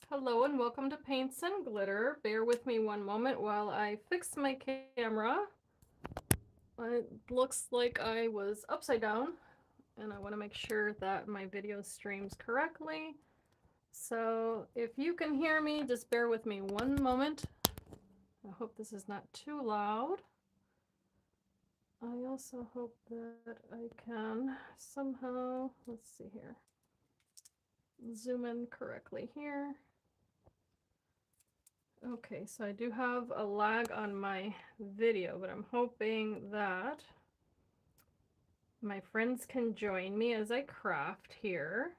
Hello and welcome to Paints and Glitter. Bear with me one moment while I fix my camera. It looks like I was upside down and I want to make sure that my video streams correctly. So if you can hear me, just bear with me one moment. I hope this is not too loud. I also hope that I can somehow, let's see here, zoom in correctly here. Okay, so I do have a lag on my video, but I'm hoping that my friends can join me as I craft here.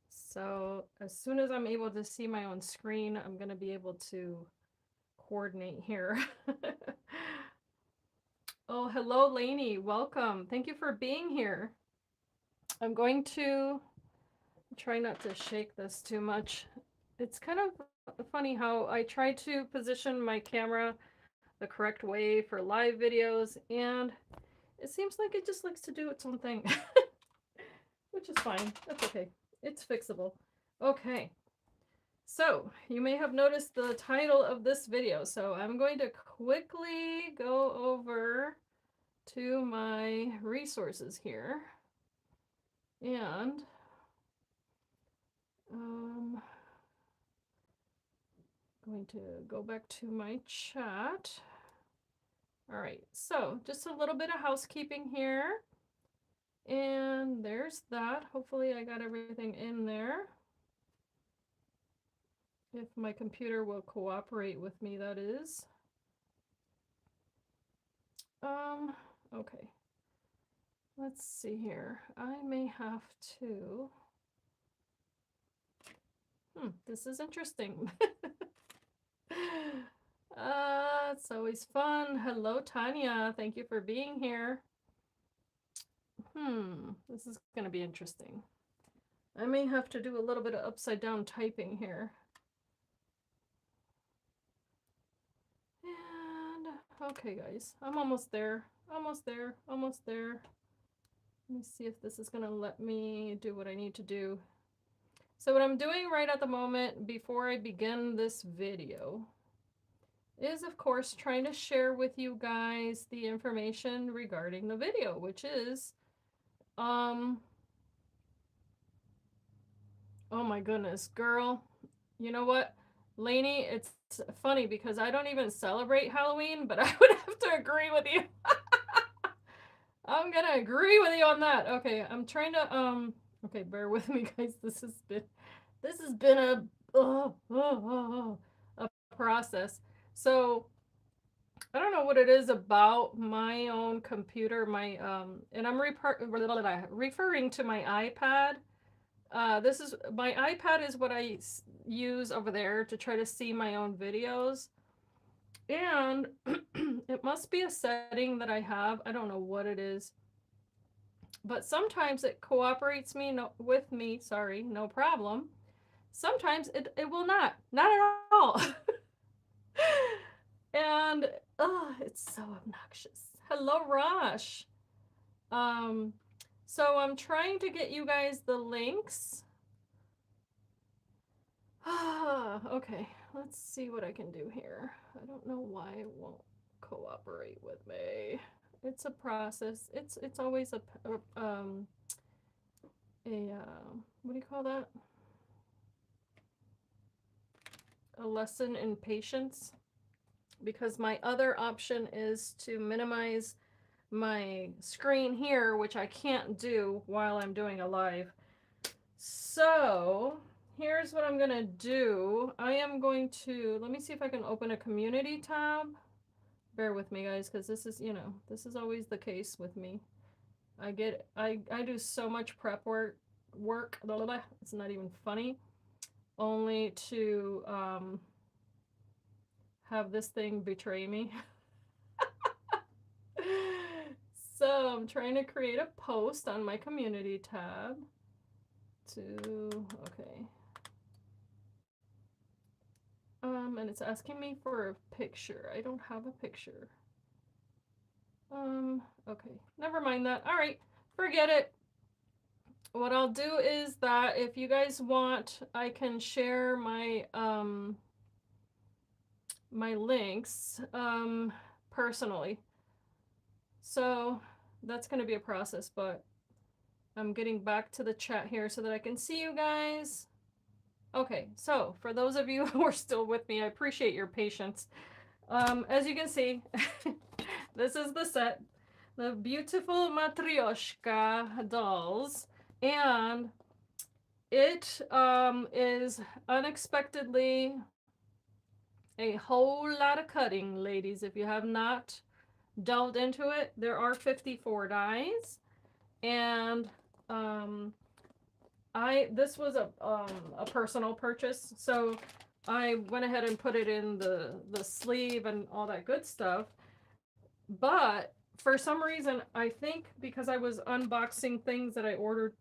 So as soon as I'm able to see my own screen, I'm going to be able to coordinate here. Oh, hello, Lainey. Welcome. Thank you for being here. I'm going to try not to shake this too much. It's kind of funny how I try to position my camera the correct way for live videos, and it seems like it just likes to do its own thing, which is fine. That's okay. It's fixable. Okay. So you may have noticed the title of this video. So I'm going to quickly go over to my resources here. And going to go back to my chat. All right, so just a little bit of housekeeping here. And there's that. Hopefully I got everything in there. If my computer will cooperate with me, that is. Okay. Let's see here. I may have to. This is interesting. It's always fun. Hello, Tanya. Thank you for being here. This is going to be interesting. I may have to do a little bit of upside down typing here. And okay, guys, I'm almost there. Almost there. Almost there. Let me see if this is going to let me do what I need to do. So what I'm doing right at the moment before I begin this video is, of course, trying to share with you guys the information regarding the video, which is, oh my goodness, girl, you know what, Lainey, it's funny because I don't even celebrate Halloween, but I would have to agree with you. I'm gonna agree with you on that. Okay, I'm trying to, okay, bear with me, guys. This has been a process. So I don't know what it is about my own computer, and I'm referring to my iPad. This is my iPad is what I use over there to try to see my own videos. And it must be a setting that I have. I don't know what it is. But sometimes it cooperates with me, sorry, no problem. Sometimes it will not at all. And it's so obnoxious. Hello, Rosh. So I'm trying to get you guys the links. Okay, let's see what I can do here. I don't know why it won't cooperate with me. It's a process. It's always a what do you call that? A lesson in patience. Because my other option is to minimize my screen here, which I can't do while I'm doing a live. So here's what I'm gonna do. I am going to, let me see if I can open a community tab. Bear with me, guys, because this is, this is always the case with me. I do so much prep work, blah, blah, blah. It's not even funny, only to have this thing betray me. So I'm trying to create a post on my community tab okay. And it's asking me for a picture. I don't have a picture. Okay, never mind that. All right, forget it. what I'll do is that if you guys want, I can share my my links personally. So that's going to be a process, but I'm getting back to the chat here so that I can see you guys. Okay, so for those of you who are still with me, I appreciate your patience. As you can see, this is the set, the beautiful Matryoshka dolls, and it is unexpectedly a whole lot of cutting, ladies. If you have not delved into it, there are 54 dies, and this was a personal purchase, so I went ahead and put it in the sleeve and all that good stuff. But for some reason, I think because I was unboxing things that I ordered,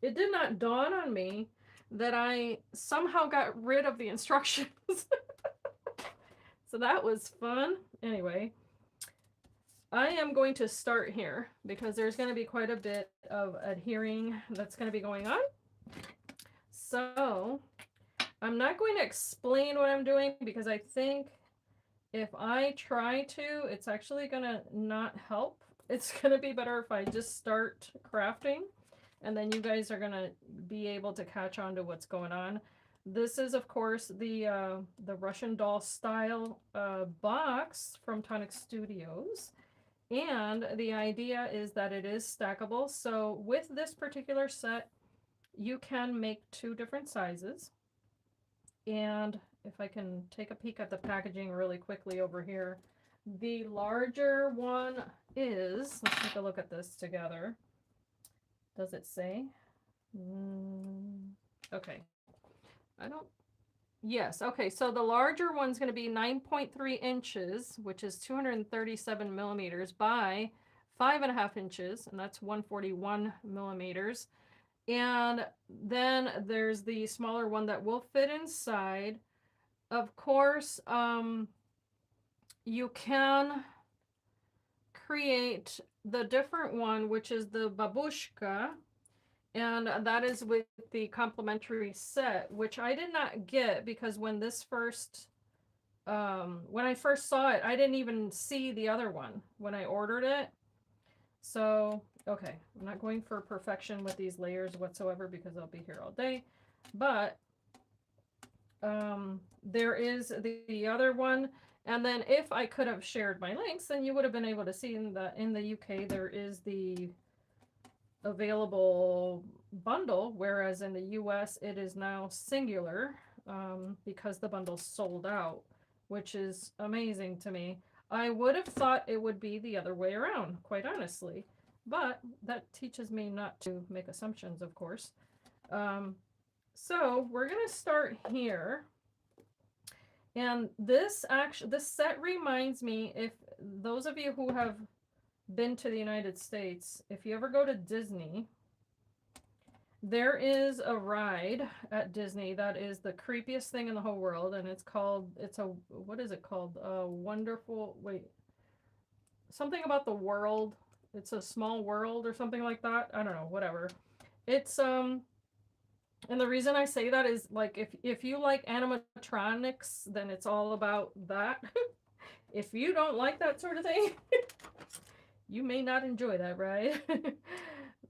it did not dawn on me that I somehow got rid of the instructions. So that was fun. Anyway, I am going to start here because there's going to be quite a bit of adhering that's going to be going on. So I'm not going to explain what I'm doing because I think if I try to, it's actually going to not help. It's going to be better if I just start crafting, and then you guys are going to be able to catch on to what's going on. This is, of course, the Russian doll style box from Tonic Studios. And the idea is that it is stackable. So with this particular set, you can make 2 different sizes. And if I can take a peek at the packaging really quickly over here, the larger one is, let's take a look at this together. Does it say? Okay. I don't, yes, okay, so the larger one's going to be 9.3 inches, which is 237 millimeters by 5.5 inches, and that's 141 millimeters. And then there's the smaller one that will fit inside. Of course, you can create the different one, which is the Babushka, and that is with the complimentary set, which I did not get because when this first, when I first saw it, I didn't even see the other one when I ordered it. So, okay, I'm not going for perfection with these layers whatsoever because I'll be here all day. But there is the other one. And then if I could have shared my links, then you would have been able to see in the UK there is the available bundle, whereas in the US it is now singular because the bundle's sold out, which is amazing to me. I would have thought it would be the other way around, quite honestly, but that teaches me not to make assumptions, of course. So we're gonna start here. And this set reminds me, if those of you who have been to the United States, if you ever go to Disney, there is a ride at Disney that is the creepiest thing in the whole world, and what is it called? Wonderful, wait, something about the world. It's a small world or something like that. I don't know, whatever. It's and the reason I say that is, like, if you like animatronics, then it's all about that. If you don't like that sort of thing, you may not enjoy that, right?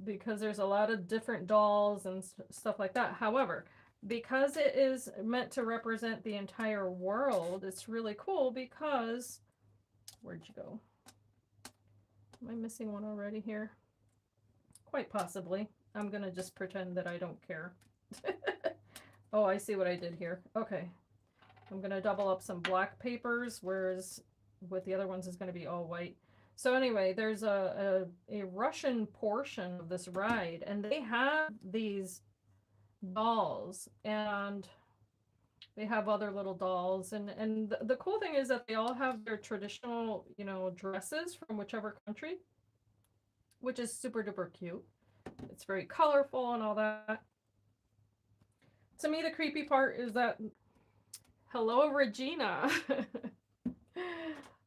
Because there's a lot of different dolls and stuff like that. However, because it is meant to represent the entire world, it's really cool because, where'd you go? Am I missing one already here? Quite possibly. I'm gonna just pretend that I don't care. Oh, I see what I did here. Okay. I'm gonna double up some black papers, whereas with the other ones is gonna be all white. So anyway, there's a Russian portion of this ride, and they have these dolls, and they have other little dolls, and the cool thing is that they all have their traditional, you know, dresses from whichever country, which is super duper cute. It's very colorful and all that. To me, the creepy part is that, hello, Regina.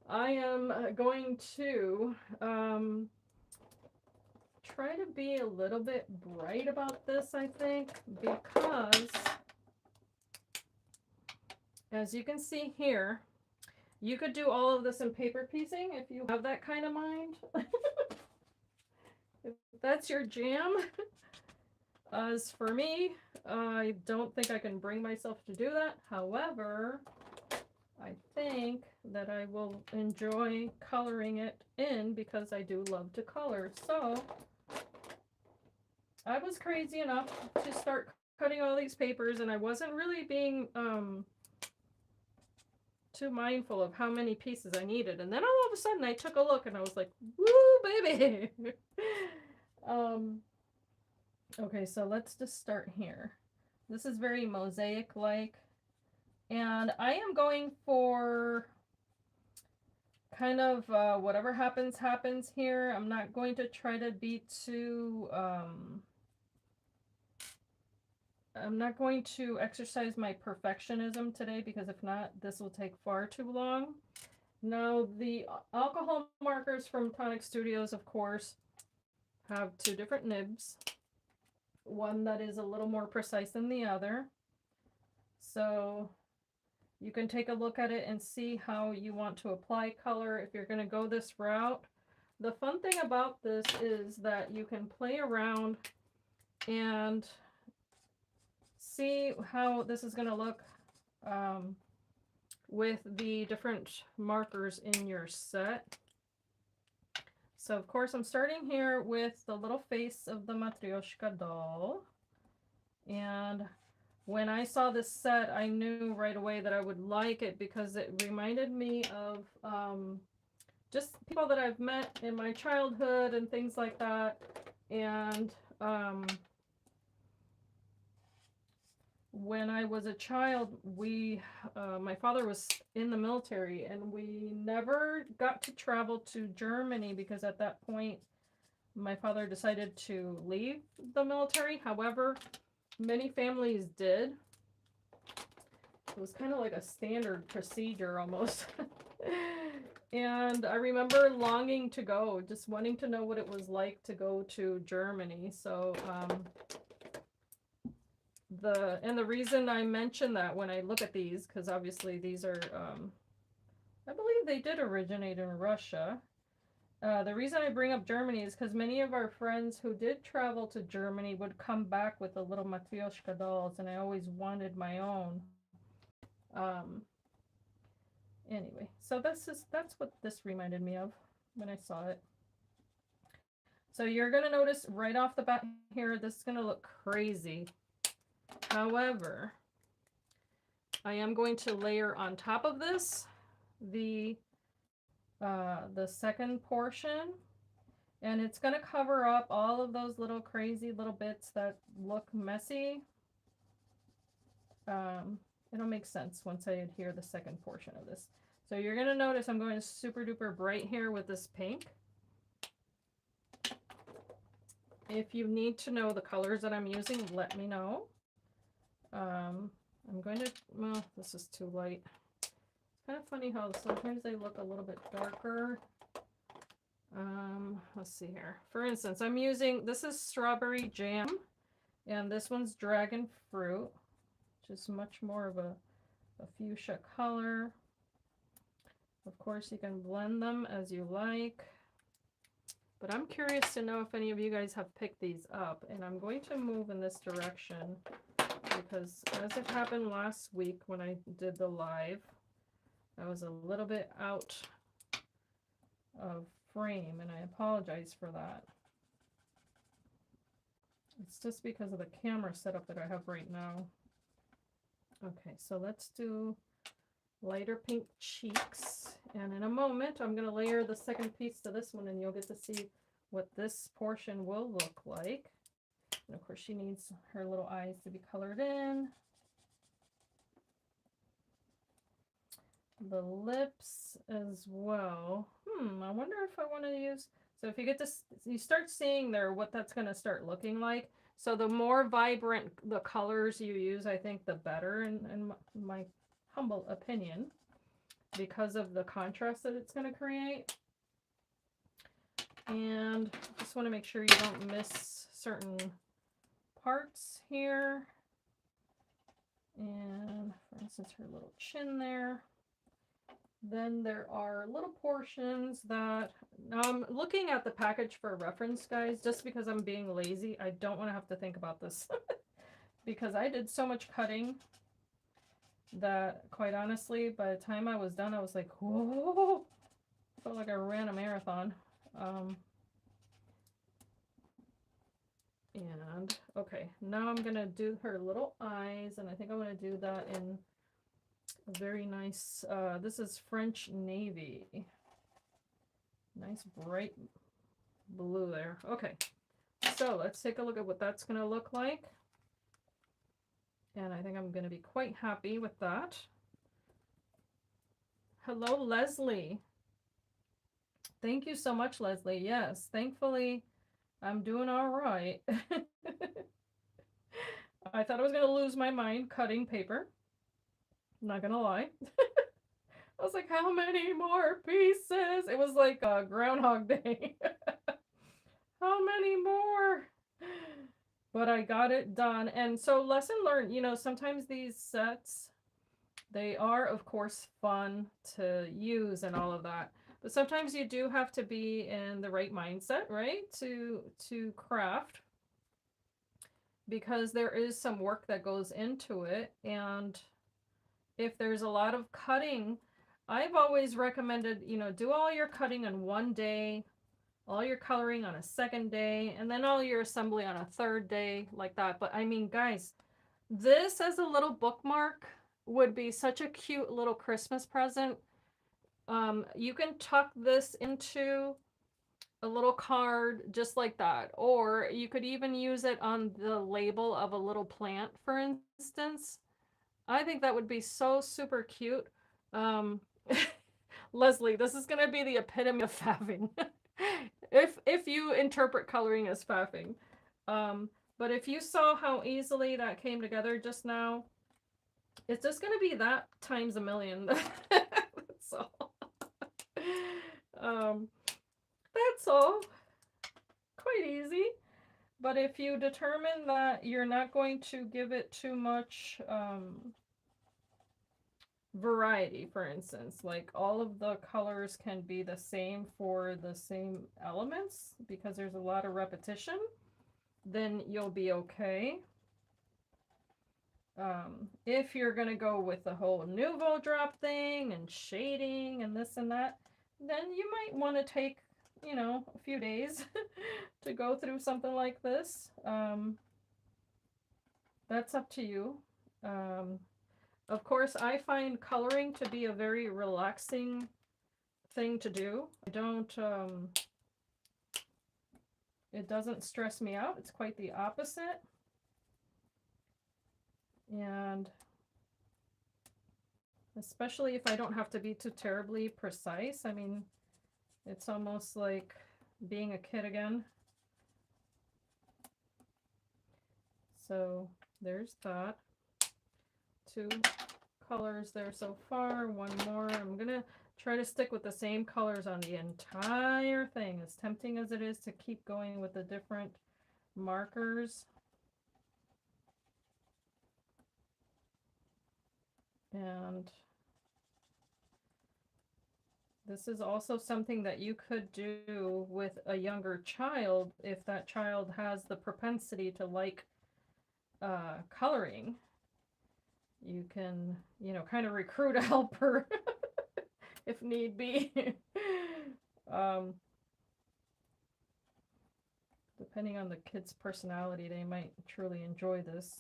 I am going to try to be a little bit bright about this, I think, because as you can see here, you could do all of this in paper piecing if you have that kind of mind. If that's your jam. As for me, I don't think I can bring myself to do that. However, I think that I will enjoy coloring it in because I do love to color. So I was crazy enough to start cutting all these papers, and I wasn't really being too mindful of how many pieces I needed. And then all of a sudden I took a look and I was like, woo, baby. Okay, so let's just start here. This is very mosaic-like. And I am going for kind of whatever happens, happens here. I'm not going to try to be too... I'm not going to exercise my perfectionism today because if not, this will take far too long. Now, the alcohol markers from Tonic Studios, of course, have two different nibs. One that is a little more precise than the other. So you can take a look at it and see how you want to apply color if you're going to go this route. The fun thing about this is that you can play around and see how this is going to look with the different markers in your set. So of course I'm starting here with the little face of the Matryoshka doll. And when I saw this set, I knew right away that I would like it because it reminded me of just people that I've met in my childhood and things like that. And when I was a child, my father was in the military and we never got to travel to Germany because at that point my father decided to leave the military. However, many families did. It was kind of like a standard procedure almost. And I remember longing to go, just wanting to know what it was like to go to Germany. So the reason I mention that when I look at these, because obviously these are, I believe they did originate in Russia. The reason I bring up Germany is because many of our friends who did travel to Germany would come back with the little Matryoshka dolls, and I always wanted my own. Anyway, so that's what this reminded me of when I saw it. So you're going to notice right off the bat here, this is going to look crazy. However, I am going to layer on top of this the second portion, and it's going to cover up all of those little crazy little bits that look messy. It'll make sense once I adhere the second portion of this. So you're going to notice I'm going super duper bright here with this pink. If you need to know the colors that I'm using, let me know. I'm going to, well, this is too light. It's kind of funny how sometimes they look a little bit darker. Let's see here. For instance, I'm using, this is Strawberry Jam, and this one's Dragon Fruit, which is much more of a fuchsia color. Of course, you can blend them as you like. But I'm curious to know if any of you guys have picked these up, and I'm going to move in this direction because as it happened last week when I did the live, I was a little bit out of frame, and I apologize for that. It's just because of the camera setup that I have right now. Okay, so let's do lighter pink cheeks, and in a moment I'm going to layer the second piece to this one, and you'll get to see what this portion will look like. And of course she needs her little eyes to be colored in. The lips as well. I wonder if I want to use, so if you get this, you start seeing there what that's going to start looking like. So the more vibrant the colors you use, I think the better in my humble opinion, because of the contrast that it's going to create. And just want to make sure you don't miss certain parts here. And for instance, her little chin there. Then there are little portions that I'm looking at the package for reference, guys, just because I'm being lazy. I don't want to have to think about this because I did so much cutting that, quite honestly, by the time I was done, I was like, whoa, felt like I ran a marathon. And okay, now I'm gonna do her little eyes, and I think I'm gonna do that in a very nice, this is French Navy. Nice bright blue there. Okay, so let's take a look at what that's gonna look like. And I think I'm gonna be quite happy with that. Hello, Leslie. Thank you so much, Leslie. Yes, thankfully, I'm doing all right. I thought I was going to lose my mind cutting paper. I'm not going to lie. I was like, how many more pieces? It was like a Groundhog Day. How many more? But I got it done. And so lesson learned, you know, sometimes these sets, they are, of course, fun to use and all of that. But sometimes you do have to be in the right mindset, right? To craft. Because there is some work that goes into it. And if there's a lot of cutting, I've always recommended, you know, do all your cutting on one day, all your coloring on a second day, and then all your assembly on a third day, like that. But I mean, guys, this as a little bookmark would be such a cute little Christmas present. You can tuck this into a little card just like that, or you could even use it on the label of a little plant, for instance. I think that would be so super cute. Leslie, this is going to be the epitome of faffing. if you interpret coloring as faffing. But if you saw how easily that came together just now, it's just going to be that times a million. That's all. That's all. Quite easy. But if you determine that you're not going to give it too much variety, for instance, like all of the colors can be the same for the same elements because there's a lot of repetition, then you'll be okay. If you're going to go with the whole Nuvo drop thing and shading and this and that, then you might want to take, you know, a few days to go through something like this. That's up to you. Of course, I find coloring to be a very relaxing thing to do. I don't, it doesn't stress me out. It's quite the opposite. And especially if I don't have to be too terribly precise. I mean, it's almost like being a kid again. So there's that. 2 colors there so far. One more. I'm gonna try to stick with the same colors on the entire thing, as tempting as it is to keep going with the different markers. And this is also something that you could do with a younger child if that child has the propensity to like coloring. You can, you know, kind of recruit a helper if need be. Depending on the kid's personality, they might truly enjoy this.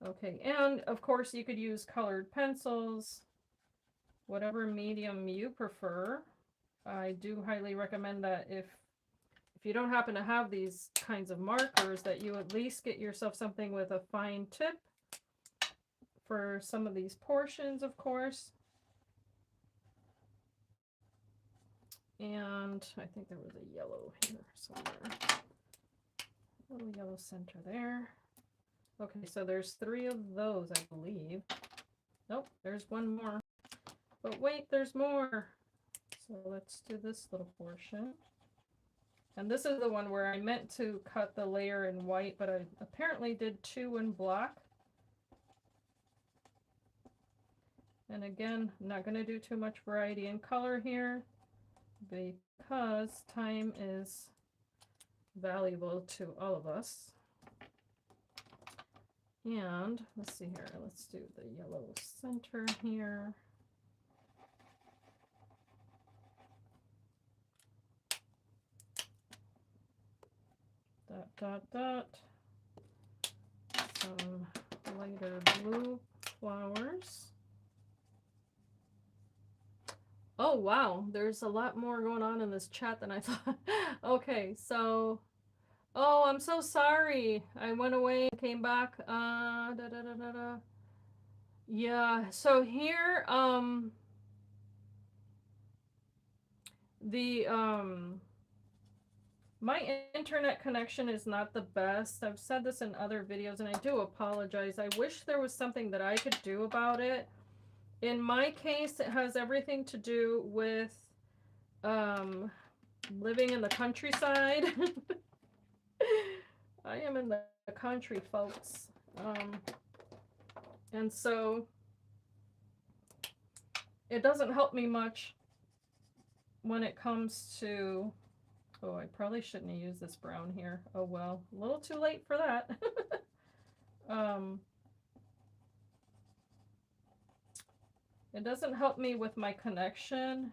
Okay, and of course you could use colored pencils, whatever medium you prefer. I do highly recommend that if you don't happen to have these kinds of markers, that you at least get yourself something with a fine tip for some of these portions, of course. And I think there was a yellow here somewhere. A little yellow center there. Okay, so there's 3 of those, I believe. Nope, there's one more. But wait, there's more. So let's do this little portion. And this is the one where I meant to cut the layer in white, but I apparently did 2 in black. And again, I'm not going to do too much variety in color here because time is valuable to all of us. And let's see here, let's do the yellow center here. Dot, dot, dot. Some lighter blue flowers. Oh, wow, there's a lot more going on in this chat than I thought. Okay, so, oh, I'm so sorry. I went away, came back. Yeah, so here, my internet connection is not the best. I've said this in other videos and I do apologize. I wish there was something that I could do about it. In my case, it has everything to do with living in the countryside. I am in the country, folks. And so it doesn't help me much when it comes to, oh, I probably shouldn't have used this brown here. Oh well, a little too late for that. It doesn't help me with my connection.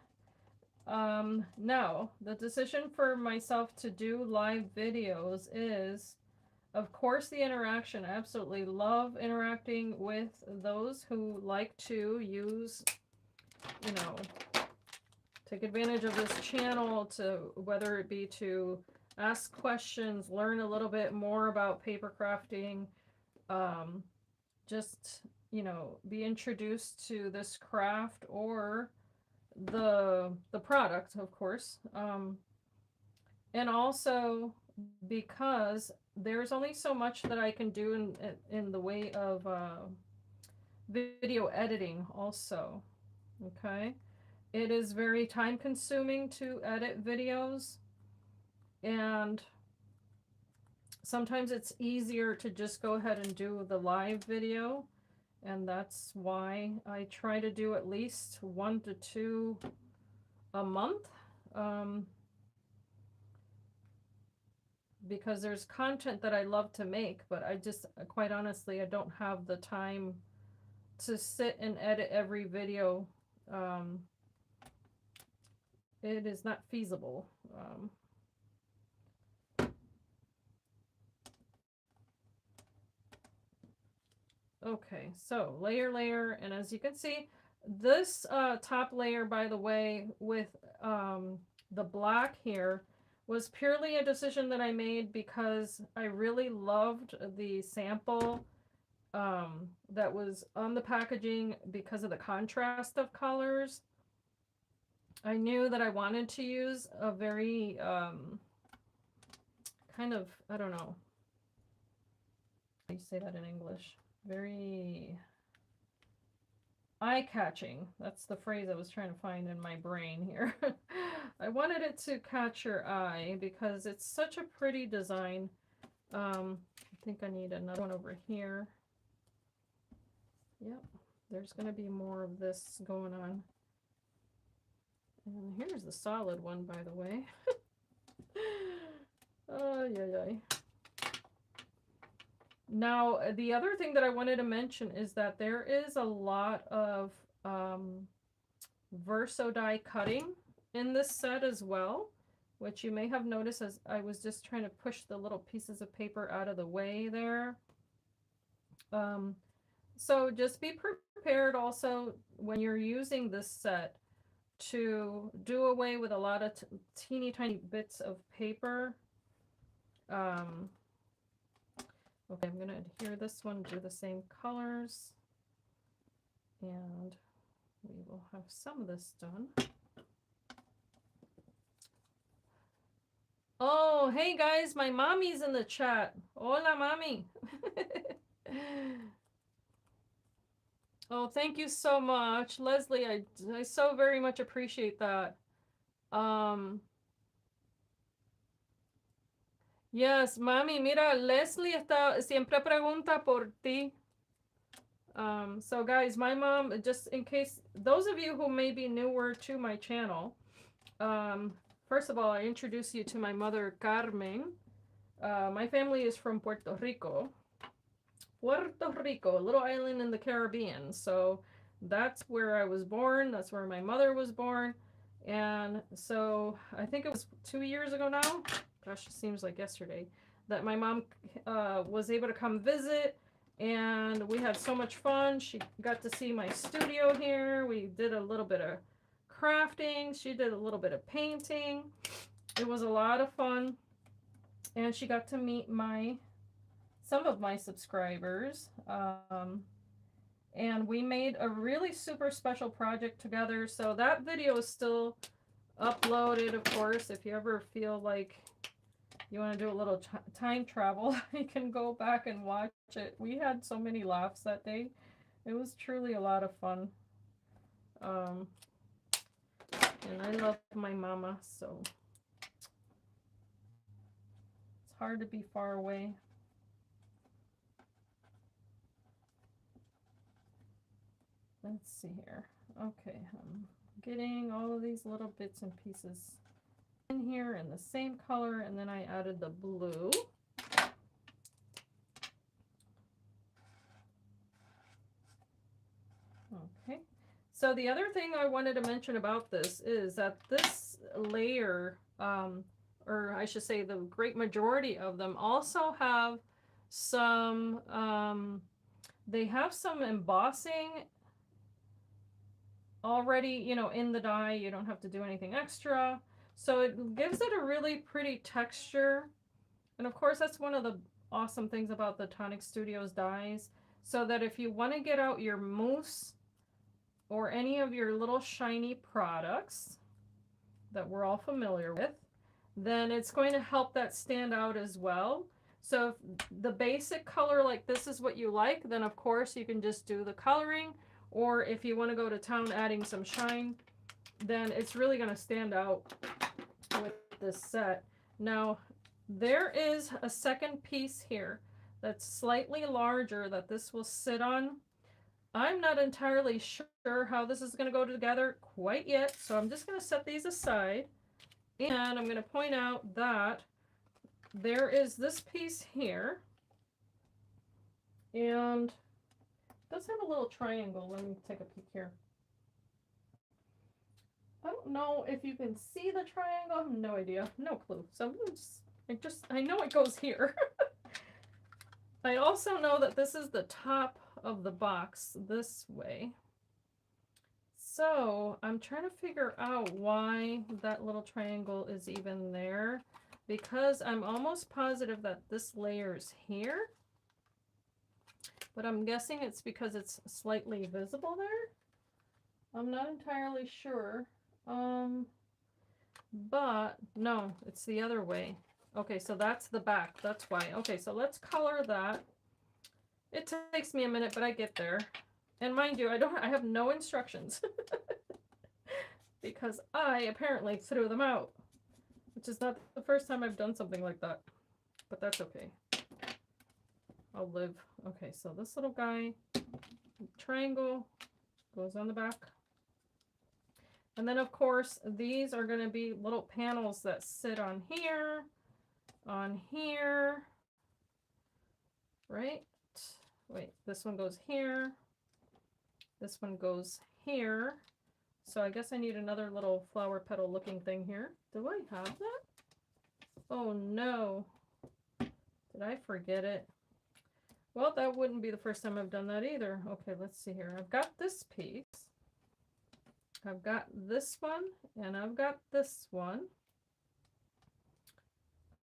Now, the decision for myself to do live videos is, of course, the interaction. I absolutely love interacting with those who like to use, you know, take advantage of this channel to, whether it be to ask questions, learn a little bit more about paper crafting, just, you know, be introduced to this craft or the product, of course. And also because there's only so much that I can do in the way of video editing also. Okay. It is very time consuming to edit videos, and sometimes it's easier to just go ahead and do the live video, and that's why I try to do at least 1 to 2 a month, because there's content that I love to make, but I just, quite honestly, I don't have the time to sit and edit every video. It is not feasible. Okay, so layer, and as you can see, this top layer, by the way, with the black here, was purely a decision that I made because I really loved the sample that was on the packaging because of the contrast of colors. I knew that I wanted to use a very kind of, I don't know, how do you say that in English? Very eye-catching. That's the phrase I was trying to find in my brain here. I wanted it to catch your eye because it's such a pretty design. I think I need another one over here. Yep, there's going to be more of this going on. And here's the solid one, by the way. Oh, yeah. Now, the other thing that I wanted to mention is that there is a lot of verso die cutting in this set as well, which you may have noticed as I was just trying to push the little pieces of paper out of the way there. So just be prepared also when you're using this set to do away with a lot of teeny tiny bits of paper. Okay, I'm going to adhere this one, do the same colors, and we will have some of this done. Oh, hey guys, my mommy's in the chat. Hola, mommy. Oh, thank you so much, Leslie. I so very much appreciate that. Um, yes, mami, mira, Leslie está siempre pregunta por ti. So guys, my mom, just in case those of you who may be newer to my channel, first of all, I introduce you to my mother, Carmen. My family is from Puerto Rico. Puerto Rico, a little island in the Caribbean. So that's where I was born. That's where my mother was born. And so I think it was 2 years ago now. Gosh, it seems like yesterday that my mom was able to come visit. And we had so much fun. She got to see my studio here. We did a little bit of crafting. She did a little bit of painting. It was a lot of fun. And she got to meet some of my subscribers. And we made a really super special project together. So that video is still uploaded, of course. If you ever feel like you want to do a little time travel, you can go back and watch it. We had so many laughs that day. It was truly a lot of fun. And I love my mama, so it's hard to be far away. Let's see here. Okay, I'm getting all of these little bits and pieces in here in the same color, and then I added the blue. Okay, so the other thing I wanted to mention about this is that this layer, or I should say the great majority of them, also have some, they have some embossing already, you know, in the die. You don't have to do anything extra. So it gives it a really pretty texture. And of course, that's one of the awesome things about the Tonic Studios dies. So that if you want to get out your mousse or any of your little shiny products that we're all familiar with, then it's going to help that stand out as well. So if the basic color like this is what you like, then of course you can just do the coloring. Or if you want to go to town adding some shine, then it's really going to stand out with this set. Now, there is a second piece here that's slightly larger that this will sit on. I'm not entirely sure how this is going to go together quite yet, so I'm just going to set these aside. And I'm going to point out that there is this piece here, and it does have a little triangle. Let me take a peek here. I don't know if you can see the triangle. I have no idea. No clue. So I know it goes here. I also know that this is the top of the box this way. So I'm trying to figure out why that little triangle is even there, because I'm almost positive that this layer is here. But I'm guessing it's because it's slightly visible there. I'm not entirely sure. But no, it's the other way. Okay, so that's the back. That's why. Okay, so let's color that. It takes me a minute, but I get there. And mind you, I have no instructions because I apparently threw them out, which is not the first time I've done something like that, but that's okay. I'll live. Okay, so this little guy, triangle, goes on the back. And then, of course, these are going to be little panels that sit on here, right? Wait, this one goes here. This one goes here. So I guess I need another little flower petal looking thing here. Do I have that? Oh no. Did I forget it? Well, that wouldn't be the first time I've done that either. Okay, let's see here. I've got this piece. I've got this one, and I've got this one.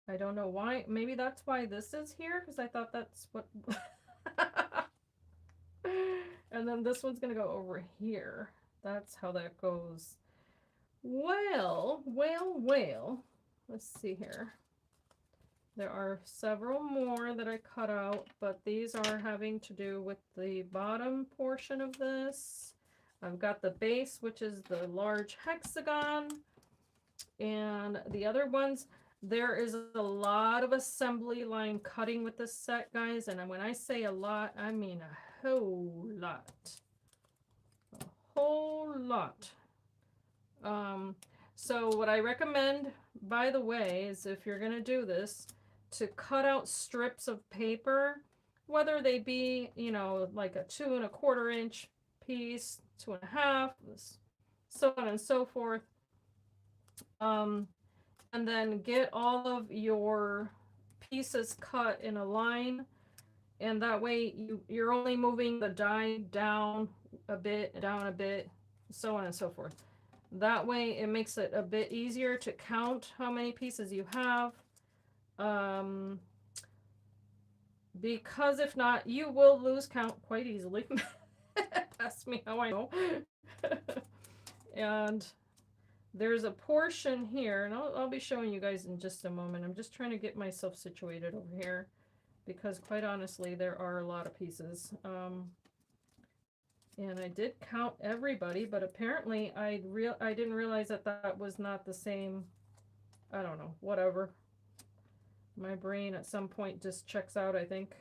I don't know why. Maybe that's why this is here, because I thought that's what... And then this one's going to go over here. That's how that goes. Well. Let's see here. There are several more that I cut out, but these are having to do with the bottom portion of this. I've got the base, which is the large hexagon, and the other ones, there is a lot of assembly line cutting with this set, guys, and when I say a lot, I mean a whole lot. A whole lot. So what I recommend, by the way, is if you're going to do this, to cut out strips of paper, whether they be, you know, like a 2 1/4 inch piece, 2 1/2, so on and so forth. And then get all of your pieces cut in a line, and that way you're only moving the die down a bit, so on and so forth. That way it makes it a bit easier to count how many pieces you have. Because if not, you will lose count quite easily. Ask me how I know. And there's a portion here, and I'll be showing you guys in just a moment. I'm just trying to get myself situated over here, because quite honestly, there are a lot of pieces. And I did count everybody, but apparently I didn't realize that that was not the same. I don't know, whatever. My brain at some point just checks out, I think.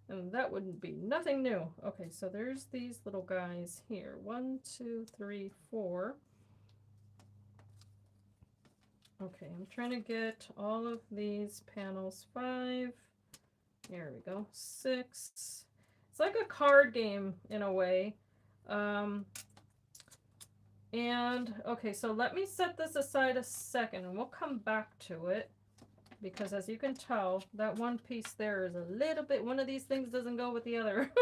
And that wouldn't be nothing new. Okay, so there's these little guys here. 1, 2, 3, 4. Okay, I'm trying to get all of these panels. 5. There we go. 6. It's like a card game in a way. And okay, so let me set this aside a second and we'll come back to it, because as you can tell, that one piece there is a little bit, one of these things doesn't go with the other.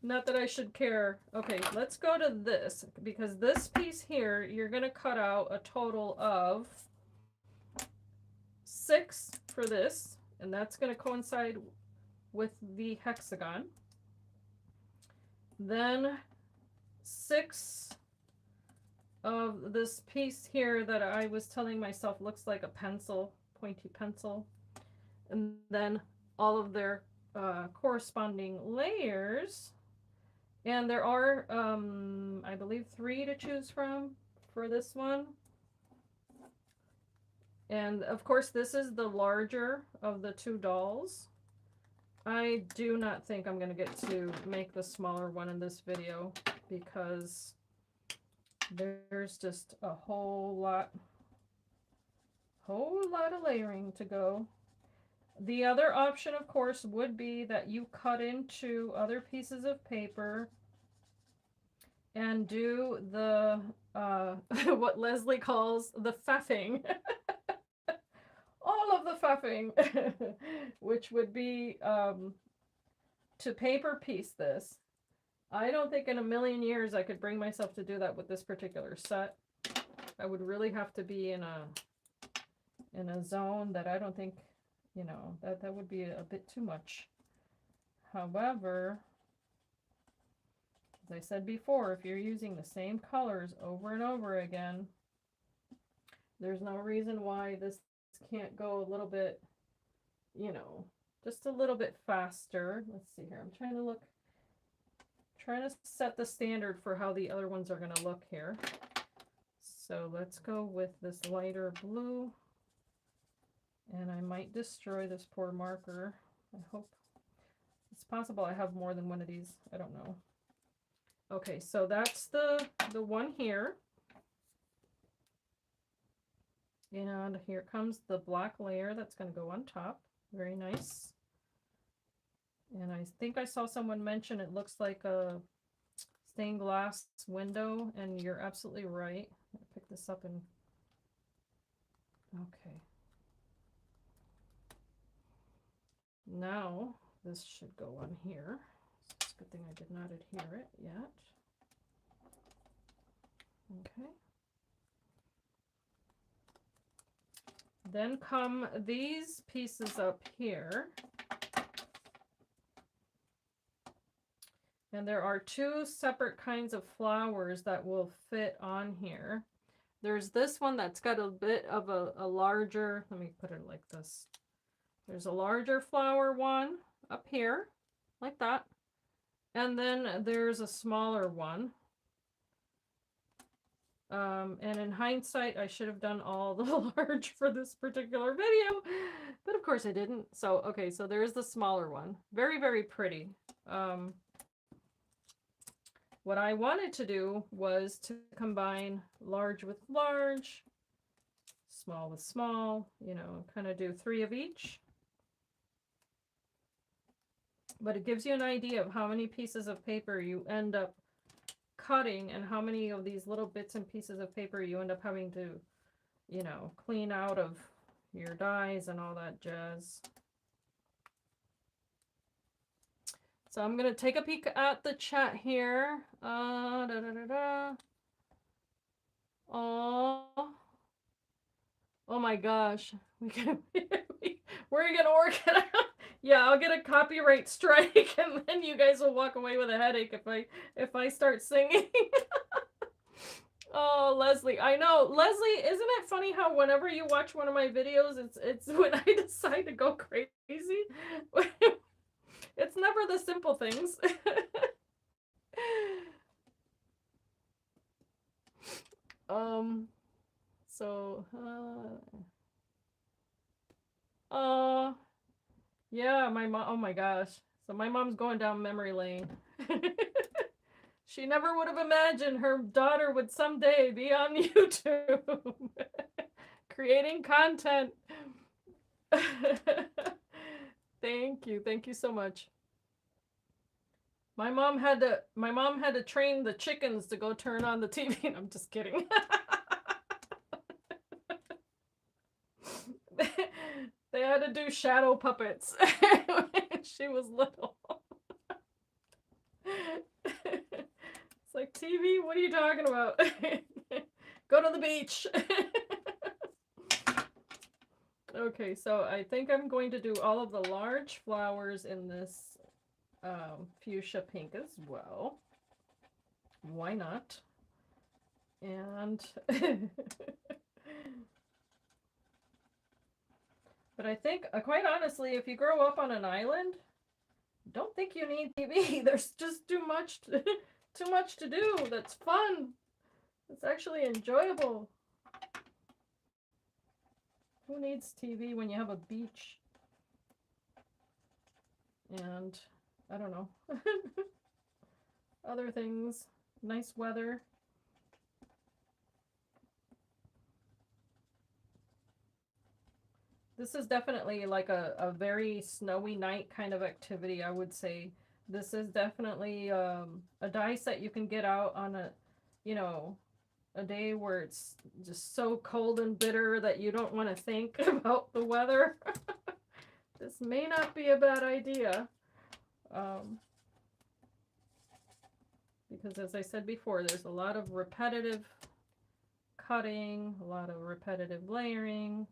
Not that I should care. Okay, let's go to this, because this piece here, you're going to cut out a total of 6 for this, and that's going to coincide with the hexagon. Then 6 of this piece here that I was telling myself looks like a pencil, pointy pencil, and then all of their corresponding layers. And there are, I believe, 3 to choose from for this one. And of course, this is the larger of the 2 dolls. I do not think I'm going to get to make the smaller one in this video, because there's just a whole lot of layering to go. The other option, of course, would be that you cut into other pieces of paper and do the what Leslie calls the faffing. All of the faffing, which would be to paper piece this. I don't think in a million years I could bring myself to do that with this particular set. I would really have to be in a zone that I don't think, you know, that would be a bit too much. However, as I said before, if you're using the same colors over and over again, there's no reason why this can't go a little bit, you know, just a little bit faster. Let's see here. I'm trying to set the standard for how the other ones are going to look here. So let's go with this lighter blue. And I might destroy this poor marker. I hope it's possible I have more than one of these. I don't know. Okay, so that's the one here. And here comes the black layer that's going to go on top. Very nice. And I think I saw someone mention it looks like a stained glass window, and you're absolutely right. I'll pick this up and okay. Now this should go on here. It's a good thing I did not adhere it yet. Okay. Then come these pieces up here. And there are 2 separate kinds of flowers that will fit on here. There's this one that's got a bit of a larger, let me put it like this. There's a larger flower one up here, like that. And then there's a smaller one. And in hindsight, I should have done all the large for this particular video, but of course I didn't. So, okay, so there's the smaller one. Very, very pretty. What I wanted to do was to combine large with large, small with small, you know, kind of do 3 of each. But it gives you an idea of how many pieces of paper you end up cutting and how many of these little bits and pieces of paper you end up having to, you know, clean out of your dies and all that jazz. So I'm going to take a peek at the chat here. Oh my gosh. We're going to work it out. Yeah, I'll get a copyright strike and then you guys will walk away with a headache if I start singing. Oh, Leslie, I know. Leslie, isn't it funny how whenever you watch one of my videos, it's when I decide to go crazy? It's never the simple things. Yeah, my mom, oh my gosh. So my mom's going down memory lane. She never would have imagined her daughter would someday be on YouTube creating content. Thank you so much. My mom had to train the chickens to go turn on the TV. I'm just kidding. They had to do shadow puppets when she was little. It's like, TV, what are you talking about? Go to the beach. Okay, so I think I'm going to do all of the large flowers in this fuchsia pink as well. Why not? And but I think, quite honestly, if you grow up on an island, don't think you need TV. There's just too much to do. That's fun. It's actually enjoyable. Who needs TV when you have a beach? And I don't know. Other things. Nice weather. This is definitely like a very snowy night kind of activity, I would say. This is definitely a die set you can get out on a, you know, a day where it's just so cold and bitter that you don't want to think about the weather. This may not be a bad idea. Because as I said before, there's a lot of repetitive cutting, a lot of repetitive layering.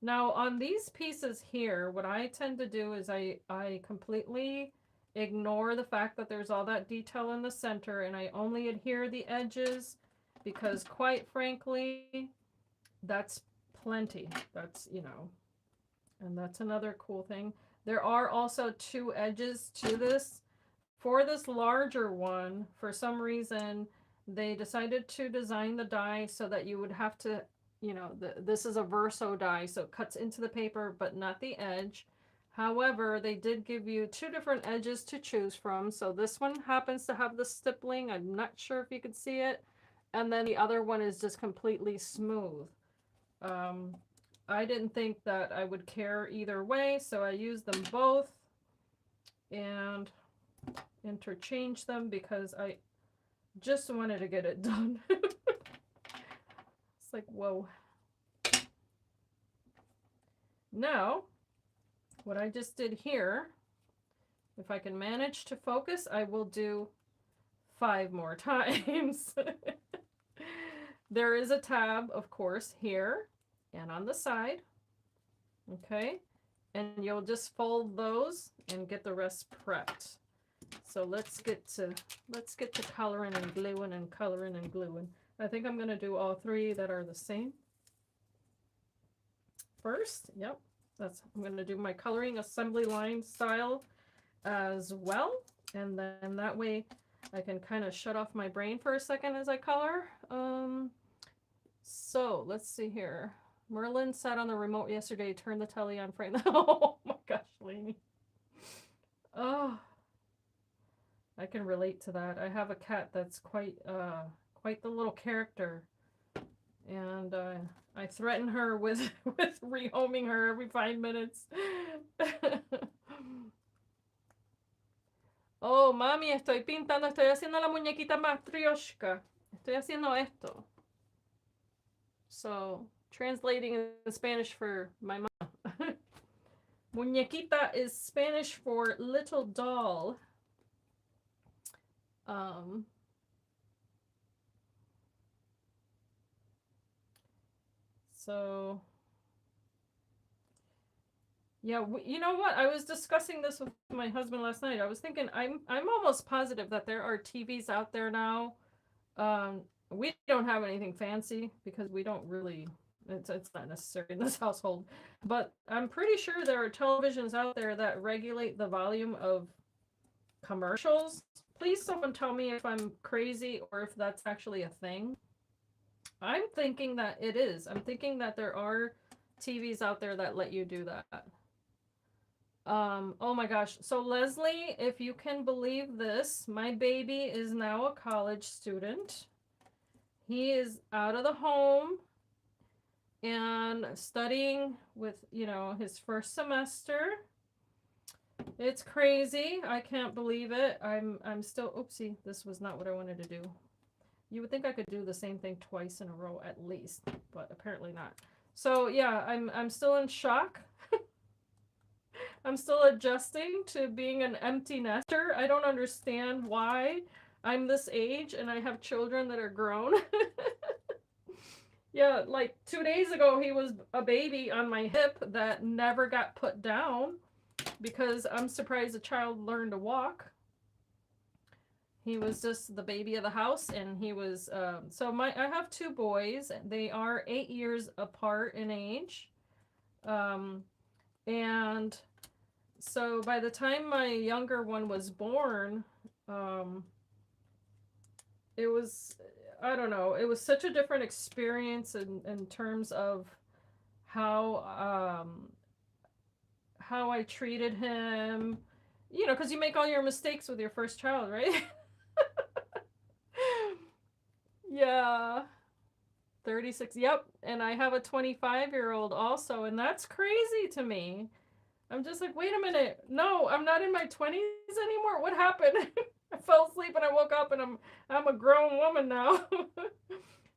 Now on these pieces here, what I tend to do is I completely ignore the fact that there's all that detail in the center and I only adhere the edges because quite frankly, that's plenty. That's, you know, and that's another cool thing. There are also 2 edges to this. For this larger one, for some reason, they decided to design the die so that you would have to, you know, this is a verso die, so it cuts into the paper, but not the edge. However, they did give you 2 different edges to choose from. So this one happens to have the stippling. I'm not sure if you could see it. And then the other one is just completely smooth. I didn't think that I would care either way, so I used them both and interchange them because I just wanted to get it done. It's like, whoa. Now, what I just did here, if I can manage to focus, I will do 5 more times. There is a tab, of course, here and on the side. Okay, and you'll just fold those and get the rest prepped. So let's get to coloring and gluing and coloring and gluing. I think I'm going to do all three that are the same first. Yep. I'm going to do my coloring assembly line style as well. And then that way I can kind of shut off my brain for a second as I color. So let's see here. Merlin sat on the remote yesterday, turned the telly on frame. Oh my gosh, Lainey. Oh, I can relate to that. I have a cat that's quite the little character. And I threaten her with rehoming her every 5 minutes. Oh, mami, estoy pintando, estoy haciendo la muñequita Matryoshka. Estoy haciendo esto. So, translating in Spanish for my mom. Muñequita is Spanish for little doll. So, yeah, you know what? I was discussing this with my husband last night. I was thinking I'm almost positive that there are TVs out there now. We don't have anything fancy because we don't really, it's not necessary in this household, but I'm pretty sure there are televisions out there that regulate the volume of commercials. Please someone tell me if I'm crazy or if that's actually a thing. I'm thinking that it is. I'm thinking that there are TVs out there that let you do that. Oh my gosh. So Leslie, if you can believe this, my baby is now a college student. He is out of the home and studying with, you know, his first semester. It's crazy. I can't believe it. I'm still, oopsie, this was not what I wanted to do. You would think I could do the same thing twice in a row at least, but apparently not. So yeah, I'm still in shock. I'm still adjusting to being an empty nester. I don't understand why I'm this age and I have children that are grown. Yeah, like 2 days ago, he was a baby on my hip that never got put down because I'm surprised a child learned to walk. He was just the baby of the house, and he was, I have 2 boys. They are 8 years apart in age. And so by the time my younger one was born, it was, I don't know, it was such a different experience in terms of how I treated him, you know, because you make all your mistakes with your first child, right? Yeah. 36. Yep. And I have a 25-year-old also, and that's crazy to me. I'm just like, wait a minute. No, I'm not in my 20s anymore. What happened? I fell asleep and I woke up and I'm a grown woman now.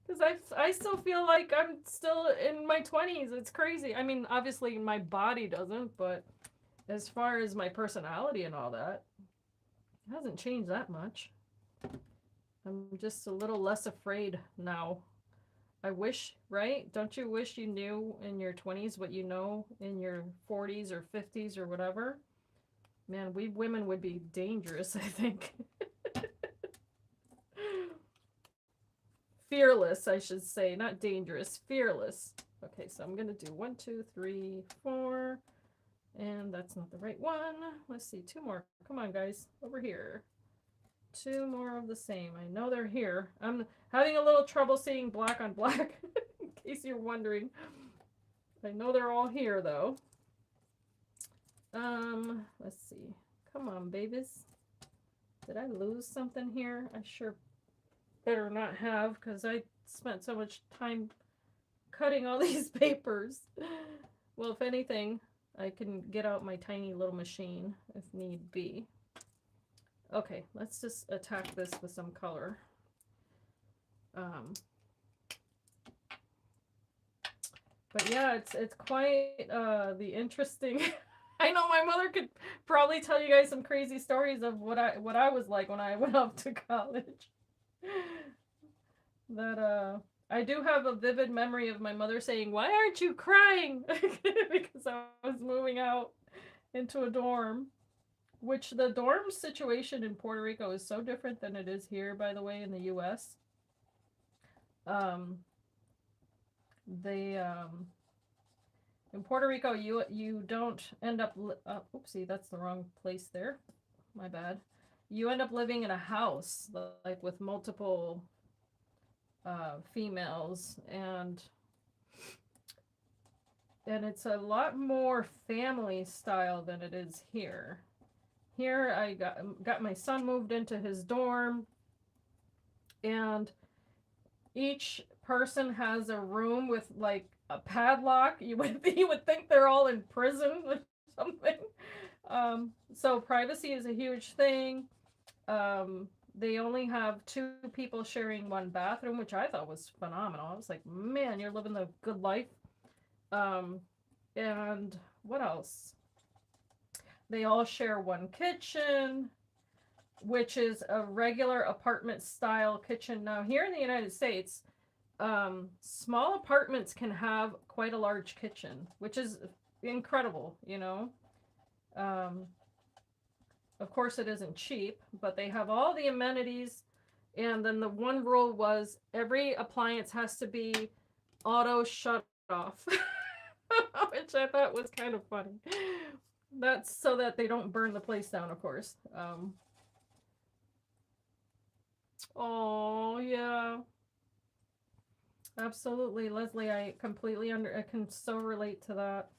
Because I still feel like I'm still in my 20s. It's crazy. I mean, obviously my body doesn't, but as far as my personality and all that, it hasn't changed that much. I'm just a little less afraid now. I wish, right? Don't you wish you knew in your 20s what you know in your 40s or 50s or whatever? Man, we women would be dangerous, I think. Fearless, I should say, not dangerous, fearless. Okay, so I'm going to do 1, 2, 3, 4, and that's not the right one. Let's see, 2 more. Come on, guys, over here. 2 more of the same. I know they're here. I'm having a little trouble seeing black on black, in case you're wondering. I know they're all here, though. Let's see. Come on, babies. Did I lose something here? I sure better not have, because I spent so much time cutting all these papers. Well, if anything, I can get out my tiny little machine if need be. Okay, let's just attack this with some color. But yeah, it's quite the interesting. I know my mother could probably tell you guys some crazy stories of what I was like when I went off to college. That I do have a vivid memory of my mother saying, "Why aren't you crying?" Because I was moving out into a dorm, which the dorm situation in Puerto Rico is so different than it is here, by the way, in the US. Um, the in Puerto Rico, you don't end up. Oopsie, that's the wrong place there. My bad. You end up living in a house like with multiple females, and it's a lot more family style than it is here. Here I got my son moved into his dorm, and each person has a room with like a padlock. You would think they're all in prison or something. So privacy is a huge thing. They only have two people sharing one bathroom, which I thought was phenomenal. I was like, man, you're living the good life. And what else? They all share one kitchen, which is a regular apartment style kitchen. Now, here in the United States, small apartments can have quite a large kitchen, which is incredible, you know. Of course, it isn't cheap, but they have all the amenities. And then the one rule was every appliance has to be auto shut off, which I thought was kind of funny. That's so that they don't burn the place down, of course. Oh, yeah. Absolutely, Leslie, I can so relate to that.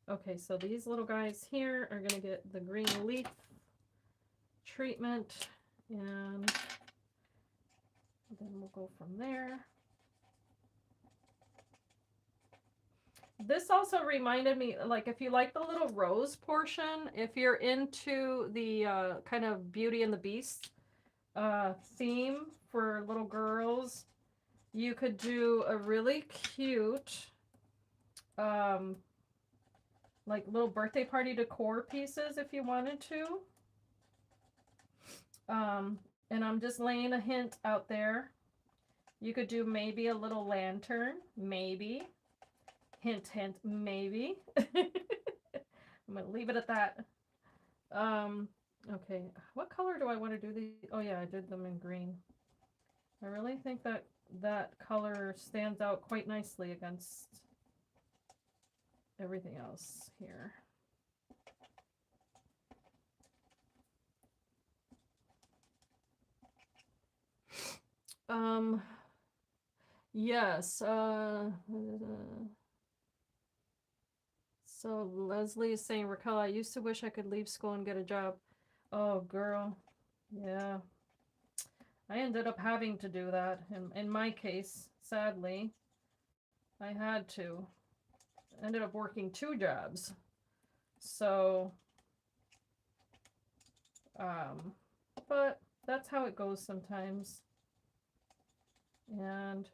Okay, so these little guys here are gonna get the green leaf treatment, and then we'll go from there. This also reminded me, like, if you like the little rose portion, if you're into the kind of Beauty and the Beast theme for little girls, you could do a really cute like little birthday party decor pieces if you wanted to. And I'm just laying a hint out there. You could do maybe a little lantern, maybe. Hint, hint, maybe. I'm gonna leave it at that. Okay, what color do I want to do these? Oh yeah, I did them in green. I really think that that color stands out quite nicely against everything else here. Yes, so Leslie is saying, Raquel, I used to wish I could leave school and get a job. Oh, girl. Yeah. I ended up having to do that. In my case, sadly, I had to. Ended up working 2 jobs. So, but that's how it goes sometimes. And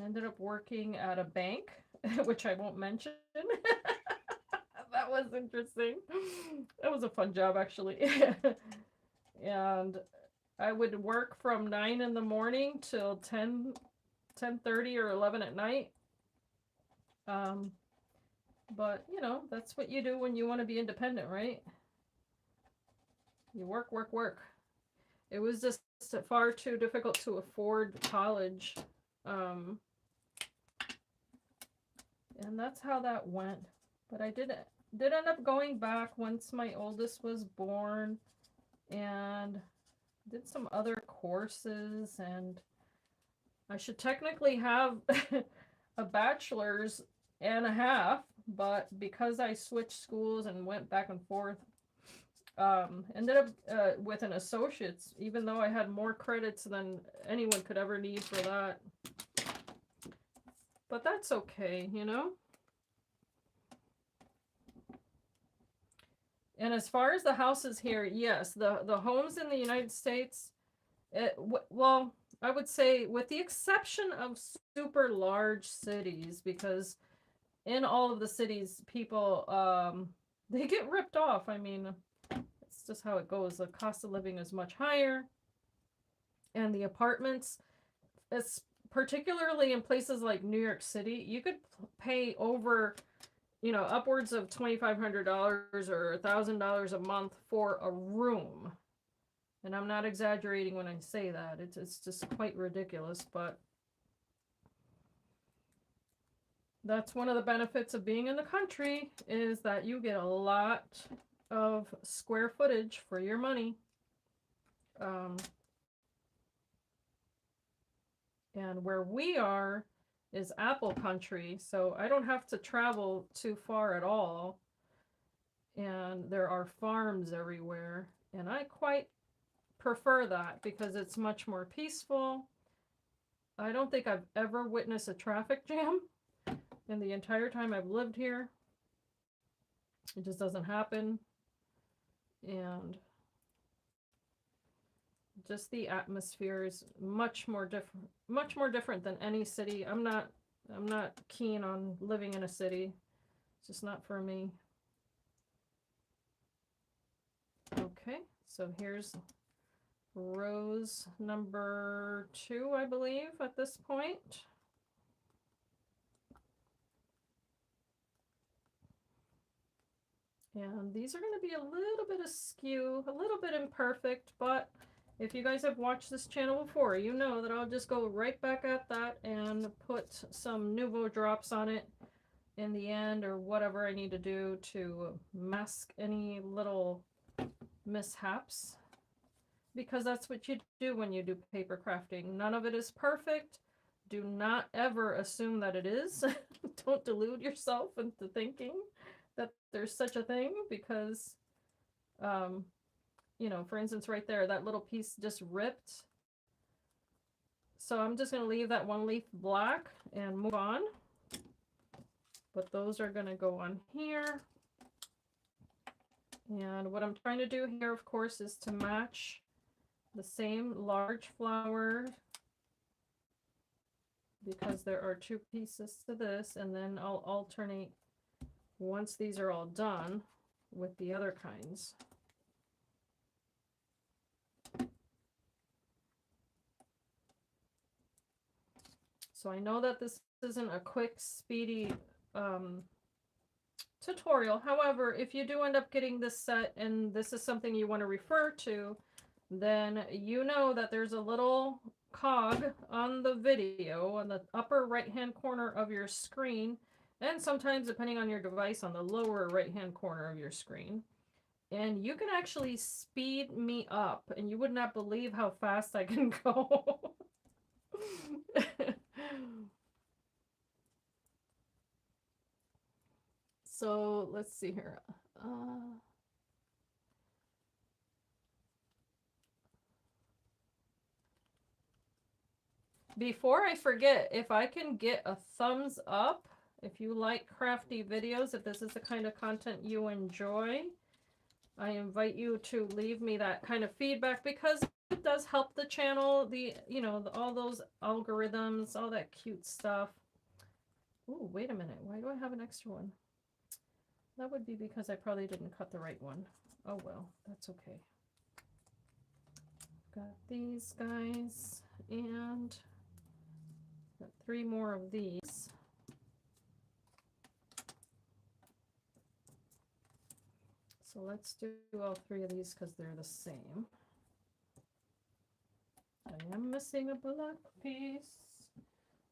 ended up working at a bank, which I won't mention. That was interesting. That was a fun job, actually. And I would work from 9 in the morning till 10:30 or 11 at night. But, you know, that's what you do when you want to be independent, right? You work, work, work. It was just far too difficult to afford college. And that's how that went. But I did end up going back once my oldest was born, and did some other courses, and I should technically have a bachelor's and a half, but because I switched schools and went back and forth, ended up with an associate's, even though I had more credits than anyone could ever need for that. But that's okay, you know? And as far as the houses here, yes, the homes in the United States, well, I would say with the exception of super large cities, because in all of the cities, people, they get ripped off. I mean, it's just how it goes. The cost of living is much higher. And the apartments, it's particularly in places like New York City, you could pay over, you know, upwards of $2,500 or $1,000 a month for a room. And I'm not exaggerating when I say that. It's just quite ridiculous, but that's one of the benefits of being in the country, is that you get a lot of square footage for your money. And where we are is apple country, so I don't have to travel too far at all. And there are farms everywhere, and I quite prefer that because it's much more peaceful. I don't think I've ever witnessed a traffic jam in the entire time I've lived here. It just doesn't happen. And just the atmosphere is much more different than any city. I'm not keen on living in a city. It's just not for me. Okay, so here's rose number 2, I believe, at this point. And these are going to be a little bit askew, a little bit imperfect, but if you guys have watched this channel before, you know that I'll just go right back at that and put some Nuvo Drops on it in the end, or whatever I need to do to mask any little mishaps, because that's what you do when you do paper crafting. None of it is perfect. Do not ever assume that it is. Don't delude yourself into thinking that there's such a thing, because you know, for instance, right there, that little piece just ripped. So I'm just going to leave that one leaf black and move on. But those are going to go on here. And what I'm trying to do here, of course, is to match the same large flower, because there are 2 pieces to this, and then I'll alternate once these are all done with the other kinds. So I know that this isn't a quick, speedy tutorial. However, if you do end up getting this set and this is something you want to refer to, then you know that there's a little cog on the video on the upper right hand corner of your screen, and sometimes, depending on your device, on the lower right hand corner of your screen. And you can actually speed me up, and you would not believe how fast I can go. So let's see here. Before I forget, if I can get a thumbs up, if you like crafty videos, if this is the kind of content you enjoy, I invite you to leave me that kind of feedback, because it does help the channel, you know, all those algorithms, all that cute stuff. Ooh, wait a minute. Why do I have an extra one? That would be because I probably didn't cut the right one. Oh well, that's okay. Got these guys, and got 3 more of these. So let's do all 3 of these because they're the same. I am missing a black piece.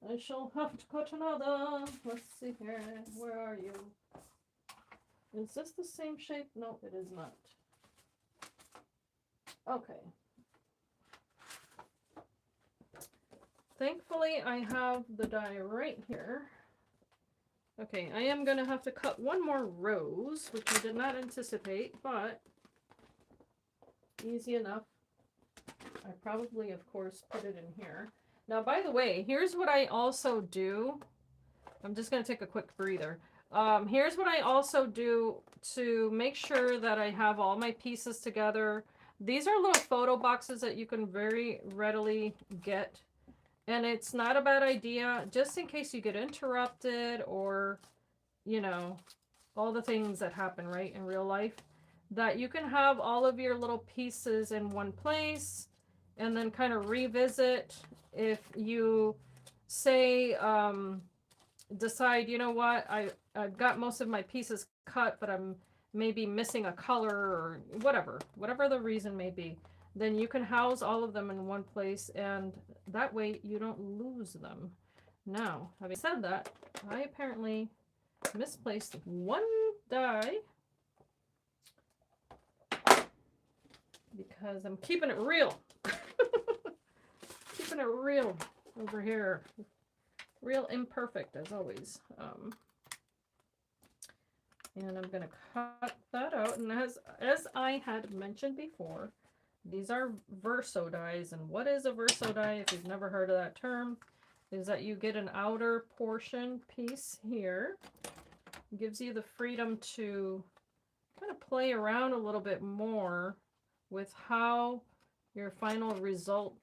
I shall have to cut another. Let's see here. Where are you? Is this the same shape? No, it is not. Okay. Thankfully, I have the die right here. Okay, I am going to have to cut one more rose, which I did not anticipate, but easy enough. I probably, of course, put it in here. Now, by the way, here's what I also do. I'm just going to take a quick breather. Here's what I also do to make sure that I have all my pieces together. These are little photo boxes that you can very readily get. And it's not a bad idea, just in case you get interrupted, or, you know, all the things that happen, right, in real life, that you can have all of your little pieces in one place, and then kind of revisit if you say, decide, you know what, I've got most of my pieces cut, but I'm maybe missing a color or whatever the reason may be. then you can house all of them in one place, and that way you don't lose them. Now, having said that, I apparently misplaced one die because I'm keeping it real. Keeping it real over here. Real imperfect as always. And I'm going to cut that out. And as I had mentioned before, these are verso dies. And what is a verso die, if you've never heard of that term, is that you get an outer portion piece here. It gives you the freedom to kind of play around a little bit more with how your final result,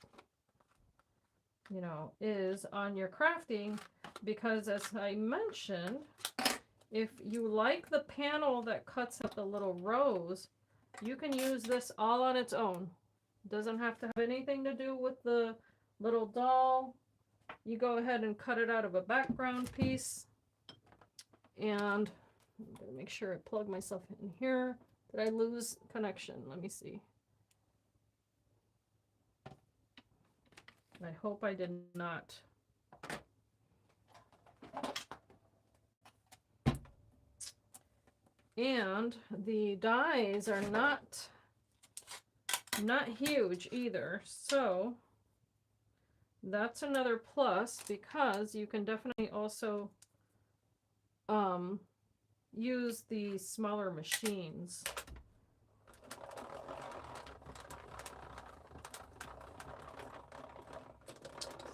you know, is on your crafting, because as I mentioned, if you like the panel that cuts up the little rows, you can use this all on its own. It doesn't have to have anything to do with the little doll. You go ahead and cut it out of a background piece. And I'm going to make sure I plug myself in here. Did I lose connection? Let me see. I hope I did not. And the dies are not huge either, so that's another plus, because you can definitely also use the smaller machines.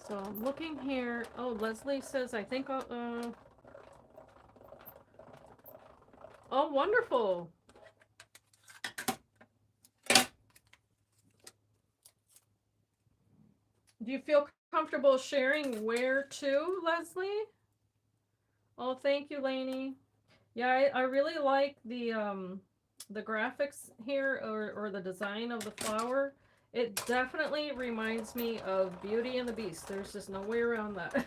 So I'm looking here. Oh, Leslie says, I think I'll, oh, wonderful. Do you feel comfortable sharing where to, Leslie? Oh, thank you, Lainey. Yeah, I really like the graphics here, or the design of the flower. It definitely reminds me of Beauty and the Beast. There's just no way around that.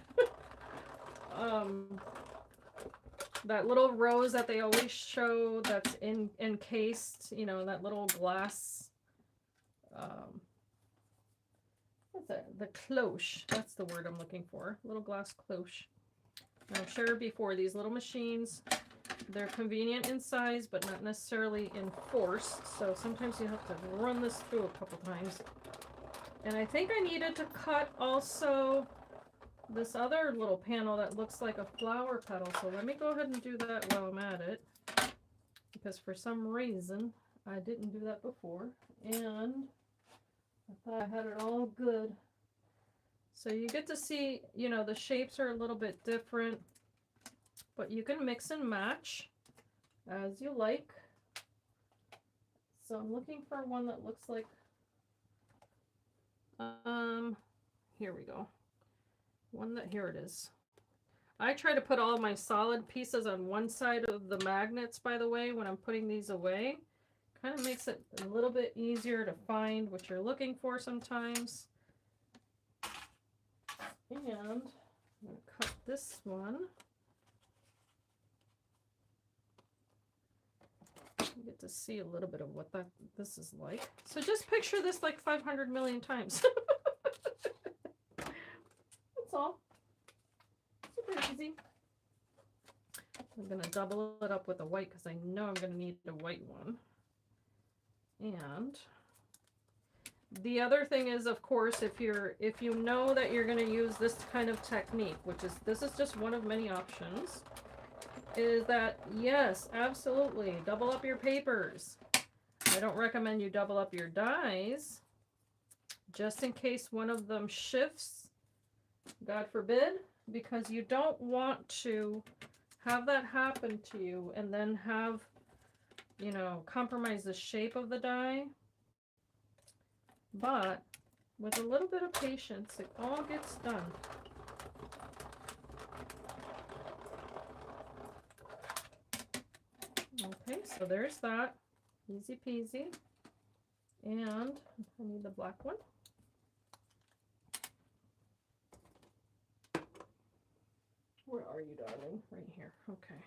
That little rose that they always show that's encased, you know, that little glass, what's that? The cloche. That's the word I'm looking for. Little glass cloche. I've shared before, these little machines, they're convenient in size, but not necessarily enforced. So sometimes you have to run this through a couple times. And I think I needed to cut also this other little panel that looks like a flower petal. So let me go ahead and do that while I'm at it, because for some reason I didn't do that before. And I thought I had it all good. So you get to see, you know, the shapes are a little bit different, but you can mix and match as you like. So I'm looking for one that looks like, here we go. One that, here it is. I try to put all my solid pieces on one side of the magnets, by the way, when I'm putting these away. Kind of makes it a little bit easier to find what you're looking for sometimes. And I'm going to cut this one. You get to see a little bit of what this is like. So just picture this like 500 million times. That's all. Super easy. I'm going to double it up with a white because I know I'm going to need a white one. And the other thing is, of course, if you know that you're going to use this kind of technique, which is, this is just one of many options, is that, yes, absolutely, double up your papers. I don't recommend you double up your dies, just in case one of them shifts, God forbid, because you don't want to have that happen to you and then have, you know, compromise the shape of the die. But with a little bit of patience, it all gets done. Okay, so there's that. Easy peasy. And I need the black one. Where are you, darling? Right here. Okay.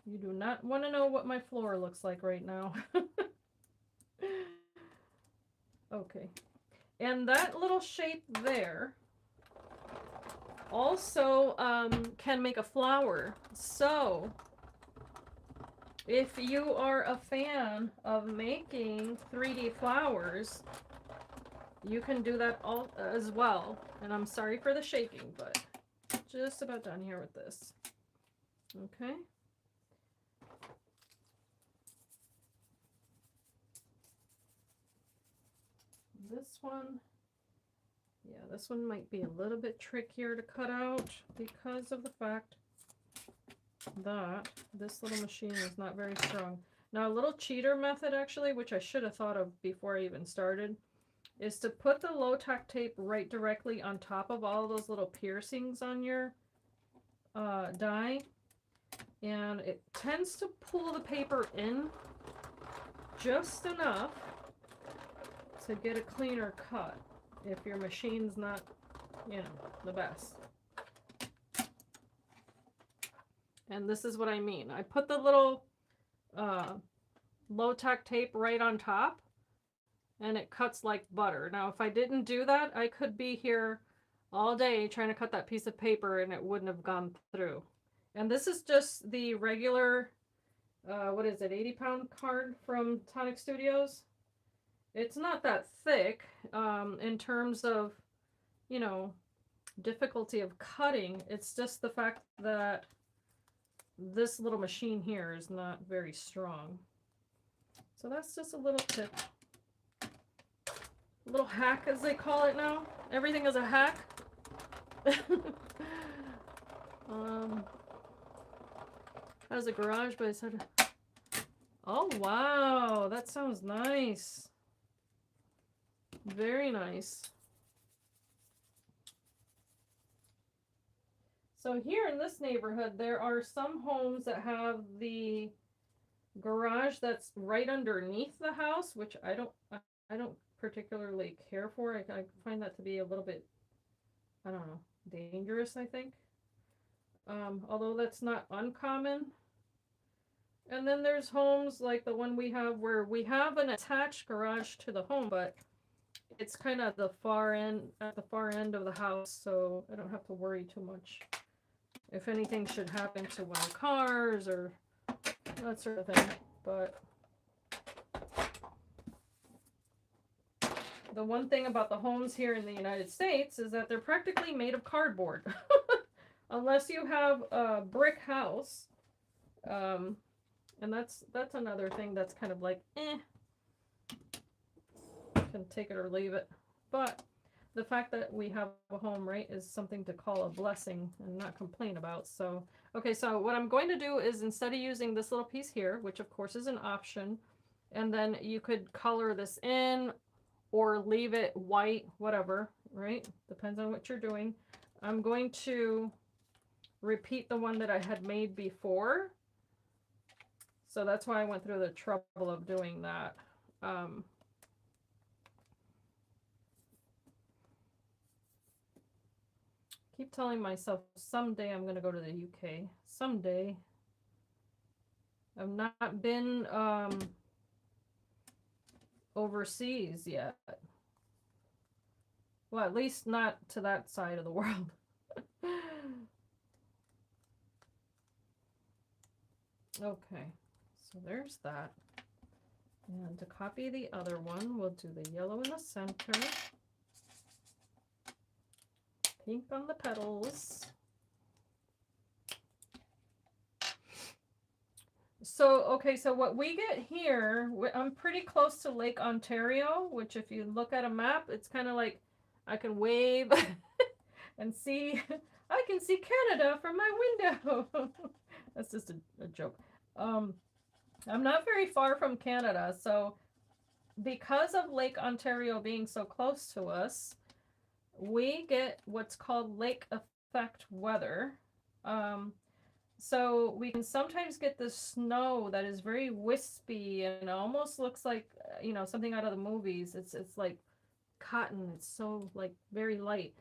You do not want to know what my floor looks like right now. Okay. And that little shape there also can make a flower. So if you are a fan of making 3D flowers, you can do that all as well. And I'm sorry for the shaking, but just about done here with this. Okay. This one, yeah, this one might be a little bit trickier to cut out because of the fact that this little machine is not very strong. Now, a little cheater method actually, which I should have thought of before I even started, is to put the low-tack tape right directly on top of all those little piercings on your die, and it tends to pull the paper in just enough to get a cleaner cut if your machine's not, you know, the best. And this is what I mean. I put the little low-tack tape right on top, and it cuts like butter. Now, if I didn't do that, I could be here all day trying to cut that piece of paper and it wouldn't have gone through. And this is just the regular, what is it, 80-pound card from Tonic Studios. It's not that thick in terms of, you know, difficulty of cutting. It's just the fact that this little machine here is not very strong. So that's just a little tip. A little hack, as they call it now. Everything is a hack. Has a garage, but I said, oh wow, that sounds nice. Very nice. So here in this neighborhood, there are some homes that have the garage that's right underneath the house, which I don't particularly care for. I find that to be a little bit, I don't know, dangerous, I think. Although that's not uncommon. And then there's homes like the one we have where we have an attached garage to the home, but it's kind of the far end, at the far end of the house, so I don't have to worry too much if anything should happen to one of the cars or that sort of thing. But the one thing about the homes here in the United States is that they're practically made of cardboard. Unless you have a brick house. And that's another thing that's kind of like, can take it or leave it. But the fact that we have a home, right, is something to call a blessing and not complain about. So, okay, so what I'm going to do is, instead of using this little piece here, which of course is an option, and then you could color this in or leave it white, whatever, right? Depends on what you're doing. I'm going to repeat the one that I had made before. So that's why I went through the trouble of doing that. Keep telling myself someday I'm going to go to the UK. Someday. I've not been overseas yet. Well, at least not to that side of the world. Okay, so there's that. And to copy the other one, we'll do the yellow in the center. Pink on the petals. So, okay, so what we get here, I'm pretty close to Lake Ontario, which if you look at a map, it's kind of like I can wave and see, I can see Canada from my window. That's just a joke. I'm not very far from Canada, so because of Lake Ontario being so close to us, we get what's called lake effect weather. So we can sometimes get this snow that is very wispy and almost looks like, you know, something out of the movies. It's like cotton. It's so like very light.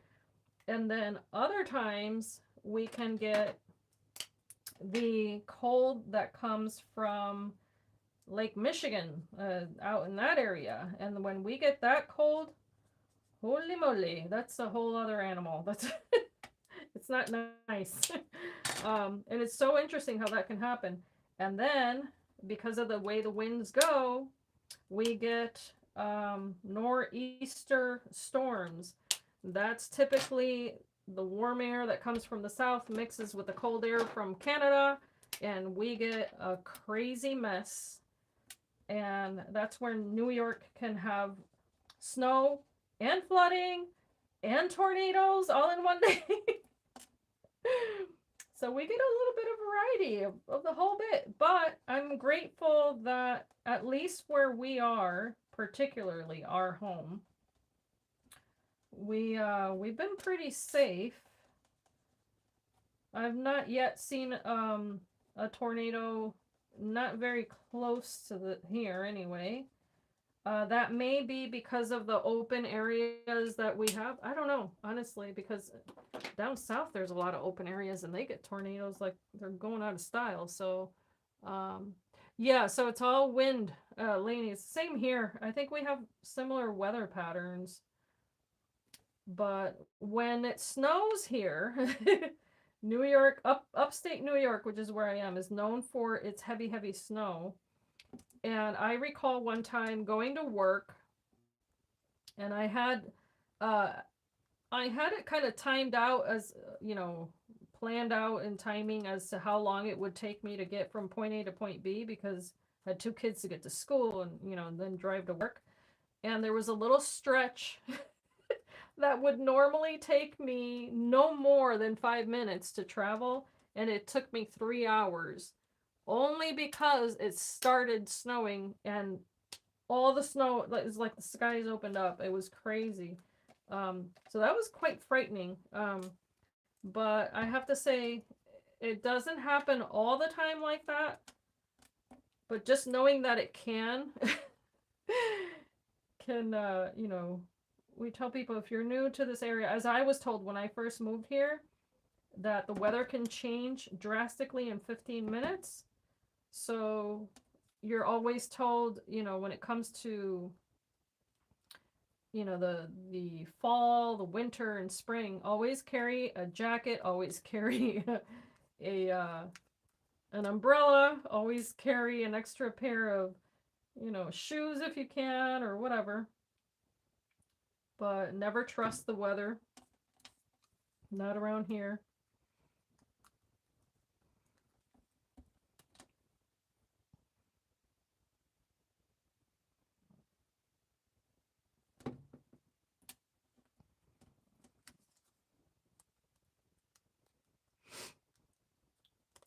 And then other times we can get the cold that comes from Lake Michigan, out in that area. And when we get that cold, holy moly, that's a whole other animal. That's it's not nice. And it's so interesting how that can happen. And then because of the way the winds go, we get nor'easter storms. That's typically the warm air that comes from the south mixes with the cold air from Canada, and we get a crazy mess. And that's where New York can have snow and flooding and tornadoes all in one day. So we get a little bit of variety of the whole bit. But I'm grateful that at least where we are, particularly our home, we've been pretty safe. I've not yet seen a tornado, not very close to the here anyway. That may be because of the open areas that we have. I don't know, honestly, because down south there's a lot of open areas and they get tornadoes like they're going out of style. So, yeah, so it's all wind, Lainey. Same here. I think we have similar weather patterns. But when it snows here, New York, upstate New York, which is where I am, is known for its heavy, heavy snow. And I recall one time going to work, and uh, I had it kind of timed out as, planned out in timing as to how long it would take me to get from point A to point B, because I had two kids to get to school and, then drive to work. And there was a little stretch that would normally take me no more than 5 minutes to travel, and it took me 3 hours, only because it started snowing and all the snow, it was like the skies opened up. It was crazy. So that was quite frightening. But I have to say, it doesn't happen all the time like that. But just knowing that it can, we tell people, if you're new to this area, as I was told when I first moved here, that the weather can change drastically in 15 minutes. So you're always told, when it comes to, the fall, the winter, and spring, always carry a jacket, always carry an umbrella, always carry an extra pair of, shoes if you can, or whatever. But never trust the weather. Not around here.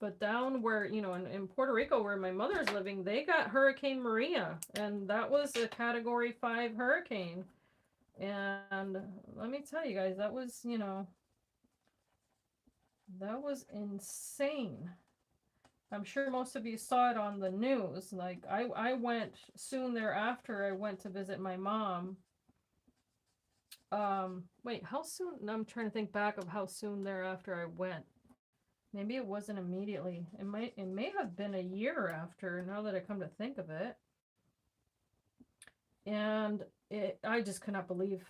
But down where, in Puerto Rico, where my mother's living, they got Hurricane Maria, and that was a Category 5 hurricane. And let me tell you guys, that was, that was insane. I'm sure most of you saw it on the news. Like, I went soon thereafter, I went to visit my mom. Wait, how soon? I'm trying to think back of how soon thereafter I went. Maybe it wasn't immediately. It may have been a year after, now that I come to think of it. And I just could not believe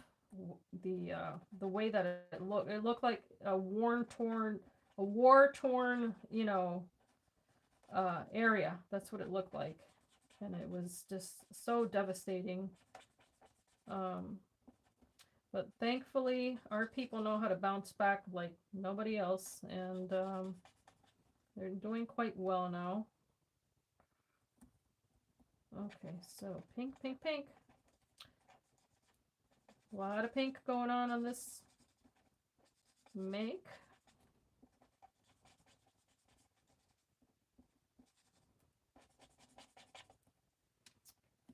the way that it looked. It looked like a war torn, area. That's what it looked like, and it was just so devastating. But thankfully, our people know how to bounce back like nobody else, and they're doing quite well now. Okay, so pink, pink, pink. A lot of pink going on this make.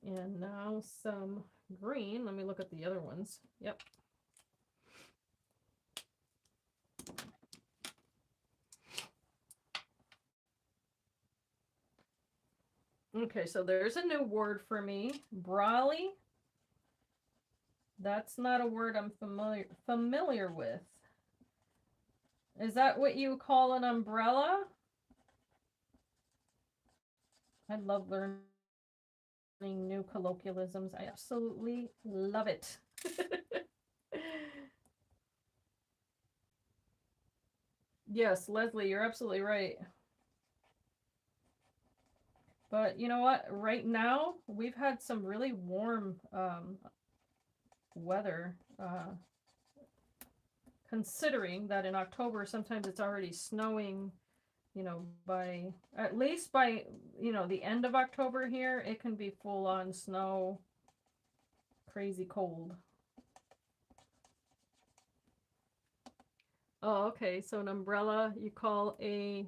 And now some green. Let me look at the other ones. Yep. Okay, so there's a new word for me. Brolly. That's not a word I'm familiar with. Is that what you call an umbrella? I'd love learning new colloquialisms. I absolutely love it. Yes, Leslie, you're absolutely right. But you know what? Right now, we've had some really warm weather. Considering that in October, sometimes it's already snowing, you know, by at least by, you know, the end of October here, it can be full on snow, crazy cold. Oh, okay. So an umbrella you call a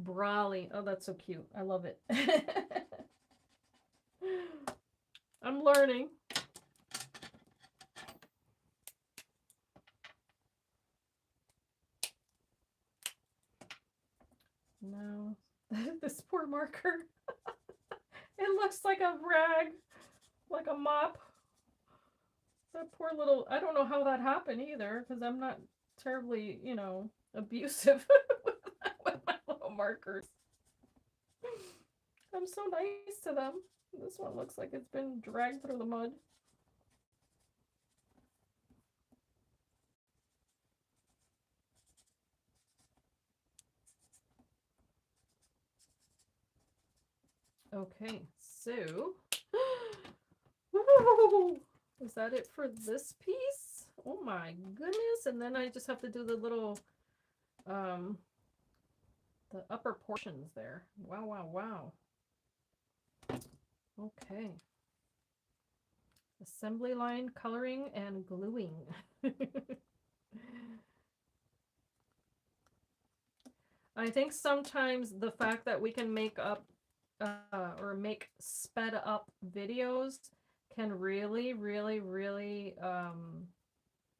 brolly. Oh, that's so cute. I love it. I'm learning. No. This poor marker. It looks like a rag, like a mop. That poor little, I don't know how that happened either, because I'm not terribly, you know, abusive with my little markers. I'm so nice to them. This one looks like it's been dragged through the mud. Okay, so is that it for this piece? Oh my goodness. And then I just have to do the little the upper portions there. Wow, wow, wow. Okay. Assembly line coloring and gluing. I think sometimes the fact that we can make up or make sped up videos can really, really, really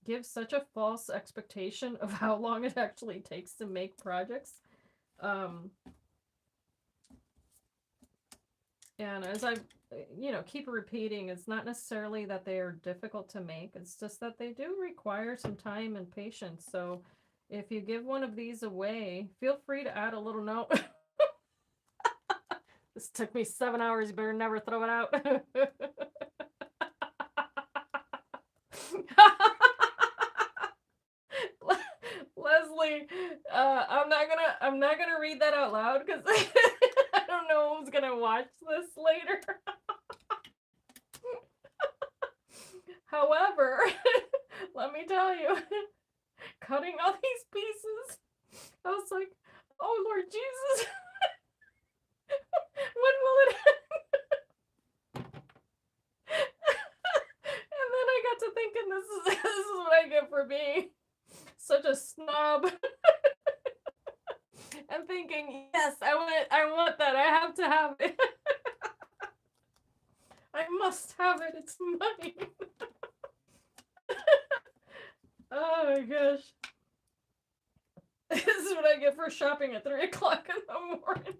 give such a false expectation of how long it actually takes to make projects. And as I, you know, keep repeating, it's not necessarily that they are difficult to make. It's just that they do require some time and patience. So if you give one of these away, feel free to add a little note. This took me 7 hours. You better never throw it out. Leslie, I'm not gonna read that out loud because I don't know who's gonna watch this later. However, let me tell you, cutting all these pieces, I was like, oh Lord Jesus, when will it end? And then I got to thinking, this is what I get for being such a snob. And thinking, yes, I want that. I have to have it. I must have it. It's mine. Oh my gosh. This is what I get for shopping at 3 o'clock in the morning.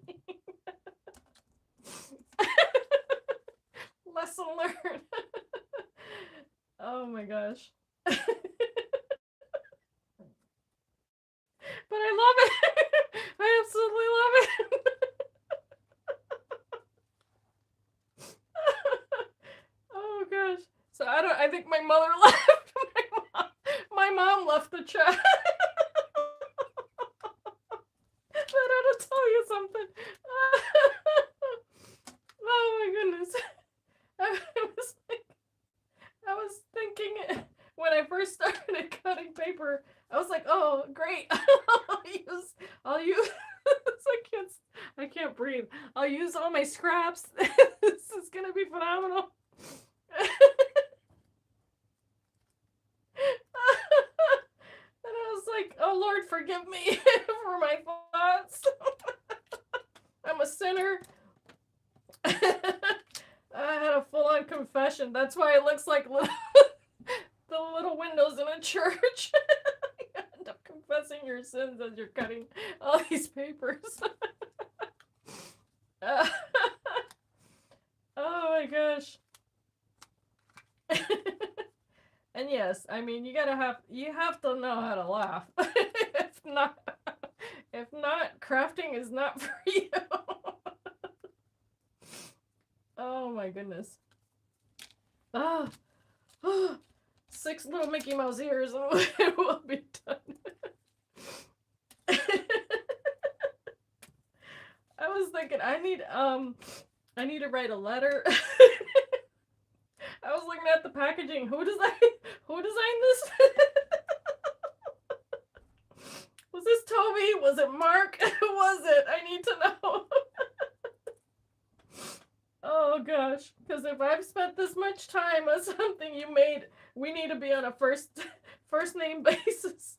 Lesson learned. Oh my gosh. But I love it. I absolutely love it. Oh gosh. So I think my mother left. My mom left the chat. But I had to tell you something. Oh my goodness. I was thinking when I first started cutting paper, I was like, oh great. I'll use I can't breathe. I'll use all my scraps. This is gonna be phenomenal. And I was like, oh Lord, forgive me for my thoughts. I'm a sinner. I had a full-on confession. That's why it looks like the little windows in a church. You end up confessing your sins as you're cutting all these papers. Oh my gosh. And yes, I mean you have to know how to laugh. If not, crafting is not for you. Oh my goodness. Ah, oh, 6 little Mickey Mouse ears. Oh, it will be done. I was thinking I need to write a letter. I was looking at the packaging. Who designed this? Was this Toby? Was it Mark? Who was it? I need to know. Oh gosh, because if I've spent this much time on something you made, we need to be on a first name basis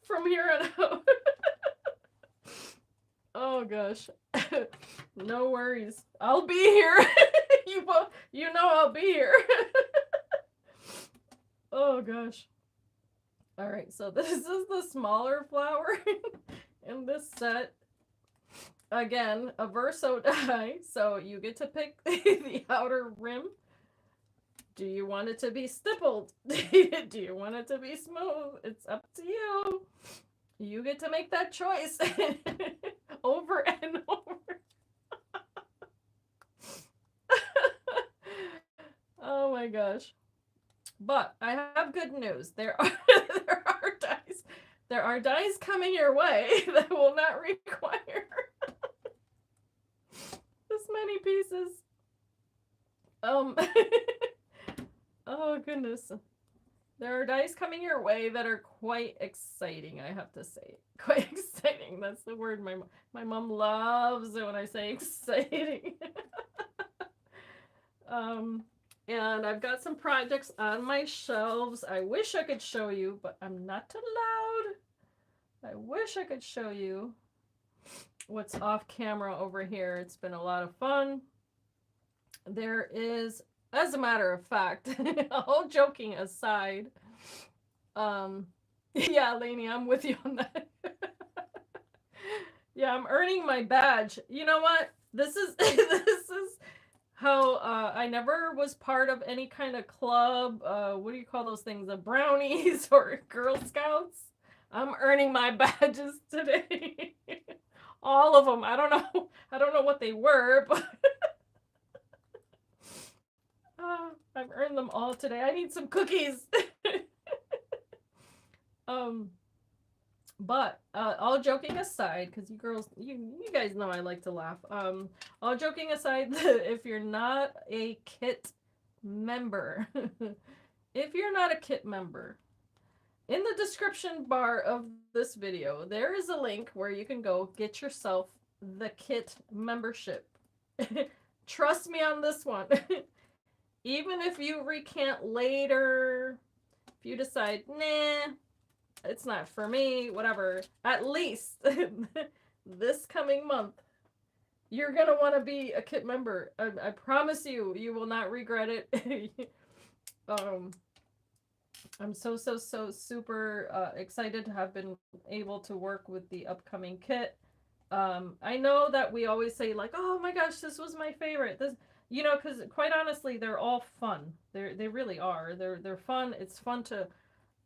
from here on out. Oh gosh. No worries. I'll be here. You know I'll be here. Oh gosh. All right, so this is the smaller flower in this set. Again, a Verso die, so you get to pick the outer rim. Do you want it to be stippled? Do you want it to be smooth? It's up to you. You get to make that choice over and over. Oh my gosh. But I have good news. There are dies. There are dies coming your way that will not require this many pieces. Oh goodness. There are dies coming your way that are quite exciting, I have to say. Quite exciting. That's the word my mom loves it when I say exciting. And I've got some projects on my shelves. I wish I could show you, but I'm not allowed. I wish I could show you what's off camera over here. It's been a lot of fun. There is, as a matter of fact, all joking aside, yeah, Lainey, I'm with you on that. Yeah, I'm earning my badge. You know what? This is how I never was part of any kind of club. What do you call those things? Brownies or Girl Scouts? I'm earning my badges today. All of them. I don't know what they were, but I've earned them all today. I need some cookies. But all joking aside, because you girls, you guys know I like to laugh. All joking aside, if you're not a kit member, if you're not a kit member, in the description bar of this video, there is a link where you can go get yourself the kit membership. Trust me on this one. Even if you recant later, if you decide, nah, it's not for me, whatever, at least this coming month, you're going to want to be a kit member. I promise you, you will not regret it. I'm so super excited to have been able to work with the upcoming kit. I know that we always say like, oh my gosh, this was my favorite. This, you know, because quite honestly, they're all fun. They really are. They're fun. It's fun to,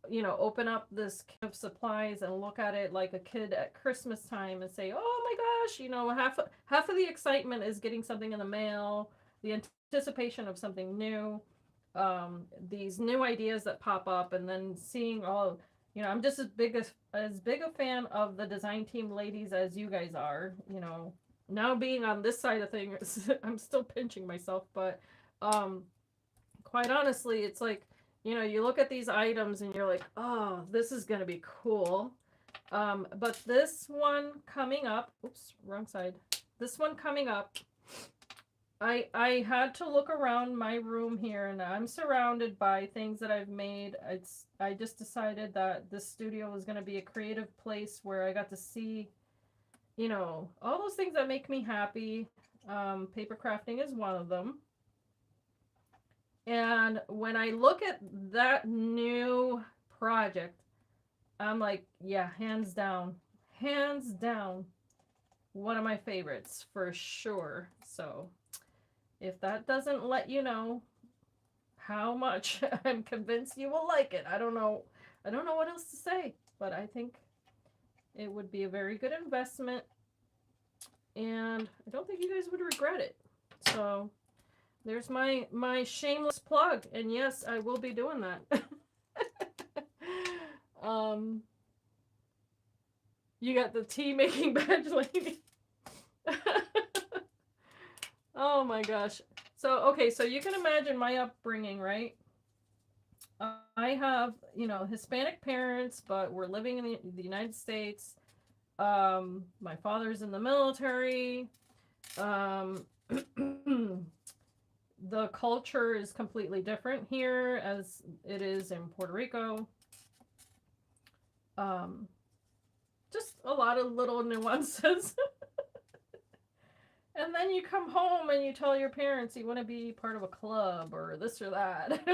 you know, open up this kit of supplies and look at it like a kid at Christmas time and say, oh my gosh, you know, half of the excitement is getting something in the mail, the anticipation of something new, these new ideas that pop up, and then seeing all, you know, I'm just as big a fan of the design team ladies as you guys are. You know, now being on this side of things, I'm still pinching myself, but quite honestly, it's like, you know, you look at these items and you're like, oh, this is going to be cool. But this one coming up, oops, wrong side. This one coming up, I had to look around my room here, and I'm surrounded by things that I've made. I just decided that this studio was going to be a creative place where I got to see, you know, all those things that make me happy. Paper crafting is one of them. And when I look at that new project, I'm like, yeah, hands down, one of my favorites for sure. So if that doesn't let you know how much I'm convinced you will like it, I don't know what else to say, but I think it would be a very good investment, and I don't think you guys would regret it. So There's my shameless plug, and yes, I will be doing that. You got the tea making badge lady. Oh my gosh. So okay, so you can imagine my upbringing, right? I have, you know, Hispanic parents, but we're living in the United States. My father's in the military. The culture is completely different here as it is in Puerto Rico. Just a lot of little nuances. And then you come home and you tell your parents you want to be part of a club or this or that.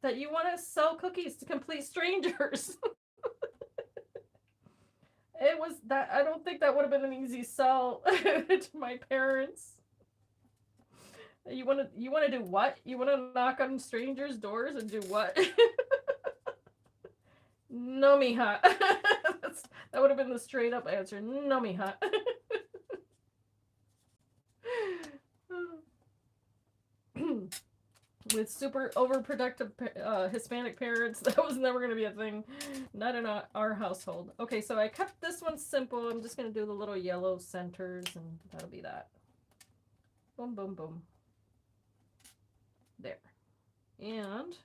That you want to sell cookies to complete strangers. It was that, I don't think that would have been an easy sell to my parents. You want to do what? You want to knock on strangers' doors and do what? No, mija. That would have been the straight up answer. No, mija. With super overproductive Hispanic parents, that was never going to be a thing. Not in our household. Okay, so I kept this one simple. I'm just going to do the little yellow centers, and that'll be that. Boom, boom, boom. There. And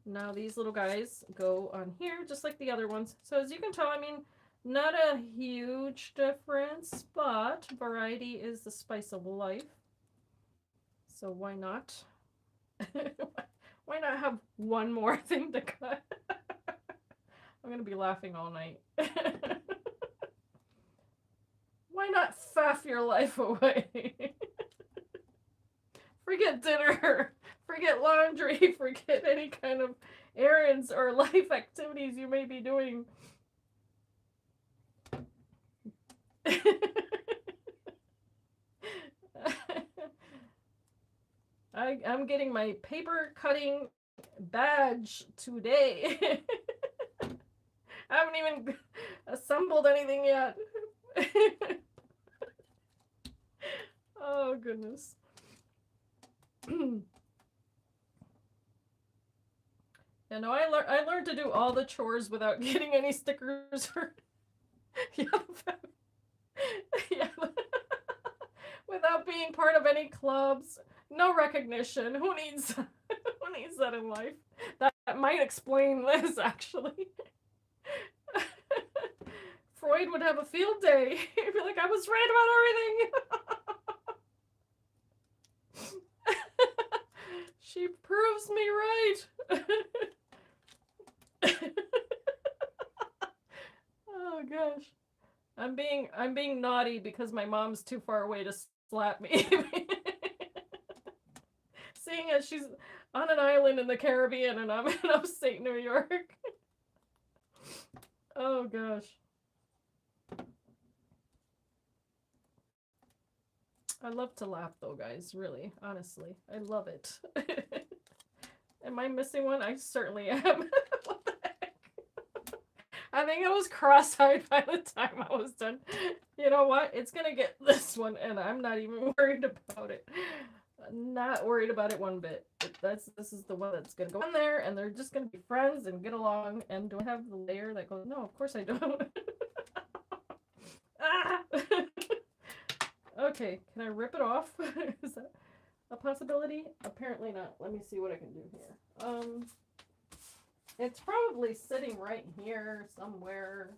now these little guys go on here, just like the other ones. So as you can tell, I mean, not a huge difference, but variety is the spice of life. So why not? Why not have one more thing to cut? I'm going to be laughing all night. Why not faff your life away? Forget dinner. Forget laundry. Forget any kind of errands or life activities you may be doing. I'm getting my paper cutting badge today. I haven't even assembled anything yet. Oh, goodness. Yeah, no, I learned to do all the chores without getting any stickers or yeah, yeah. Without being part of any clubs. No recognition. Who needs who needs that in life? That might explain this, actually. Freud would have a field day. He'd be like, I was right about everything. She proves me right. Oh gosh. I'm being naughty because my mom's too far away to slap me. Seeing as she's on an island in the Caribbean and I'm in upstate New York. Oh gosh. I love to laugh though, guys, really, honestly. I love it. Am I missing one? I certainly am. What the heck? I think I was cross-eyed by the time I was done. You know what? It's gonna get this one and I'm not even worried about it. Not worried about it one bit. This is the one that's gonna go in there and they're just gonna be friends and get along. And do I have the layer that goes? No, of course I don't. Ah! Okay, can I rip it off? Is that a possibility? Apparently not. Let me see what I can do here. It's probably sitting right here somewhere.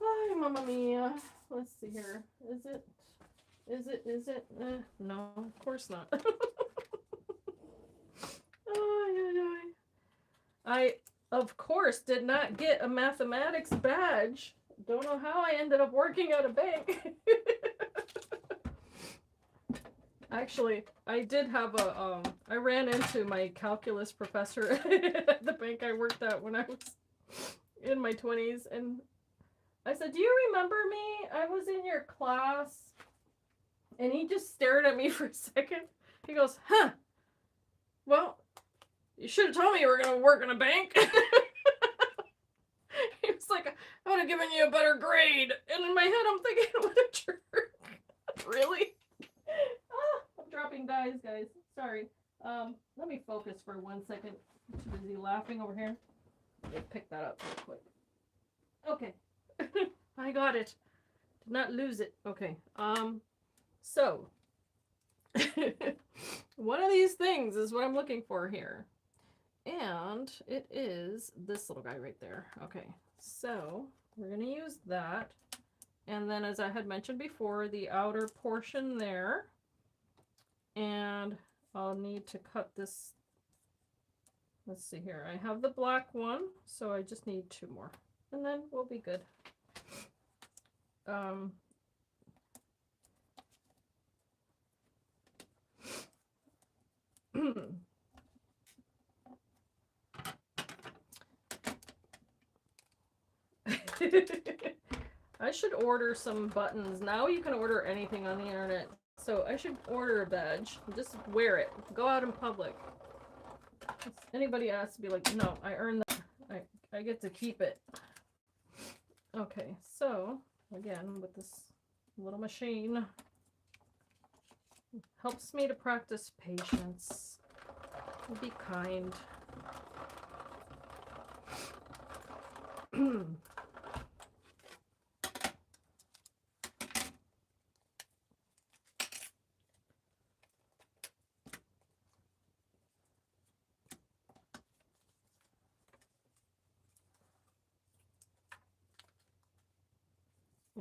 Hi, Mamma Mia. Let's see here. Is it? No, of course not. Oh, I, of course, did not get a mathematics badge. Don't know how I ended up working at a bank. Actually, I did have a, I ran into my calculus professor at the bank I worked at when I was in my 20s. And I said, do you remember me? I was in your class. And he just stared at me for a second. He goes, huh, well, you should have told me you were going to work in a bank. He was like, I would have given you a better grade. And in my head, I'm thinking, what a jerk. Really? guys. Sorry. Let me focus for 1 second. I'm too busy laughing over here. Let me pick that up real quick. Okay. I got it. Did not lose it. Okay. So one of these things is what I'm looking for here. And it is this little guy right there. Okay. So we're going to use that. And then, as I had mentioned before, the outer portion there. And I'll need to cut this. Let's see here. I have the black one, so I just need 2 more. And then we'll be good. I should order some buttons. Now you can order anything on the internet. So I should order a badge. Just wear it. Go out in public. If anybody asks to be like, no, I earned that. I get to keep it. Okay, so again, with this little machine, it helps me to practice patience. Be kind.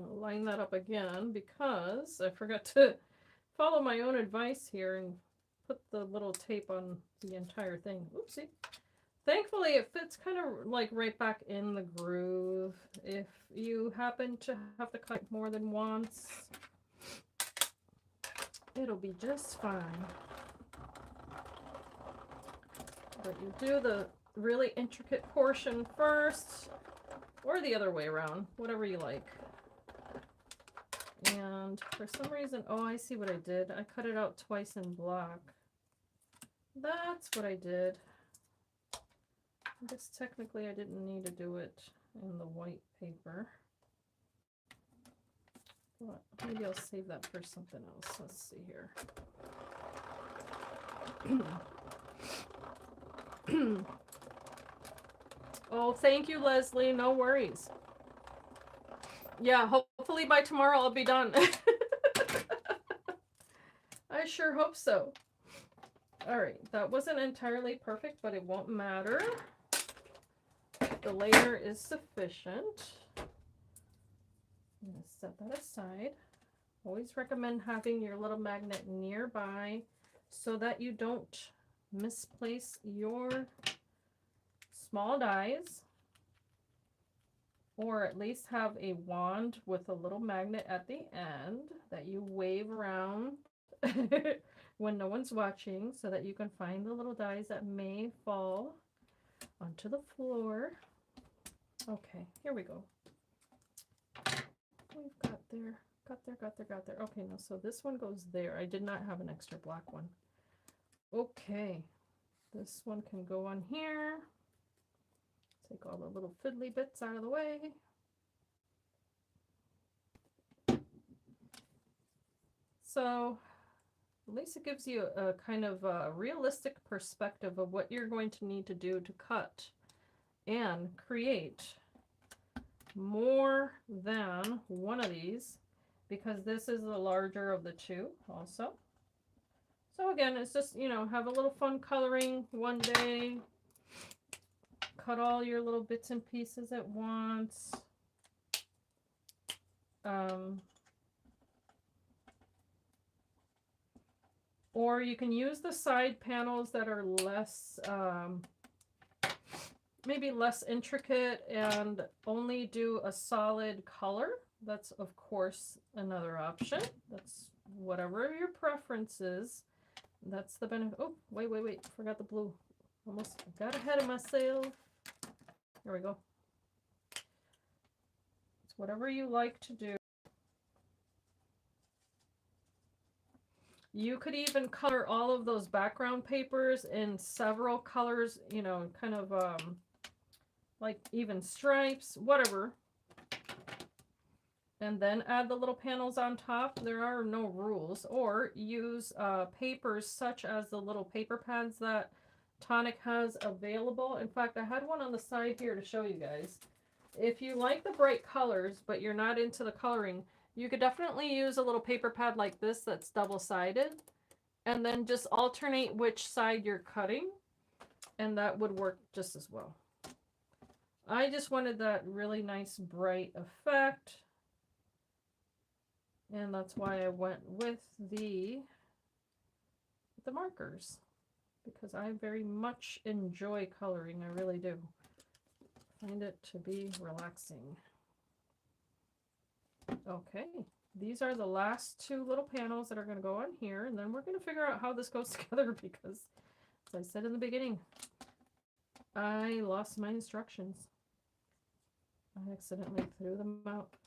I'll line that up again because I forgot to follow my own advice here and put the little tape on the entire thing. Oopsie. Thankfully, it fits kind of like right back in the groove. If you happen to have to cut more than once, it'll be just fine. But you do the really intricate portion first, or the other way around, whatever you like. And for some reason, oh, I see what I did. I cut it out twice in black. That's what I did. I guess technically I didn't need to do it in the white paper. But maybe I'll save that for something else. Let's see here. Oh, thank you, Leslie. No worries. Yeah, hopefully by tomorrow I'll be done. I sure hope so. All right, that wasn't entirely perfect, but it won't matter. The layer is sufficient. I'm going to set that aside. Always recommend having your little magnet nearby so that you don't misplace your small dies. Or at least have a wand with a little magnet at the end that you wave around when no one's watching so that you can find the little dies that may fall onto the floor. Okay, here we go. We've got there, got there. Okay, no, so this one goes there. I did not have an extra black one. Okay, this one can go on here. Take all the little fiddly bits out of the way. So at least it gives you a kind of a realistic perspective of what you're going to need to do to cut and create more than one of these, because this is the larger of the two also. So again, it's just, you know, have a little fun coloring one day. Cut all your little bits and pieces at once. Or you can use the side panels that are less, maybe less intricate and only do a solid color. That's, of course, another option. That's whatever your preference is. That's the benefit. Oh, wait. Forgot the blue. Almost got ahead of myself. There we go. It's whatever you like to do. You could even color all of those background papers in several colors, you know, kind of like even stripes, whatever. and then add the little panels on top. There are no rules. Or use papers such as the little paper pads that Tonic has available. In fact, I had one on the side here to show you guys. If you like the bright colors, but you're not into the coloring, you could definitely use a little paper pad like this that's double-sided, and then just alternate which side you're cutting, and that would work just as well. I just wanted that really nice bright effect, and that's why I went with the markers, because I very much enjoy coloring. I really do. Find it to be relaxing. Okay, these are the last two little panels that are going to go on here, and then we're going to figure out how this goes together because, as I said in the beginning, I lost my instructions. I accidentally threw them out,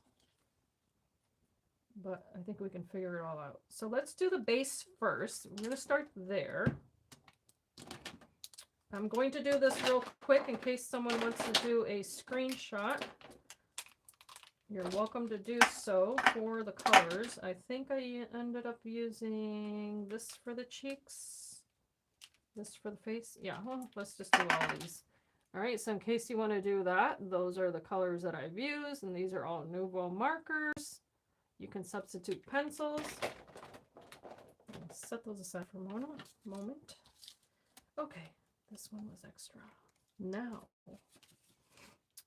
but I think we can figure it all out. So let's do the base first. We're going to start there. I'm going to do this real quick in case someone wants to do a screenshot. You're welcome to do so for the colors. I think I ended up using this for the cheeks, this for the face. Yeah, well, let's just do all of these. All right, so in case you want to do that, those are the colors that I've used, and these are all Nuvo markers. You can substitute pencils. I'll set those aside for a moment. Okay, this one was extra. Now,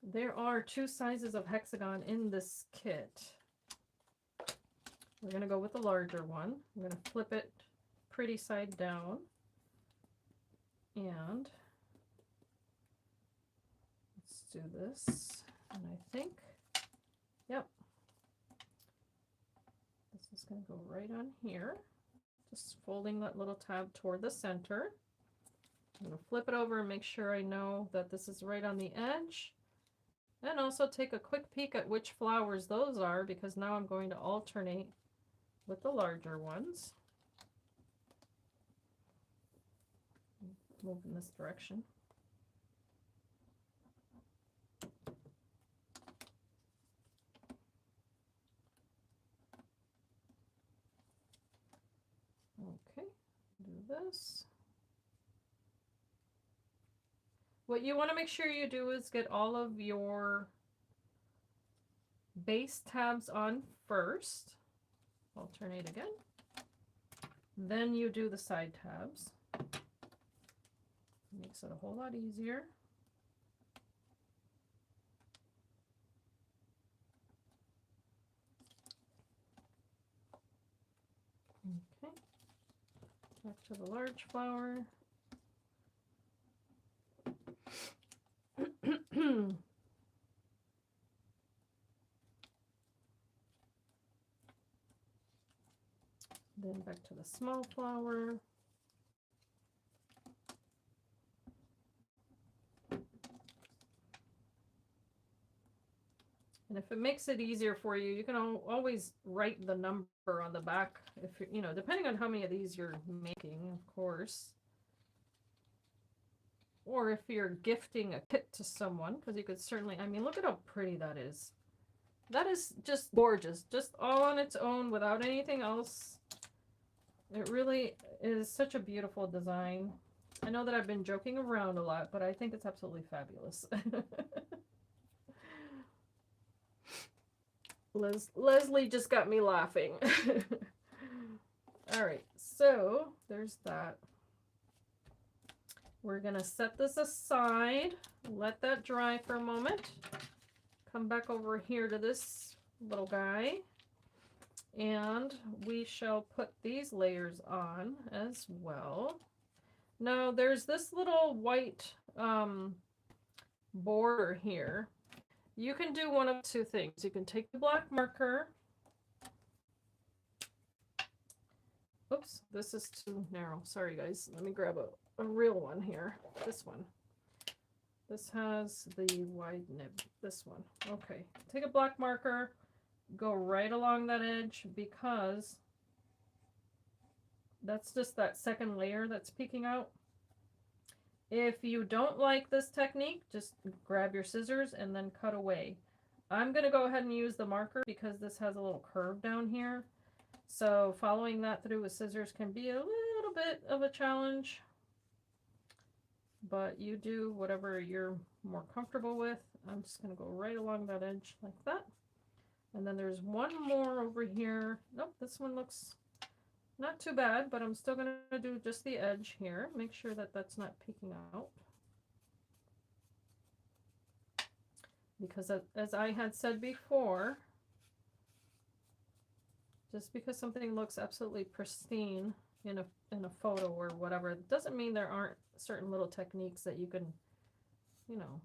there are two sizes of hexagon in this kit. We're going to go with the larger one. I'm going to flip it pretty side down. And let's do this. And I think, yep, this is going to go right on here. Just folding that little tab toward the center. I'm going to flip it over and make sure I know that this is right on the edge. And also take a quick peek at which flowers those are, because now I'm going to alternate with the larger ones. Move in this direction. Okay, do this. What you want to make sure you do is get all of your base tabs on first. Alternate again. Then you do the side tabs. Makes it a whole lot easier. Okay. Back to the large flower. Then back to the small flower. And if it makes it easier for you, you can always write the number on the back, if you know, depending on how many of these you're making, of course. Or if you're gifting a kit to someone, because you could certainly, I mean, look at how pretty that is. That is just gorgeous, just all on its own without anything else. It really is such a beautiful design. I know that I've been joking around a lot, but I think it's absolutely fabulous. Leslie just got me laughing. All right, so there's that. We're gonna set this aside, let that dry for a moment. Come back over here to this little guy, and we shall put these layers on as well. Now there's this little white border here. You can do one of two things. You can take the black marker. Oops, this is too narrow. Sorry guys, let me grab a real one here. This one. This has the wide nib. This one. Okay, take a black marker, go right along that edge, because that's just that second layer that's peeking out. If you don't like this technique, just grab your scissors and then cut away. I'm going to go ahead and use the marker because this has a little curve down here. So following that through with scissors can be a little bit of a challenge, but you do whatever you're more comfortable with. I'm just going to go right along that edge like that. And then there's one more over here. Nope, this one looks not too bad, but I'm still going to do just the edge here. Make sure that that's not peeking out. Because as I had said before, just because something looks absolutely pristine in a photo or whatever, it doesn't mean there aren't certain little techniques that you can, you know,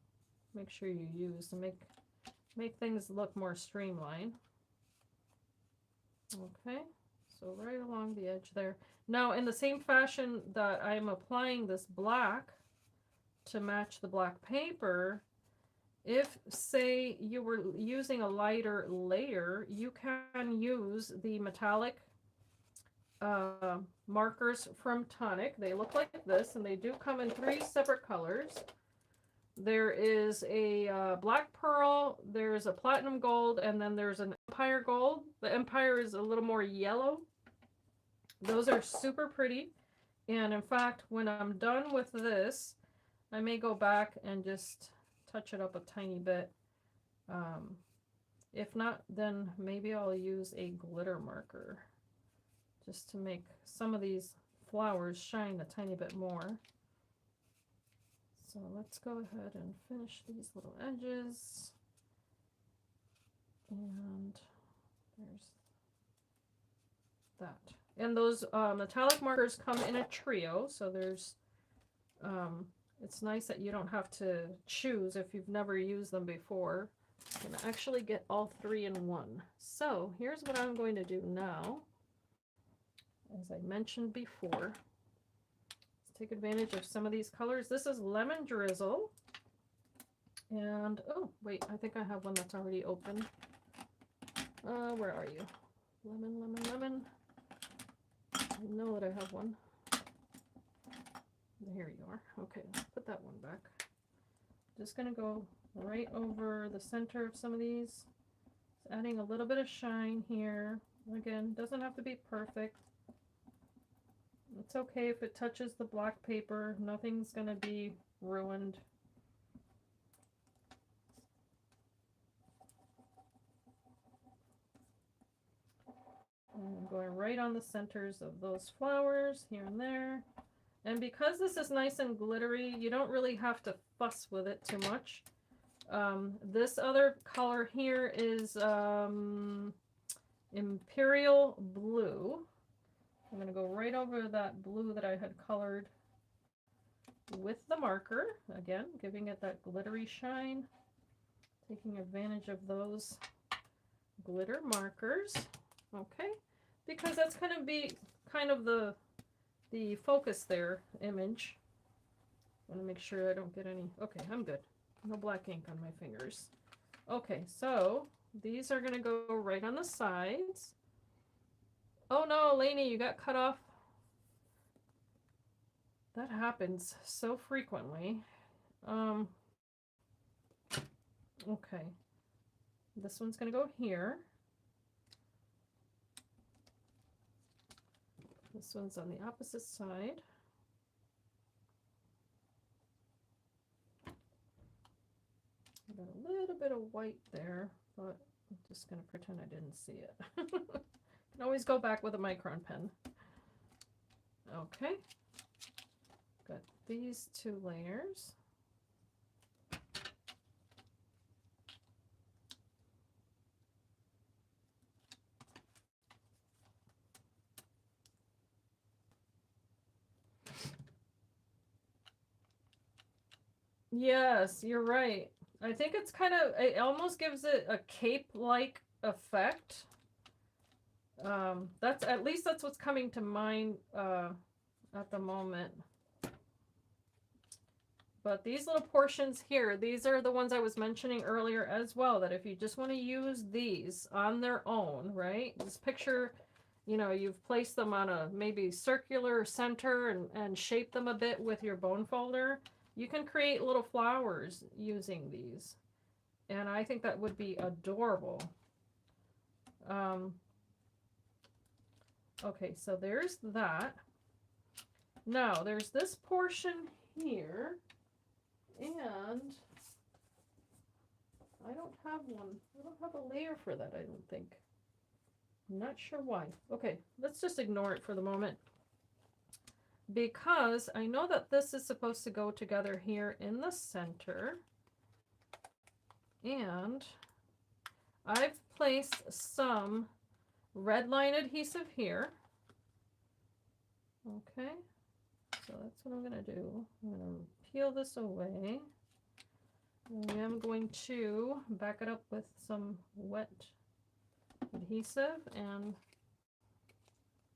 make sure you use to make things look more streamlined. Okay, so right along the edge there. Now, in the same fashion that I'm applying this black to match the black paper, if, say, you were using a lighter layer, you can use the metallic markers from Tonic. They look like this, and they do come in 3 separate colors. There is a black pearl, there's a platinum gold, and then there's an empire gold. The empire is a little more yellow. Those are super pretty. And in fact, when I'm done with this, I may go back and just touch it up a tiny bit. If not, then maybe I'll use a glitter marker just to make some of these flowers shine a tiny bit more. So let's go ahead and finish these little edges. And there's that. And those metallic markers come in a trio, so there's it's nice that you don't have to choose if you've never used them before. You can actually get all 3 in one. So here's what I'm going to do now. As I mentioned before, let's take advantage of some of these colors. This is Lemon Drizzle. And, oh, wait, I think I have one that's already open. Where are you? Lemon, lemon, lemon. I know that I have one. Here you are. Okay, let's put that one back. Just going to go right over the center of some of these. Just adding a little bit of shine here. Again, doesn't have to be perfect. It's okay if it touches the black paper. Nothing's going to be ruined. And I'm going right on the centers of those flowers here and there. And because this is nice and glittery, you don't really have to fuss with it too much. This other color here is Imperial Blue. I'm going to go right over that blue that I had colored with the marker. Again, giving it that glittery shine. Taking advantage of those glitter markers. Okay, because that's going to be kind of the focus there image. I want to make sure I don't get any. Okay, I'm good. No black ink on my fingers. Okay, so these are going to go right on the sides. Oh no, Lainey, you got cut off. That happens so frequently. Okay. This one's going to go here. This one's on the opposite side. I got a little bit of white there, but I'm just going to pretend I didn't see it. Can always go back with a micron pen. Okay. Got these 2 layers. Yes, you're right. I think it's kind of, it almost gives it a cape-like effect. That's, at least that's what's coming to mind at the moment. But these little portions here, these are the ones I was mentioning earlier as well, that if you just want to use these on their own, right? Just picture, you know, you've placed them on a maybe circular center and shape them a bit with your bone folder. You can create little flowers using these. And I think that would be adorable. Okay, so there's that. Now, there's this portion here, and I don't have one. I don't have a layer for that, I don't think. I'm not sure why. Okay, let's just ignore it for the moment. Because I know that this is supposed to go together here in the center. And I've placed some red line adhesive here. Okay, so that's what I'm going to do. I'm going to peel this away. I am going to back it up with some wet adhesive, and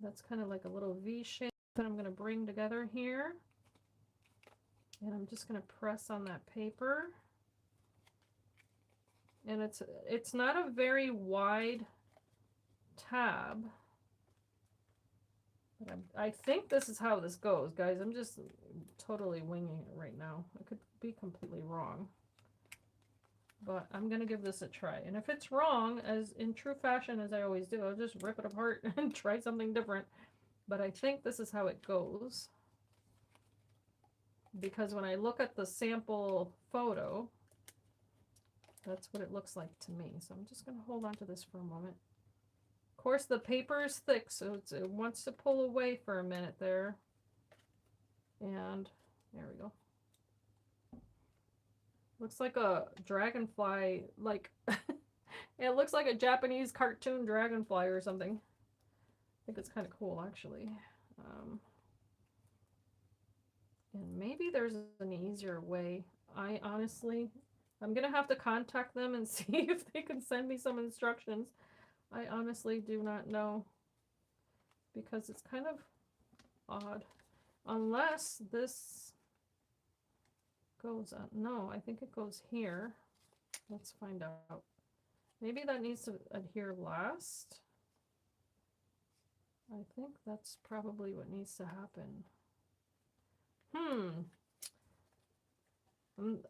that's kind of like a little V shape that I'm going to bring together here. And I'm just going to press on that paper. And it's not a very wide tab. But I think this is how this goes, guys. I'm just totally winging it right now. I could be completely wrong. But I'm going to give this a try. And if it's wrong, as in true fashion, as I always do, I'll just rip it apart and try something different. But I think this is how it goes. Because when I look at the sample photo, that's what it looks like to me. So I'm just going to hold on to this for a moment. Of course, the paper is thick, so it wants to pull away for a minute there. And there we go. Looks like a dragonfly, like, it looks like a Japanese cartoon dragonfly or something. I think it's kind of cool, actually. And maybe there's an easier way. I'm going to have to contact them and see if they can send me some instructions. I honestly do not know, because it's kind of odd. Unless this goes on. No, I think it goes here. Let's find out. Maybe that needs to adhere last. I think that's probably what needs to happen.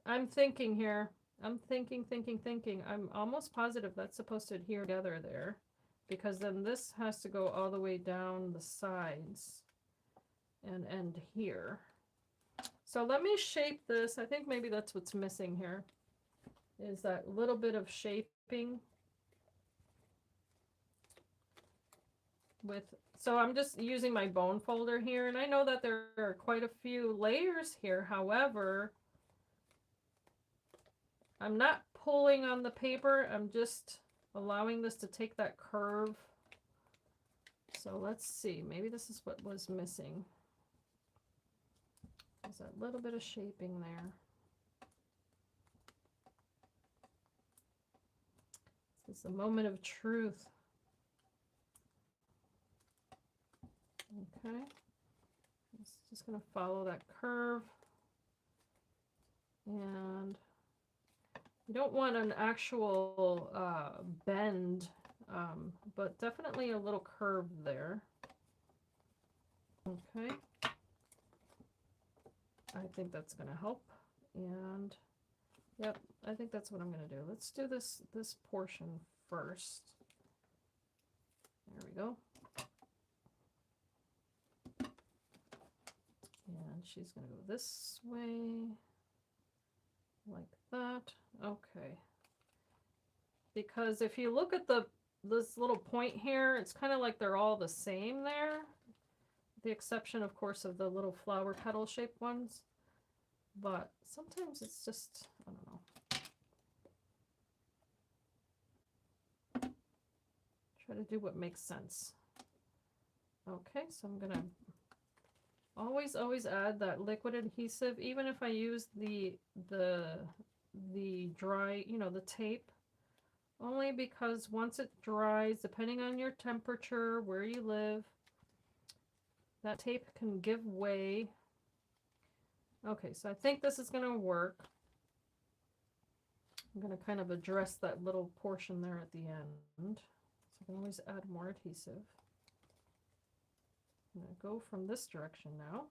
I'm thinking here. I'm thinking. I'm almost positive that's supposed to adhere together there, because then this has to go all the way down the sides and end here. So let me shape this. I think maybe that's what's missing here, is that little bit of shaping with, so I'm just using my bone folder here, and I know that there are quite a few layers here. However, I'm not pulling on the paper. I'm just allowing this to take that curve. So let's see. Maybe this is what was missing. There's that little bit of shaping there. This is a moment of truth. Okay. It's just going to follow that curve. And you don't want an actual bend, but definitely a little curve there. Okay. I think that's going to help. And yep, I think that's what I'm going to do. Let's do this portion first. There we go. And she's going to go this way, like that. Okay. Because if you look at this little point here, it's kind of like they're all the same there. The exception, of course, of the little flower petal shaped ones. But sometimes it's just, I don't know. Try to do what makes sense. Okay, so I'm gonna always add that liquid adhesive, even if I use the dry, you know, the tape, only because once it dries, depending on your temperature, where you live, that tape can give way. Okay, so I think this is going to work. I'm going to kind of address that little portion there at the end. So I can always add more adhesive. I'm going to go from this direction now.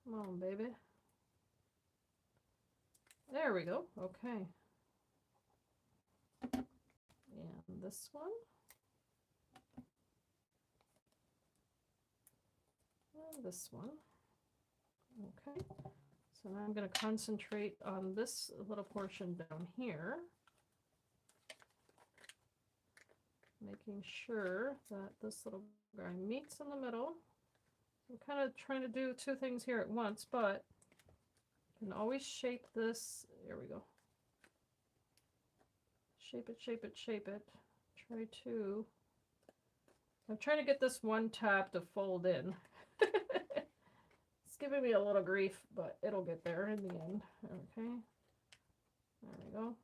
Come on, baby. There we go. Okay. this one. And this one. Okay. So now I'm going to concentrate on this little portion down here. Making sure that this little guy meets in the middle. I'm kind of trying to do two things here at once, but you can always shape this. There we go. Shape it, shape it, shape it. I'm trying to get this one tab to fold in. It's giving me a little grief, but it'll get there in the end. Okay. There we go.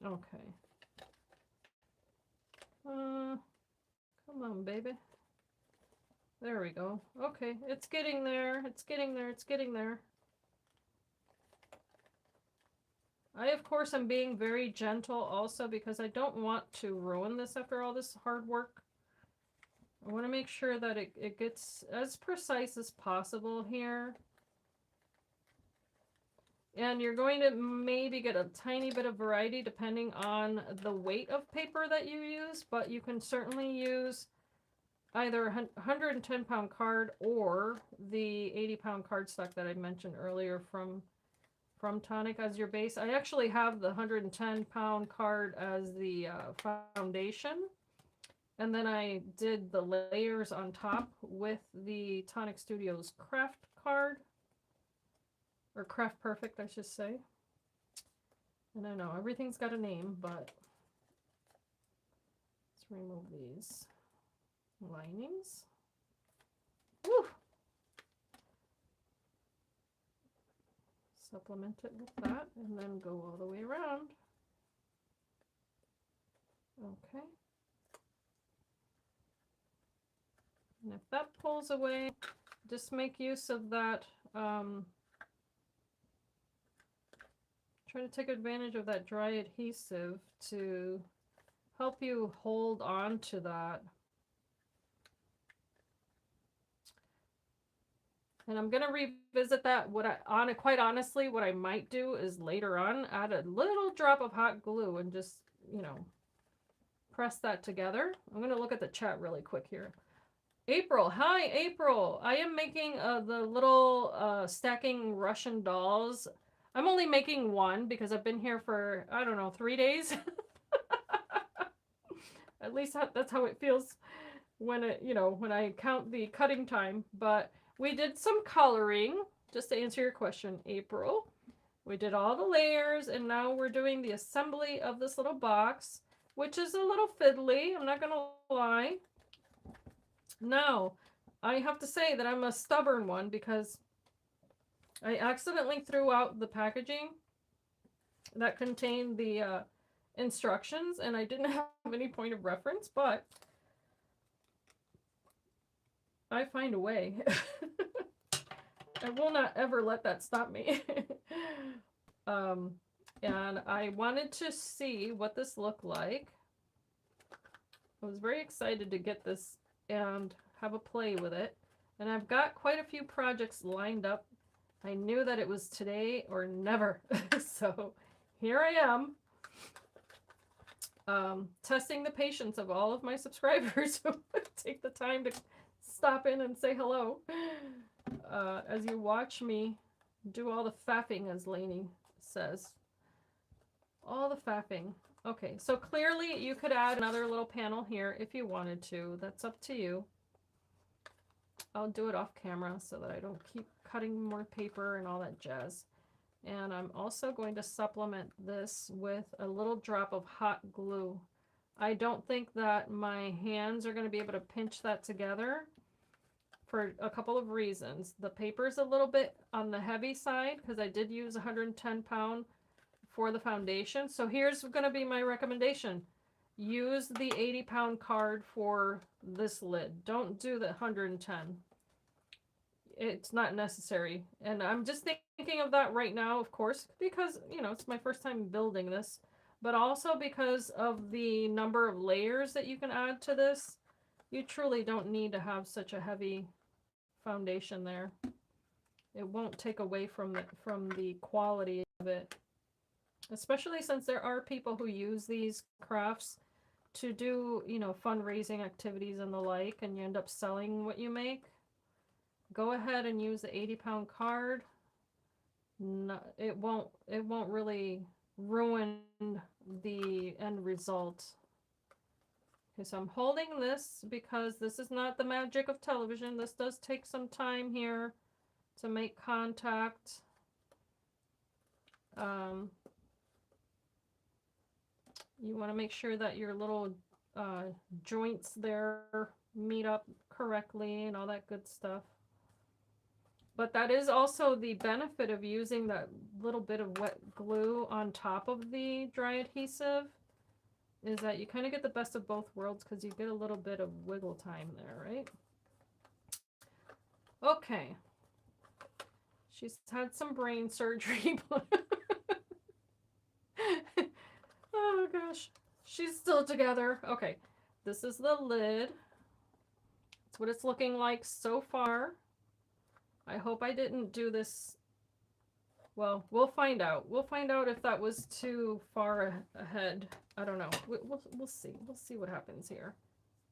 Okay. Come on, baby. There we go. Okay, it's getting there. It's getting there. It's getting there. I, of course, am being very gentle also because I don't want to ruin this after all this hard work. I want to make sure that it gets as precise as possible here. And you're going to maybe get a tiny bit of variety depending on the weight of paper that you use, but you can certainly use either a 110-pound card or the 80-pound cardstock that I mentioned earlier from Tonic as your base. I actually have the 110-pound card as the foundation, and then I did the layers on top with the Tonic Studios craft card. Or Craft Perfect, I should say. And I know everything's got a name, but let's remove these linings. Woo! Supplement it with that, and then go all the way around. Okay. And if that pulls away, just make use of that. Try to take advantage of that dry adhesive to help you hold on to that. And I'm going to revisit that. Quite honestly, what I might do is later on add a little drop of hot glue and just, you know, press that together. I'm going to look at the chat really quick here. April, hi April. I am making the little stacking Russian dolls. I'm only making one because I've been here for, I don't know, 3 days. At least that's how it feels when when I count the cutting time. But we did some coloring, just to answer your question, April. We did all the layers, and now we're doing the assembly of this little box, which is a little fiddly, I'm not gonna lie. Now, I have to say that I'm a stubborn one because I accidentally threw out the packaging that contained the instructions, and I didn't have any point of reference, but I find a way. I will not ever let that stop me. And I wanted to see what this looked like. I was very excited to get this and have a play with it. And I've got quite a few projects lined up. I knew that it was today or never. So here I am, testing the patience of all of my subscribers who take the time to stop in and say hello as you watch me do all the faffing, as Lainey says. All the faffing. Okay, so clearly you could add another little panel here if you wanted to. That's up to you. I'll do it off camera so that I don't keep cutting more paper and all that jazz. And I'm also going to supplement this with a little drop of hot glue. I don't think that my hands are going to be able to pinch that together for a couple of reasons. The paper's a little bit on the heavy side because I did use 110-pound for the foundation. So here's going to be my recommendation. Use the 80-pound card for this lid. Don't do the 110. It's not necessary. And I'm just thinking of that right now, of course, because, you know, it's my first time building this, but also because of the number of layers that you can add to this. You truly don't need to have such a heavy foundation there. It won't take away from the quality of it. Especially since there are people who use these crafts to do, you know, fundraising activities and the like, and you end up selling what you make. Go ahead and use the 80-pound card. No, it won't really ruin the end result. Okay, so I'm holding this because this is not the magic of television. This does take some time here to make contact. You want to make sure that your little joints there meet up correctly and all that good stuff. But that is also the benefit of using that little bit of wet glue on top of the dry adhesive, is that you kind of get the best of both worlds because you get a little bit of wiggle time there, right? Okay. She's had some brain surgery. Oh gosh. She's still together. Okay. This is the lid. That's what it's looking like so far. I hope I didn't do this. Well, we'll find out. We'll find out if that was too far ahead. I don't know. We'll see. We'll see what happens here.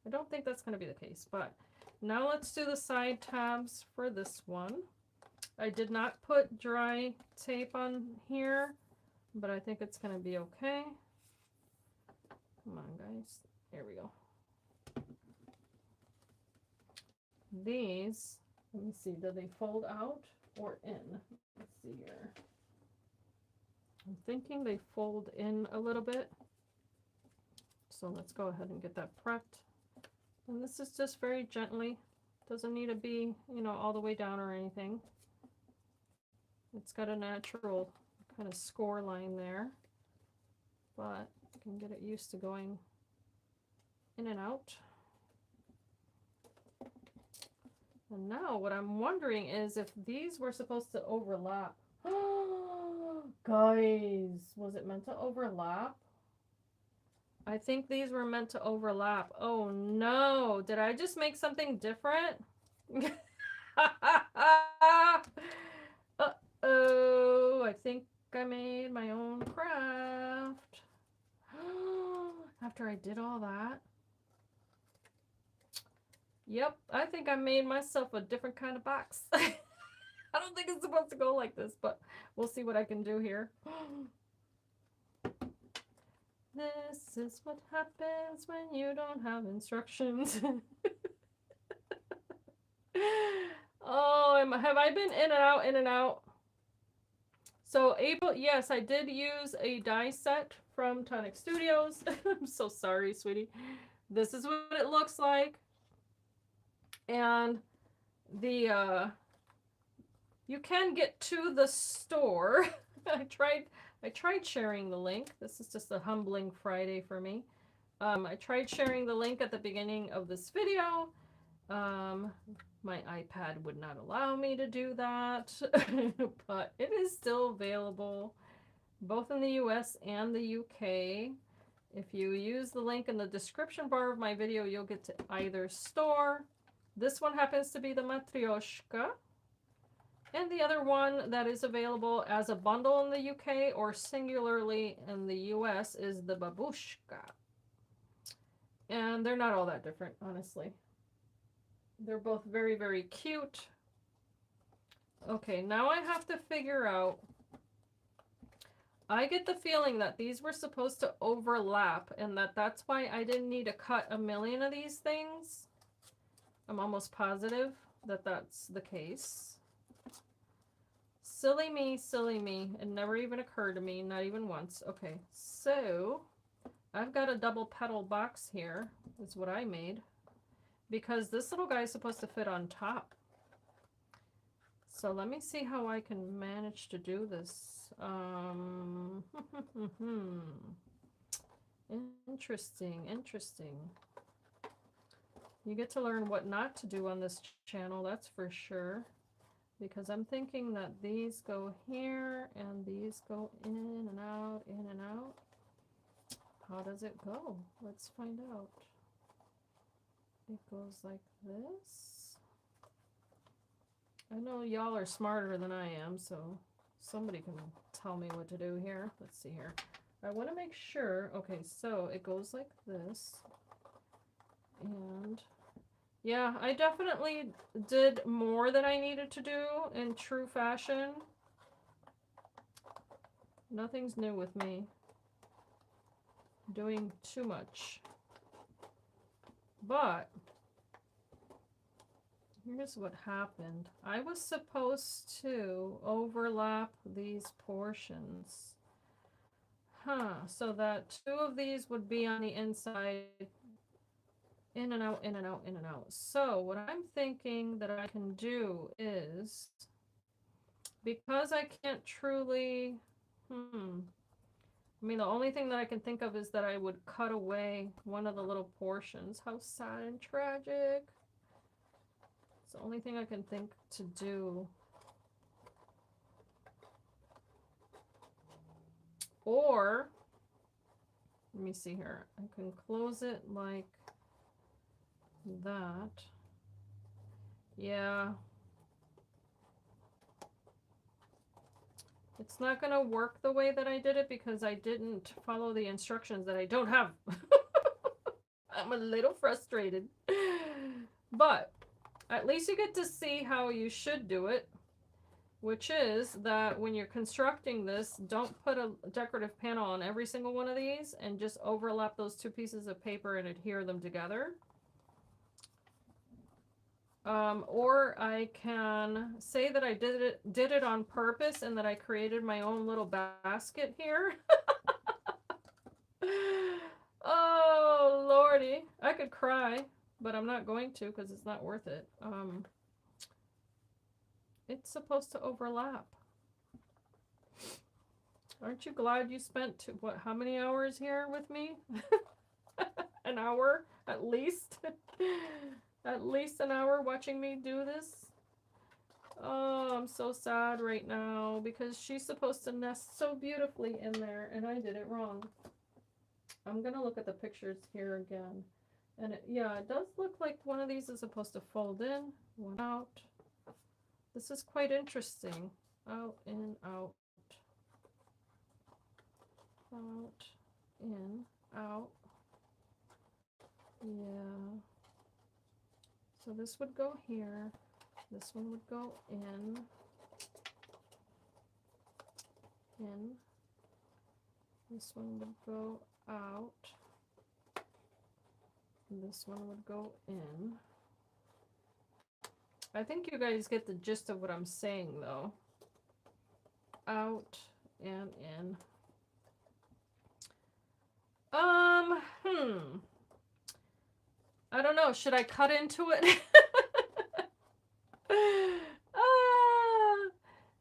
I don't think that's going to be the case, but now let's do the side tabs for this one. I did not put dry tape on here, but I think it's going to be okay. Come on, guys. There we go. These, let me see, do they fold out or in? Let's see here. I'm thinking they fold in a little bit. So let's go ahead and get that prepped. And this is just very gently. Doesn't need to be, you know, all the way down or anything. It's got a natural kind of score line there, but you can get it used to going in and out. And now what I'm wondering is if these were supposed to overlap. Guys, was it meant to overlap? I think these were meant to overlap. Oh no, did I just make something different? Uh-oh, I think I made my own craft. After I did all that. Yep, I think I made myself a different kind of box. I don't think it's supposed to go like this, but we'll see what I can do here. This is what happens when you don't have instructions. Oh, have I been in and out, in and out? So April, yes, I did use a die set from Tonic Studios. I'm so sorry, sweetie. This is what it looks like. And the you can get to the store. I tried sharing the link. This is just a humbling Friday for me. I tried sharing the link at the beginning of this video. My iPad would not allow me to do that, but it is still available both in the US and the UK. If you use the link in the description bar of my video, you'll get to either store. This one happens to be the Matryoshka. And the other one that is available as a bundle in the UK or singularly in the US is the Babushka. And they're not all that different, honestly. They're both very, very cute. Okay, now I have to figure out. I get the feeling that these were supposed to overlap and that's why I didn't need to cut a million of these things. I'm almost positive that that's the case. Silly me, silly me. It never even occurred to me, not even once. Okay, so I've got a double petal box here. That's what I made. Because this little guy is supposed to fit on top. So let me see how I can manage to do this. Interesting, interesting. You get to learn what not to do on this channel, that's for sure. Because I'm thinking that these go here and these go in and out, in and out. How does it go? Let's find out. It goes like this. I know y'all are smarter than I am, so somebody can tell me what to do here. Let's see here. I want to make sure. Okay, so it goes like this. And yeah, I definitely did more than I needed to do in true fashion. Nothing's new with me. Doing too much. But here's what happened. I was supposed to overlap these portions. So that 2 of these would be on the inside. In and out, in and out, in and out. So what I'm thinking that I can do is, because I can't truly, I mean, the only thing that I can think of is that I would cut away one of the little portions. How sad and tragic. It's the only thing I can think to do. Or, let me see here. I can close it like that. Yeah. It's not going to work the way that I did it because I didn't follow the instructions that I don't have. I'm a little frustrated. But at least you get to see how you should do it, which is that when you're constructing this, don't put a decorative panel on every single one of these and just overlap those 2 pieces of paper and adhere them together. Or I can say that I did it on purpose and that I created my own little basket here. Oh, Lordy. I could cry, but I'm not going to because it's not worth it. It's supposed to overlap. Aren't you glad you spent, what, how many hours here with me? An hour, at least. At least an hour watching me do this. Oh, I'm so sad right now because she's supposed to nest so beautifully in there and I did it wrong. I'm going to look at the pictures here again. And yeah, it does look like one of these is supposed to fold in, one out. This is quite interesting. Out, in, out. Out, in, out. Yeah. So this would go here. This one would go in. In. This one would go out. And this one would go in. I think you guys get the gist of what I'm saying though. Out and in. I don't know. Should I cut into it?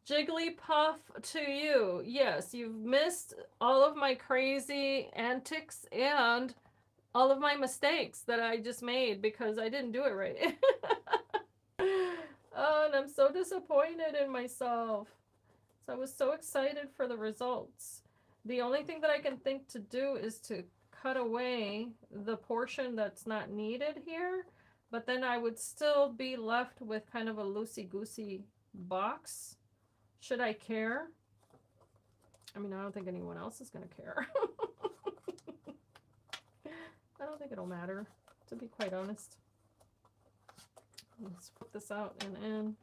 Jigglypuff to you. Yes, you've missed all of my crazy antics and all of my mistakes that I just made because I didn't do it right. Oh, and I'm so disappointed in myself. So I was so excited for the results. The only thing that I can think to do is to cut away the portion that's not needed here, but then I would still be left with kind of a loosey-goosey box. Should I care? I mean, I don't think anyone else is going to care. I don't think it'll matter, to be quite honest. Let's put this out and in.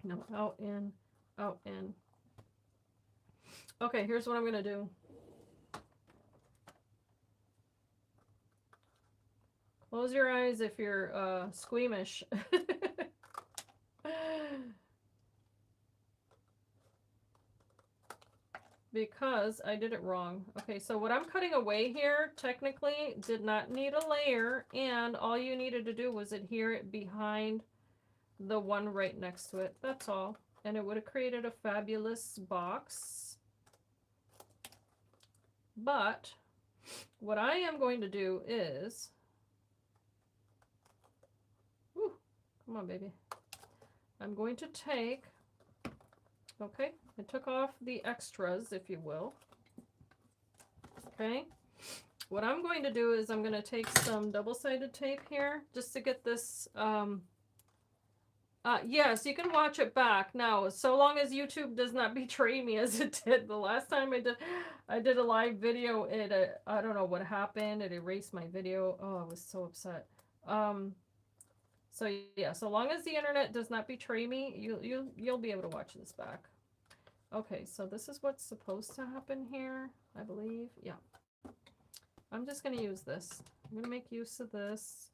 No, out, in, out, in. Okay, here's what I'm going to do. Close your eyes if you're squeamish. Because I did it wrong. Okay, so what I'm cutting away here technically did not need a layer, and all you needed to do was adhere it behind the one right next to it. That's all. And it would have created a fabulous box. But what I am going to do is, whew, come on, baby. I'm going to take, okay, I took off the extras, if you will. Okay, what I'm going to do is I'm going to take some double-sided tape here just to get this Yes, you can watch it back now, so long as YouTube does not betray me as it did the last time I did a live video. It I don't know what happened. It erased my video. Oh, I was so upset. So yeah, so long as the internet does not betray me, you'll be able to watch this back. Okay, so this is what's supposed to happen here, I believe. Yeah. I'm just going to use this. I'm going to make use of this.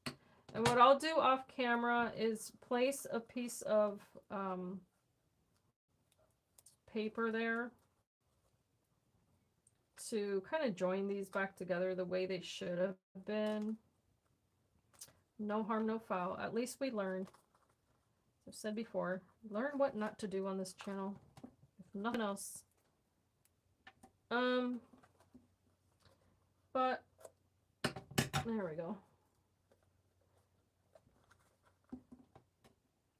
And what I'll do off camera is place a piece of paper there to kind of join these back together the way they should have been. No harm, no foul. At least we learned. As I've said before, learn what not to do on this channel. If nothing else. But there we go.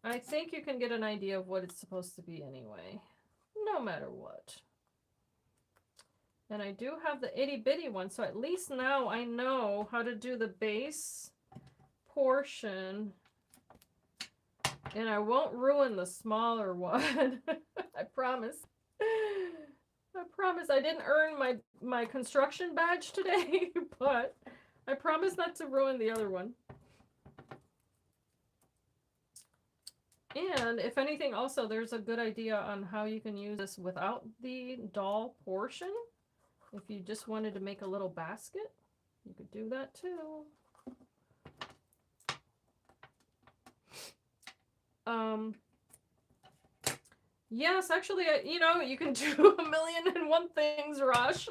I think you can get an idea of what it's supposed to be anyway, no matter what. And I do have the itty bitty one, so at least now I know how to do the base portion, and I won't ruin the smaller one. I promise. I promise. I didn't earn my construction badge today, but I promise not to ruin the other one. And if anything, also, there's a good idea on how you can use this without the doll portion. If you just wanted to make a little basket, you could do that too. Yes, actually, you know, you can do 1,000,001 things, Rush.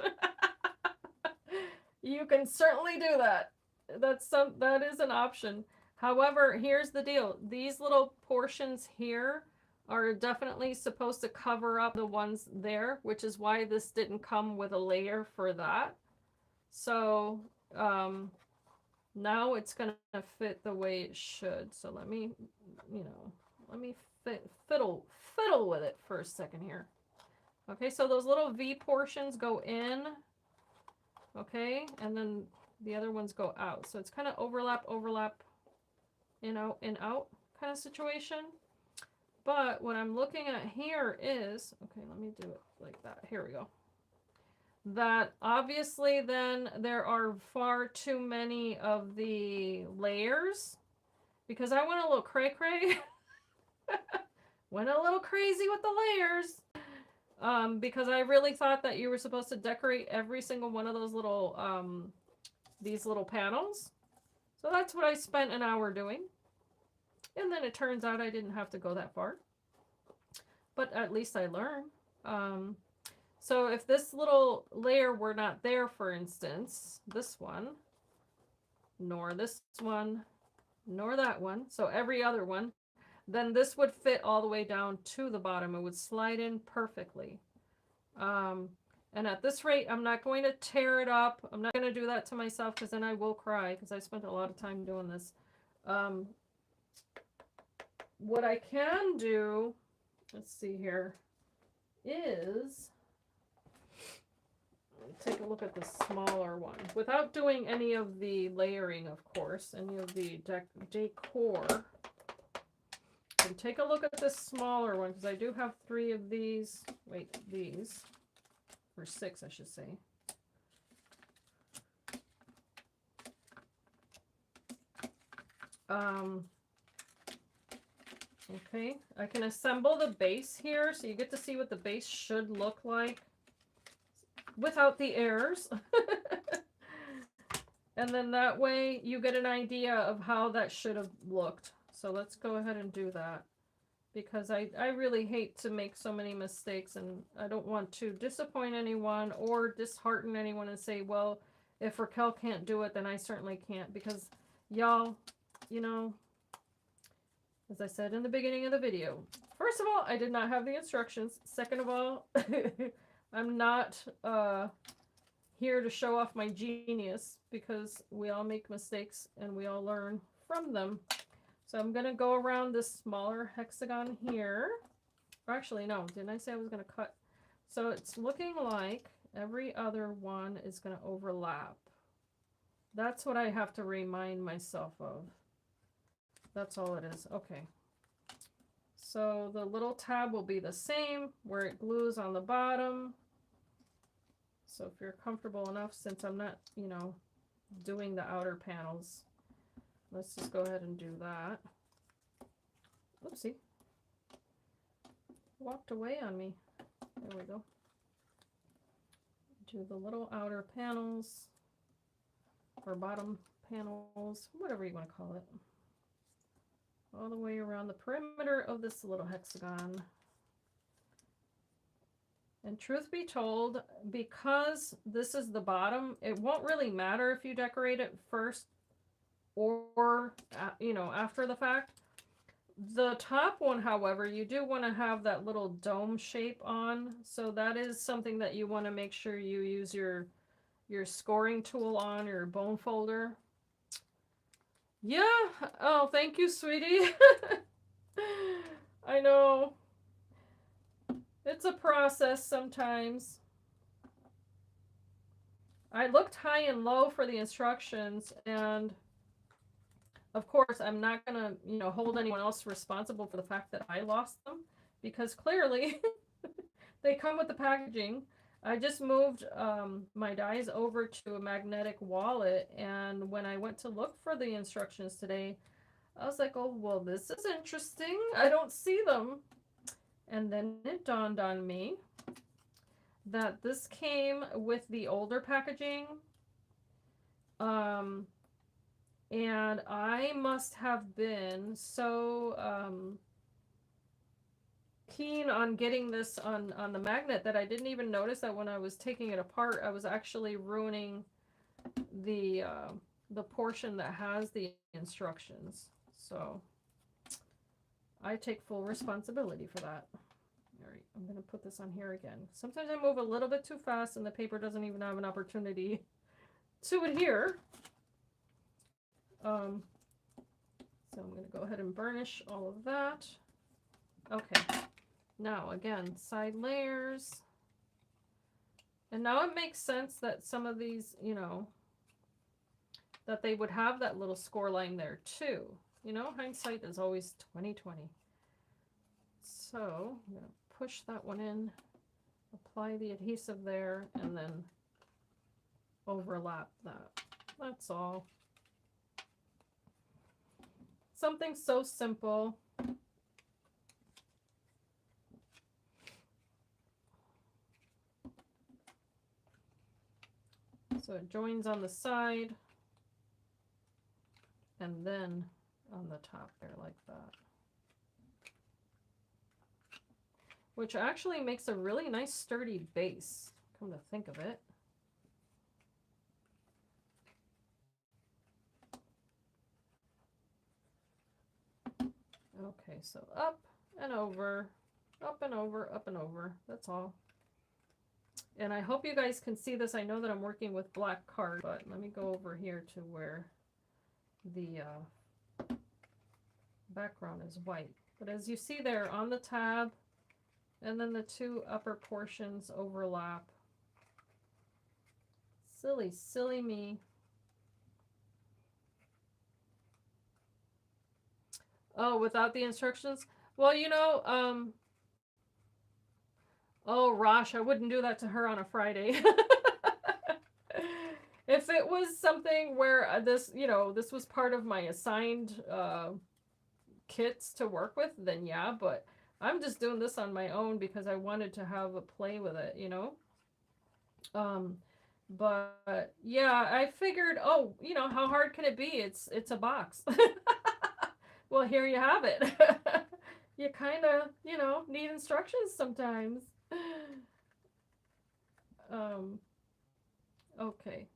You can certainly do that. That is an option. However, here's the deal. These little portions here are definitely supposed to cover up the ones there, which is why this didn't come with a layer for that. So now it's going to fit the way it should. So let me, you know, let me fiddle with it for a second here. Okay, so those little V portions go in. Okay, and then the other ones go out. So it's kind of overlap, you know, in out kind of situation. But what I'm looking at here is, okay, let me do it like that. Here we go. That obviously then there are far too many of the layers because I went a little cray-cray. Went a little crazy with the layers. Because I really thought that you were supposed to decorate every single one of those little, these little panels. So that's what I spent an hour doing. And then it turns out I didn't have to go that far. But at least I learned. So if this little layer were not there, for instance, this one, nor this one, nor that one, so every other one, then this would fit all the way down to the bottom. It would slide in perfectly. And at this rate, I'm not going to tear it up. I'm not going to do that to myself because then I will cry because I spent a lot of time doing this. What I can do, let's see here, is take a look at the smaller one without doing any of the layering, of course, any of the decor. And take a look at this smaller one because I do have 3 of these. Wait, these. Or 6, I should say. Okay, I can assemble the base here so you get to see what the base should look like without the errors. And then that way you get an idea of how that should have looked. So let's go ahead and do that because I really hate to make so many mistakes and I don't want to disappoint anyone or dishearten anyone and say, well, if Raquel can't do it, then I certainly can't because y'all, you know, as I said in the beginning of the video, first of all, I did not have the instructions. Second of all, I'm not here to show off my genius because we all make mistakes and we all learn from them. So I'm going to go around this smaller hexagon here. Or actually, no, didn't I say I was going to cut? So it's looking like every other one is going to overlap. That's what I have to remind myself of. That's all it is. Okay. So the little tab will be the same where it glues on the bottom. So if you're comfortable enough, since I'm not, you know, doing the outer panels, let's just go ahead and do that. Oopsie. Walked away on me. There we go. Do the little outer panels or bottom panels, whatever you want to call it, all the way around the perimeter of this little hexagon. And truth be told, because this is the bottom, it won't really matter if you decorate it first or, you know, after the fact. The top one, however, you do want to have that little dome shape on. So that is something that you want to make sure you use your scoring tool on, your bone folder. Yeah. Oh, thank you, sweetie. I know. It's a process sometimes. I looked high and low for the instructions, and of course, I'm not going to, you know, hold anyone else responsible for the fact that I lost them, because clearly they come with the packaging. I just moved my dies over to a magnetic wallet, and when I went to look for the instructions today, I was like, oh, well, this is interesting. I don't see them. And then it dawned on me that this came with the older packaging. And I must have been so keen on getting this on the magnet that I didn't even notice that when I was taking it apart, I was actually ruining the portion that has the instructions. So I take full responsibility for that. All right, I'm going to put this on here again. Sometimes I move a little bit too fast and the paper doesn't even have an opportunity to adhere. So I'm going to go ahead and burnish all of that. Okay, now again, side layers. And now it makes sense that some of these, you know, that they would have that little score line there too. You know, hindsight is always 20/20. So I'm going to push that one in, apply the adhesive there, and then overlap that. That's all. Something so simple. So it joins on the side and then on the top there like that. Which actually makes a really nice sturdy base, come to think of it. Okay, so up and over, up and over, up and over. That's all. And I hope you guys can see this. I know that I'm working with black card, but let me go over here to where the background is white. But as you see there on the tab, and then the two upper portions overlap. Silly, silly me. Oh, without the instructions? Well, you know, oh, Rosh, I wouldn't do that to her on a Friday. If it was something where this, you know, this was part of my assigned kits to work with, then yeah, but I'm just doing this on my own because I wanted to have a play with it, you know? But yeah, I figured, oh, you know, how hard can it be? It's a box. Well, here you have it. You kind of, you know, need instructions sometimes. Okay.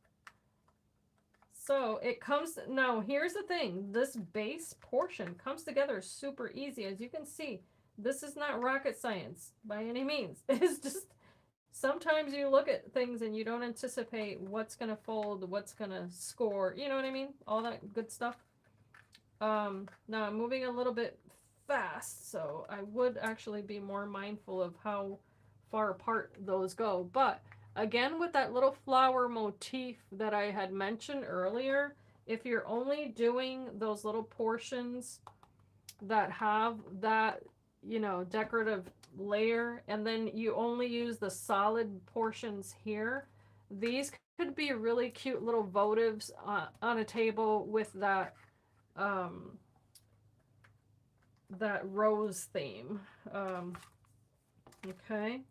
So it comes, now here's the thing, this base portion comes together super easy. As you can see, this is not rocket science by any means. It's just, sometimes you look at things and you don't anticipate what's going to fold, what's going to score, you know what I mean? All that good stuff. Now I'm moving a little bit fast, so I would actually be more mindful of how far apart those go. But again, with that little flower motif that I had mentioned earlier, if you're only doing those little portions that have that, you know, decorative layer, and then you only use the solid portions here, these could be really cute little votives on a table with that that rose theme. Okay.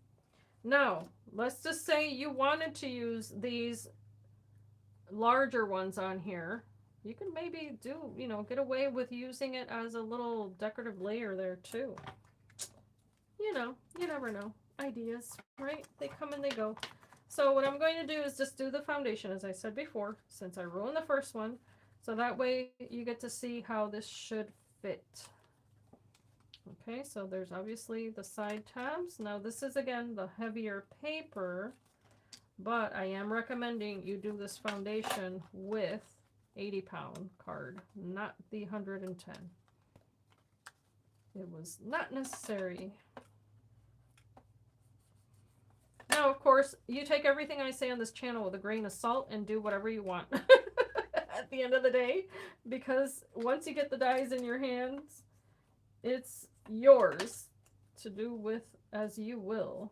Now, let's just say you wanted to use these larger ones on here. You can maybe do, you know, get away with using it as a little decorative layer there too. You know, you never know. Ideas, right? They come and they go. So what I'm going to do is just do the foundation, as I said before, since I ruined the first one. So that way you get to see how this should fit. Okay, so there's obviously the side tabs. Now this is, again, the heavier paper, but I am recommending you do this foundation with 80-pound card, not the 110. It was not necessary. Now, of course, you take everything I say on this channel with a grain of salt and do whatever you want at the end of the day, because once you get the dies in your hands, it's yours to do with as you will.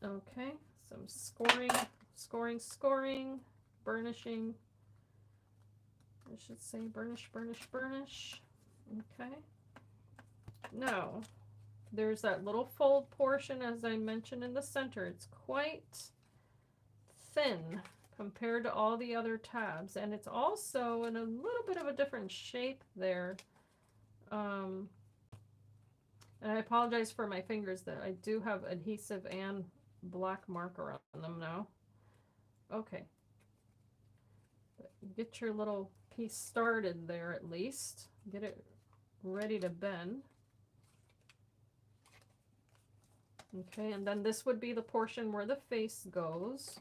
Okay, some scoring, burnishing. I should say burnish. Okay. Now, there's that little fold portion, as I mentioned, in the center. It's quite thin compared to all the other tabs, and it's also in a little bit of a different shape there. And I apologize for my fingers that I do have adhesive and black marker on them now. Okay. But get your little piece started there at least. Get it ready to bend. Okay, and then this would be the portion where the face goes.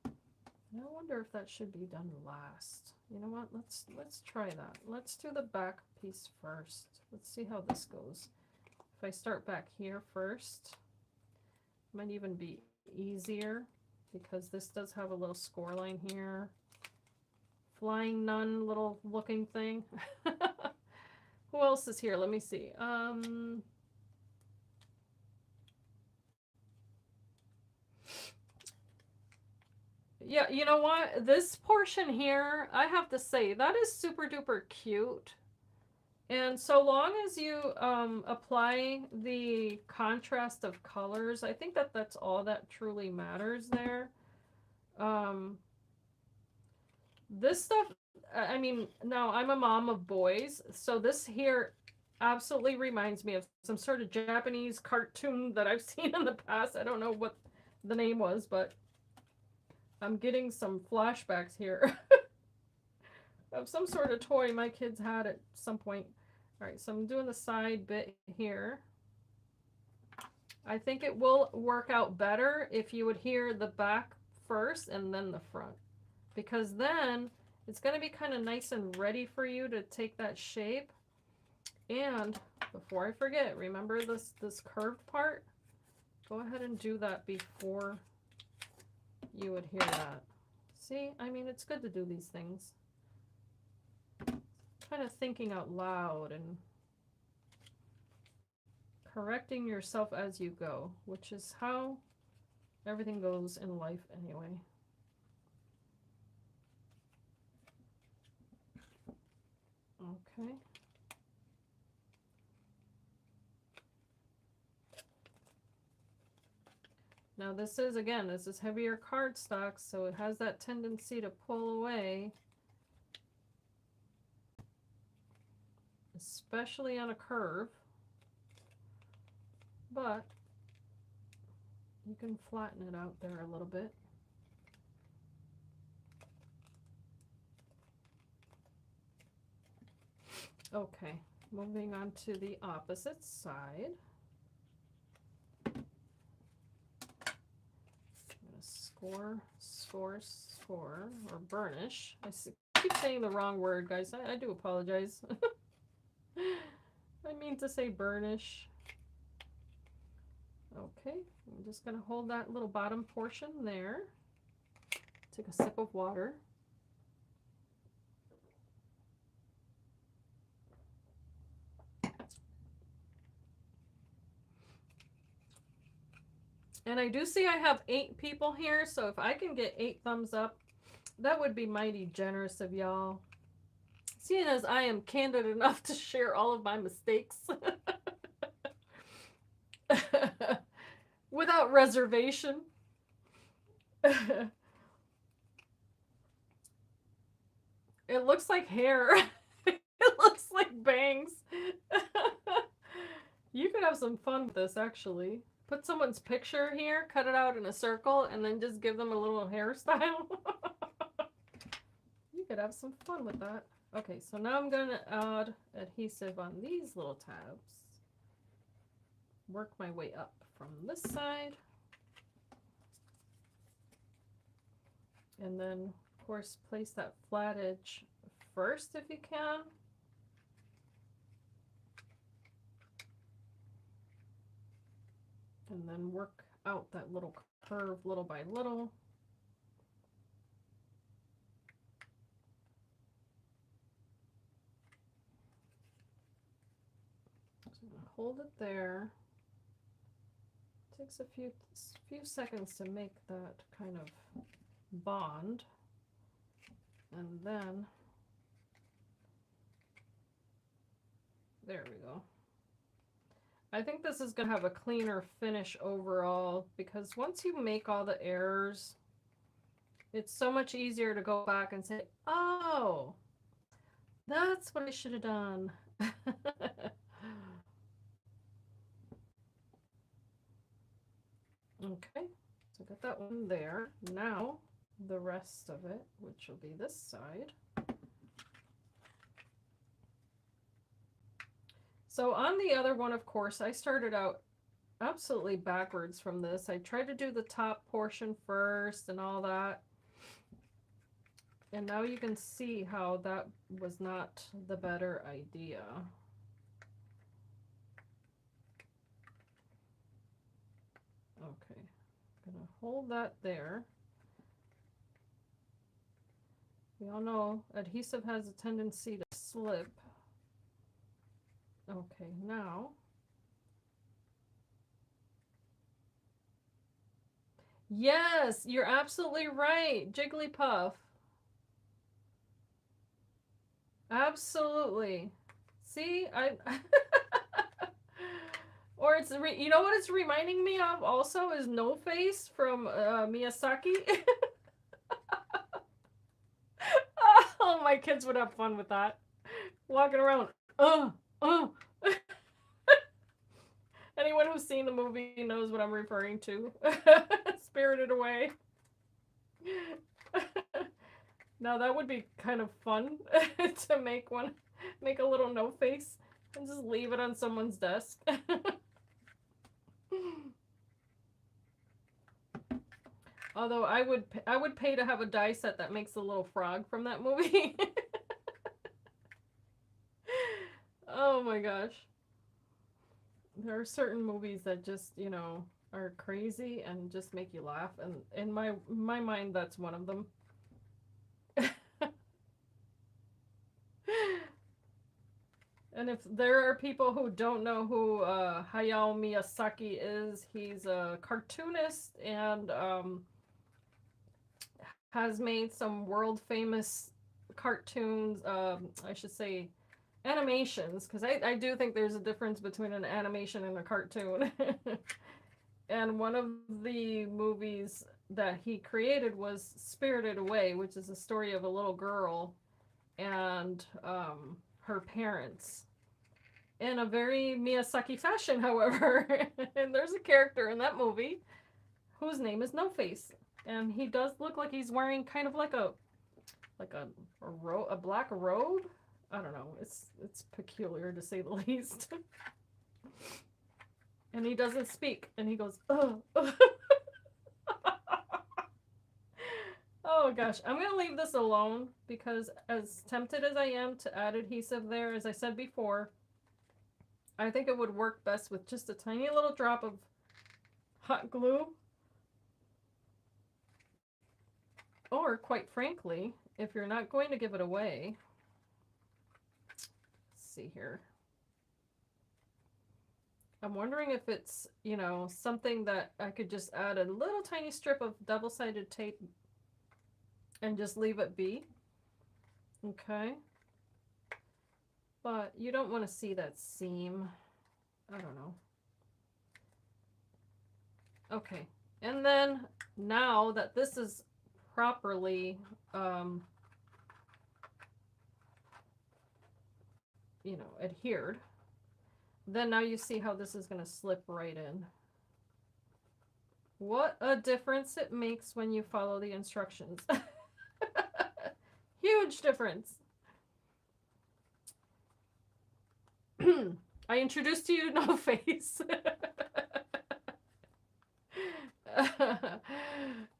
I wonder if that should be done last. You know what? Let's try that. Let's do the back piece first. Let's see how this goes. If I start back here first, it might even be easier because this does have a little score line here. Flying nun little looking thing. Who else is here? Let me see. Yeah, you know what? This portion here, I have to say, that is super duper cute. And so long as you apply the contrast of colors, I think that that's all that truly matters there. This stuff, I mean, now I'm a mom of boys, so this here absolutely reminds me of some sort of Japanese cartoon that I've seen in the past. I don't know what the name was, but I'm getting some flashbacks here of some sort of toy my kids had at some point. All right, so I'm doing the side bit here. I think it will work out better if you adhere the back first and then the front, because then it's going to be kind of nice and ready for you to take that shape. And before I forget, remember this curved part? Go ahead and do that before you adhere that. See, I mean, it's good to do these things. Kind of thinking out loud and correcting yourself as you go, which is how everything goes in life anyway. Okay. Now this is, again, this is heavier cardstock, so it has that tendency to pull away, especially on a curve, but you can flatten it out there a little bit. Okay, moving on to the opposite side. I'm gonna score, or burnish. I keep saying the wrong word, guys. I do apologize. I mean to say burnish. Okay, I'm just gonna hold that little bottom portion there. Take a sip of water. And I do see I have 8 people here, so if I can get 8 thumbs up, that would be mighty generous of y'all. Seeing as I am candid enough to share all of my mistakes without reservation. It looks like hair. It looks like bangs. You could have some fun with this, actually. Put someone's picture here, cut it out in a circle, and then just give them a little hairstyle. You could have some fun with that. Okay, so now I'm going to add adhesive on these little tabs. Work my way up from this side. And then, of course, place that flat edge first if you can. And then work out that little curve little by little. So I'm gonna hold it there. It takes a few seconds to make that kind of bond. And then, there we go. I think this is going to have a cleaner finish overall, because once you make all the errors, it's so much easier to go back and say, oh, that's what I should have done. Okay, so got that one there. Now the rest of it, which will be this side. So on the other one, of course, I started out absolutely backwards from this. I tried to do the top portion first and all that. And now you can see how that was not the better idea. Okay, I'm gonna hold that there. We all know adhesive has a tendency to slip. Okay, now. Yes, you're absolutely right, Jigglypuff. Absolutely. See, or it's you know what it's reminding me of also is No Face from Miyazaki. Oh, my kids would have fun with that. Walking around. Anyone who's seen the movie knows what I'm referring to. Spirited Away. Now that would be kind of fun to make a little no face and just leave it on someone's desk. Although I would pay to have a die set that makes a little frog from that movie. Oh my gosh. There are certain movies that just, you know, are crazy and just make you laugh, and in my mind that's one of them. And if there are people who don't know who Hayao Miyazaki is, he's a cartoonist and has made some world famous cartoons, I should say animations, because I do think there's a difference between an animation and a cartoon. And one of the movies that he created was Spirited Away, which is a story of a little girl and her parents. In a very Miyazaki fashion, however. And there's a character in that movie whose name is No Face. And he does look like he's wearing kind of like a black robe. I don't know. It's peculiar to say the least. And he doesn't speak. And he goes, oh. Oh gosh. I'm going to leave this alone because as tempted as I am to add adhesive there, as I said before, I think it would work best with just a tiny little drop of hot glue. Or, quite frankly, if you're not going to give it away, let's see here. I'm wondering if it's, you know, something that I could just add a little tiny strip of double-sided tape and just leave it be. Okay. But you don't want to see that seam. I don't know. Okay. And then now that this is properly, you know, adhered, then now you see how this is going to slip right in. What a difference it makes when you follow the instructions. Huge difference. I introduced to you No Face.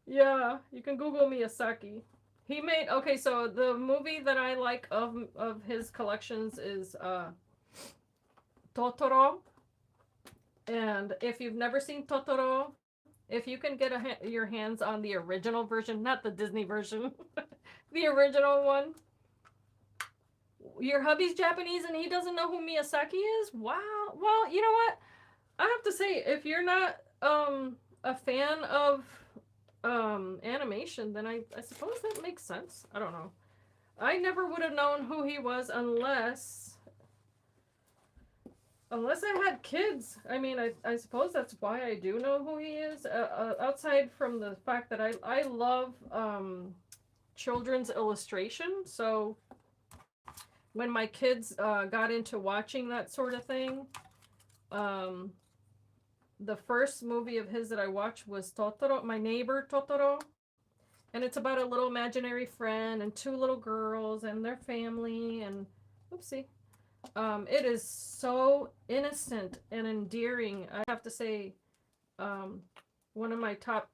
Yeah, you can Google Miyazaki. He made, okay, so the movie that I like of his collections is Totoro. And if you've never seen Totoro, if you can get your hands on the original version, not the Disney version, the original one. Your hubby's Japanese and he doesn't know who Miyazaki is? Wow. Well, you know what? I have to say, if you're not a fan of animation, then I suppose that makes sense. I don't know. I never would have known who he was unless I had kids. I mean, I suppose that's why I do know who he is. Outside from the fact that I love children's illustration, so when my kids got into watching that sort of thing, the first movie of his that I watched was Totoro, My Neighbor Totoro. And it's about a little imaginary friend and two little girls and their family and oopsie. It is so innocent and endearing. I have to say, one of my top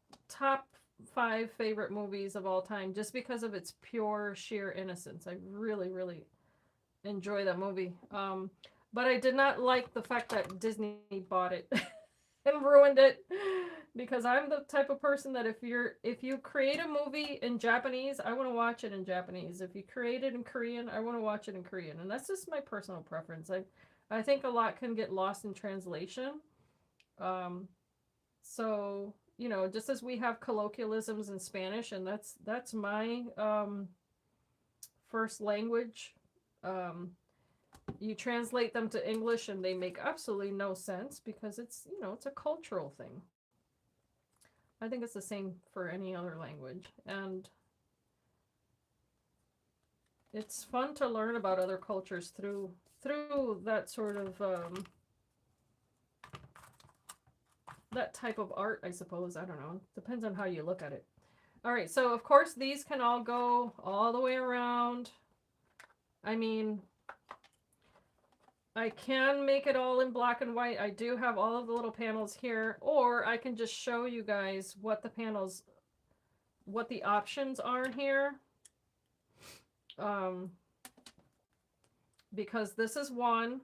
5 favorite movies of all time, just because of its pure, sheer innocence. I really, really enjoy that movie. But I did not like the fact that Disney bought it and ruined it, because I'm the type of person that if you create a movie in Japanese, I want to watch it in Japanese. If you create it in Korean, I want to watch it in Korean. And that's just my personal preference. I think a lot can get lost in translation. So, you know, just as we have colloquialisms in Spanish, and that's my first language, you translate them to English and they make absolutely no sense because it's, you know, it's a cultural thing. I think it's the same for any other language. And it's fun to learn about other cultures through that sort of that type of art, I suppose. I don't know. Depends on how you look at it. All right, so of course these can all go all the way around. I mean, I can make it all in black and white. I do have all of the little panels here, or I can just show you guys what the options are here. Because this is one.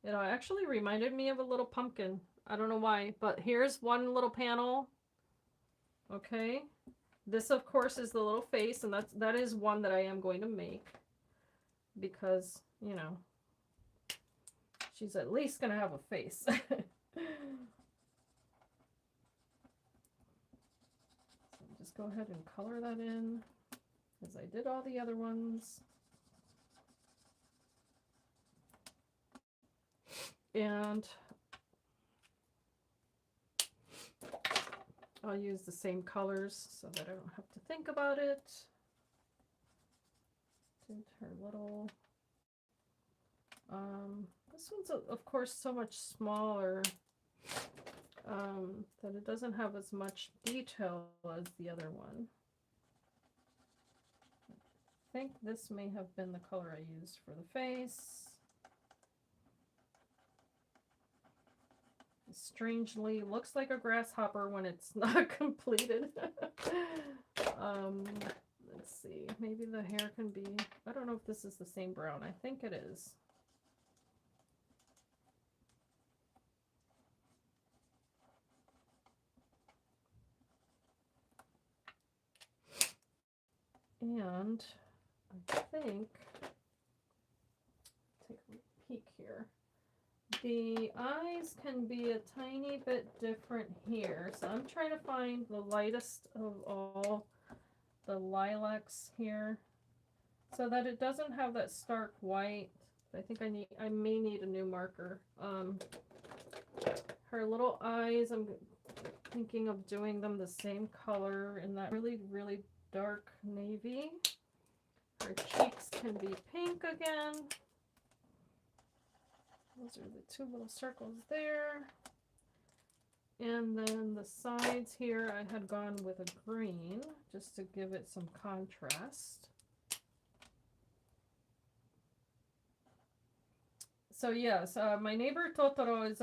It actually reminded me of a little pumpkin. I don't know why, but here's one little panel. Okay. This, of course, is the little face, and that is one that I am going to make because, you know, she's at least going to have a face. So just go ahead and color that in as I did all the other ones. And I'll use the same colors so that I don't have to think about it. Did her little, this one's of course so much smaller that it doesn't have as much detail as the other one. I think this may have been the color I used for the face. Strangely looks like a grasshopper when it's not completed. Let's see, maybe the hair can be, I don't know if this is the same brown. I think it is. And I think, take a peek here. The eyes can be a tiny bit different here. So I'm trying to find the lightest of all the lilacs here so that it doesn't have that stark white. I think I may need a new marker. Her little eyes, I'm thinking of doing them the same color in that really, really dark navy. Her cheeks can be pink again. Those are the two little circles there. And then the sides here, I had gone with a green just to give it some contrast. So yes, my neighbor Totoro is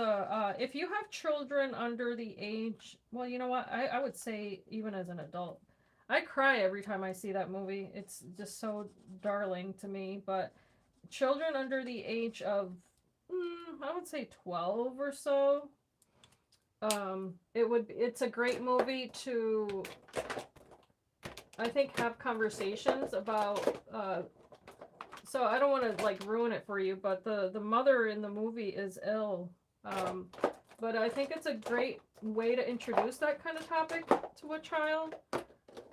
if you have children under the age, well, you know what, I would say even as an adult, I cry every time I see that movie. It's just so darling to me. But children under the age of, I would say 12 or so, it's a great movie to, I think, have conversations about. So I don't want to like ruin it for you, but the mother in the movie is ill. But I think it's a great way to introduce that kind of topic to a child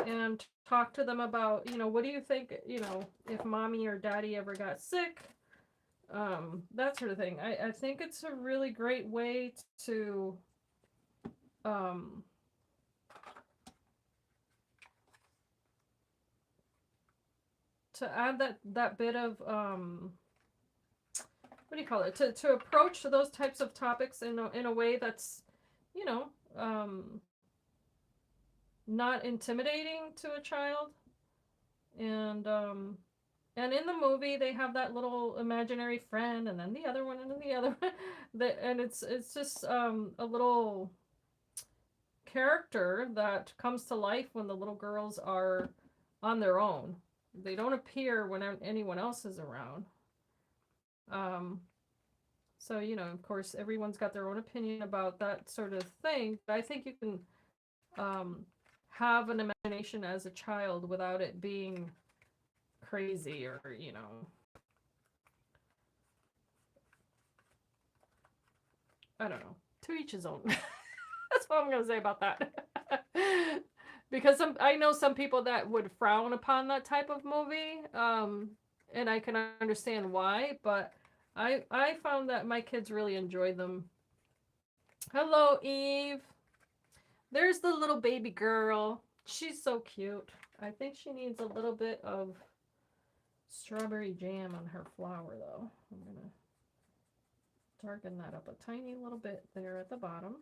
and talk to them about, you know, what do you think, you know, if mommy or daddy ever got sick, that sort of thing. I think it's a really great way to add that bit of what do you call it, to approach those types of topics in a way that's, you know, not intimidating to a child. And in the movie they have that little imaginary friend, and then the other one, and then the other one. And it's just a little character that comes to life when the little girls are on their own. They don't appear when anyone else is around. So, you know, of course, everyone's got their own opinion about that sort of thing. But I think you can have an imagination as a child without it being crazy or, you know, I don't know. To each his own. That's what I'm going to say about that. Because I know some people that would frown upon that type of movie, and I can understand why, but I found that my kids really enjoyed them. Hello, Eve. There's the little baby girl. She's so cute. I think she needs a little bit of strawberry jam on her flower, though. I'm going to darken that up a tiny little bit there at the bottom.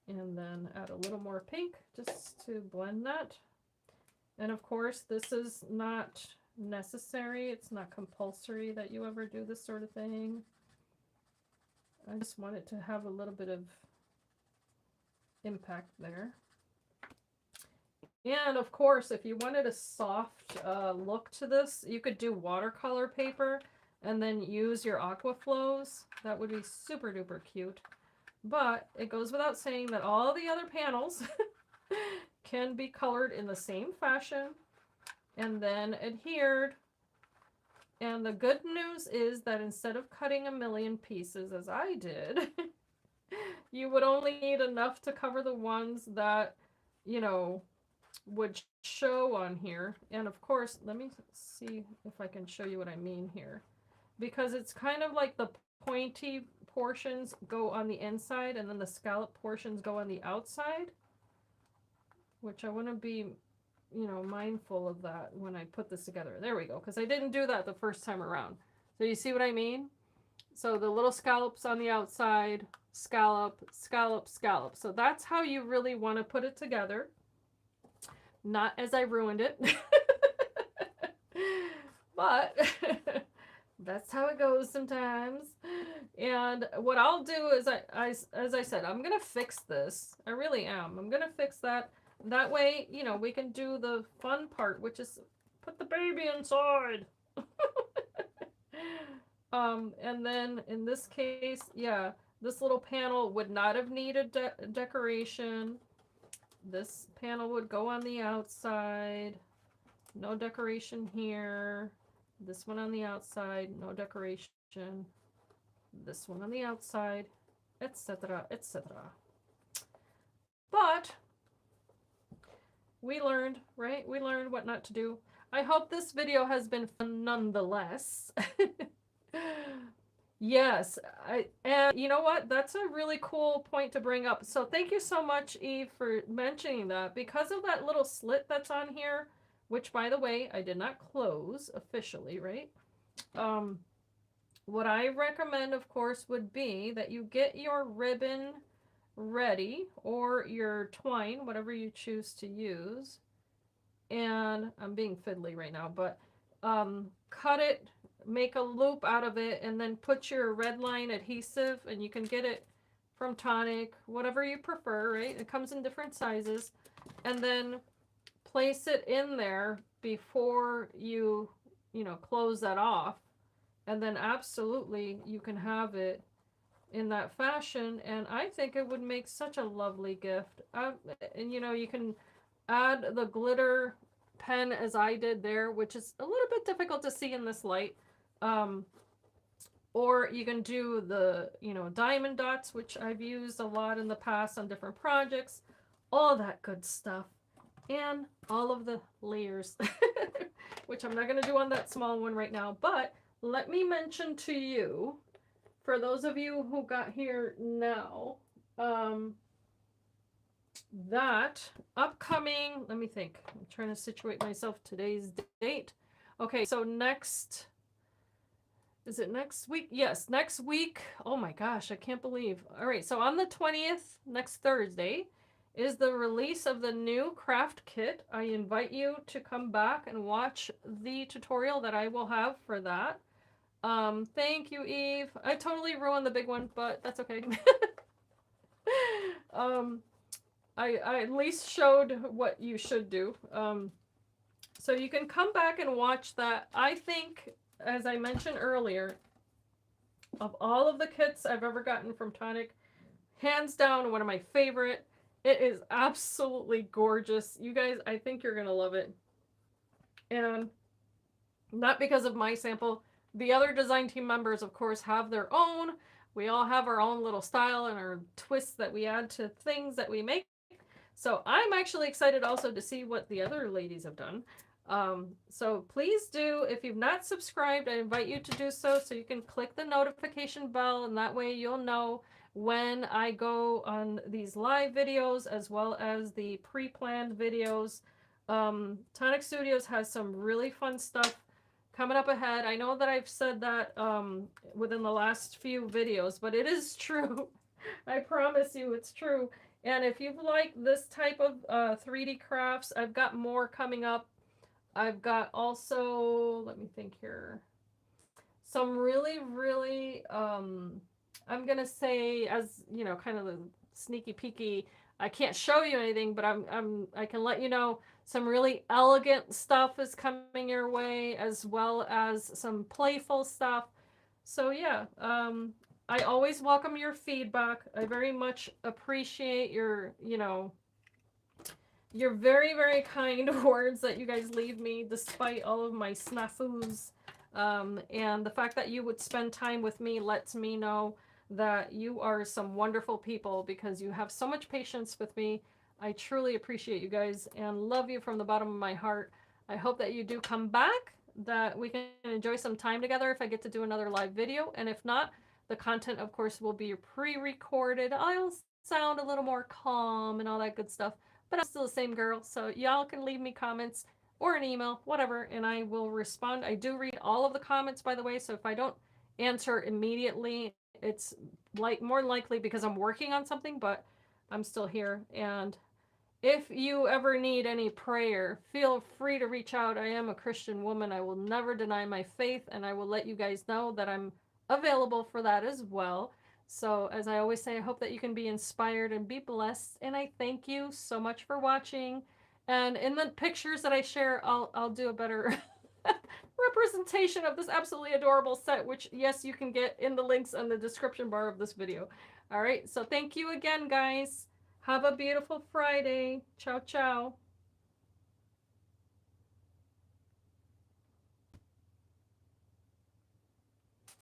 And then add a little more pink just to blend that. And of course, this is not necessary. It's not compulsory that you ever do this sort of thing. I just want it to have a little bit of impact there. And of course, if you wanted a soft look to this, you could do watercolor paper and then use your aqua flows. That would be super duper cute. But it goes without saying that all the other panels can be colored in the same fashion and then adhered. And the good news is that instead of cutting a million pieces as I did, you would only need enough to cover the ones that, you know, would show on here. And of course, let me see if I can show you what I mean here. Because it's kind of like the pointy portions go on the inside and then the scallop portions go on the outside, which I want to be, you know, mindful of that when I put this together. There we go, because I didn't do that the first time around. So you see what I mean? So the little scallops on the outside, scallop, scallop, scallop. So that's how you really want to put it together. Not as I ruined it. But that's how it goes sometimes. And what I'll do is, as I said, I'm going to fix this. I really am. I'm going to fix that. That way, you know, we can do the fun part, which is put the baby inside. And then in this case, yeah, this little panel would not have needed decoration. This panel would go on the outside. No decoration here. This one on the outside, no decoration. this one on the outside, etc., etc. But we learned, right? We learned what not to do. I hope this video has been fun nonetheless. Yes, and you know what? That's a really cool point to bring up. So thank you so much, Eve, for mentioning that. Because of that little slit that's on here, which by the way, I did not close officially, right? What I recommend, of course, would be that you get your ribbon ready or your twine, whatever you choose to use. And I'm being fiddly right now, but cut it, make a loop out of it, and then put your red line adhesive, and you can get it from Tonic, whatever you prefer, right? It comes in different sizes. And then place it in there before you close that off. And then absolutely you can have it in that fashion, and I think it would make such a lovely gift. And you can add the glitter pen as I did there, which is a little bit difficult to see in this light. Or you can do the diamond dots, which I've used a lot in the past on different projects, all that good stuff, and all of the layers, which I'm not going to do on that small one right now. But let me mention to you, for those of you who got here now, that upcoming, let me think, I'm trying to situate myself, today's date. Okay, so is it next week? Yes, next week. Oh my gosh, I can't believe. All right, so on the 20th, next Thursday, is the release of the new craft kit. I invite you to come back and watch the tutorial that I will have for that. Thank you, Eve. I totally ruined the big one, but that's okay. I at least showed what you should do. So you can come back and watch that. I think, as I mentioned earlier, of all of the kits I've ever gotten from Tonic, hands down one of my favorite. It is absolutely gorgeous. You guys, I think you're gonna love it. And not because of my sample. The other design team members, of course, have their own. We all have our own little style and our twists that we add to things that we make. So I'm actually excited also to see what the other ladies have done. So please do, if you've not subscribed, I invite you to do so you can click the notification bell, and that way you'll know when I go on these live videos as well as the pre-planned videos. Tonic Studios has some really fun stuff coming up ahead. I know that I've said that within the last few videos, but it is true. I promise you it's true. And if you like this type of 3D crafts, I've got more coming up. I've got also, let me think here, some really, really, I'm going to say, as, kind of the sneaky peeky, I can't show you anything, but I can let you know some really elegant stuff is coming your way, as well as some playful stuff. So yeah, I always welcome your feedback. I very much appreciate your, your very, very kind words that you guys leave me despite all of my snafus. And the fact that you would spend time with me lets me know that you are some wonderful people, because you have so much patience with me. I truly appreciate you guys and love you from the bottom of my heart. I hope that you do come back, that we can enjoy some time together if I get to do another live video. And if not, the content, of course, will be pre-recorded. I'll sound a little more calm and all that good stuff, but I'm still the same girl. So y'all can leave me comments or an email, whatever, and I will respond. I do read all of the comments, by the way, so if I don't answer immediately, it's more likely because I'm working on something, but I'm still here. And if you ever need any prayer, feel free to reach out. I am a Christian woman. I will never deny my faith, and I will let you guys know that I'm available for that as well. So as I always say, I hope that you can be inspired and be blessed, and I thank you so much for watching. And in the pictures that I share, I'll do a better representation of this absolutely adorable set, which, yes, you can get in the links in the description bar of this video. All right, so thank you again, guys. Have a beautiful Friday. Ciao, ciao.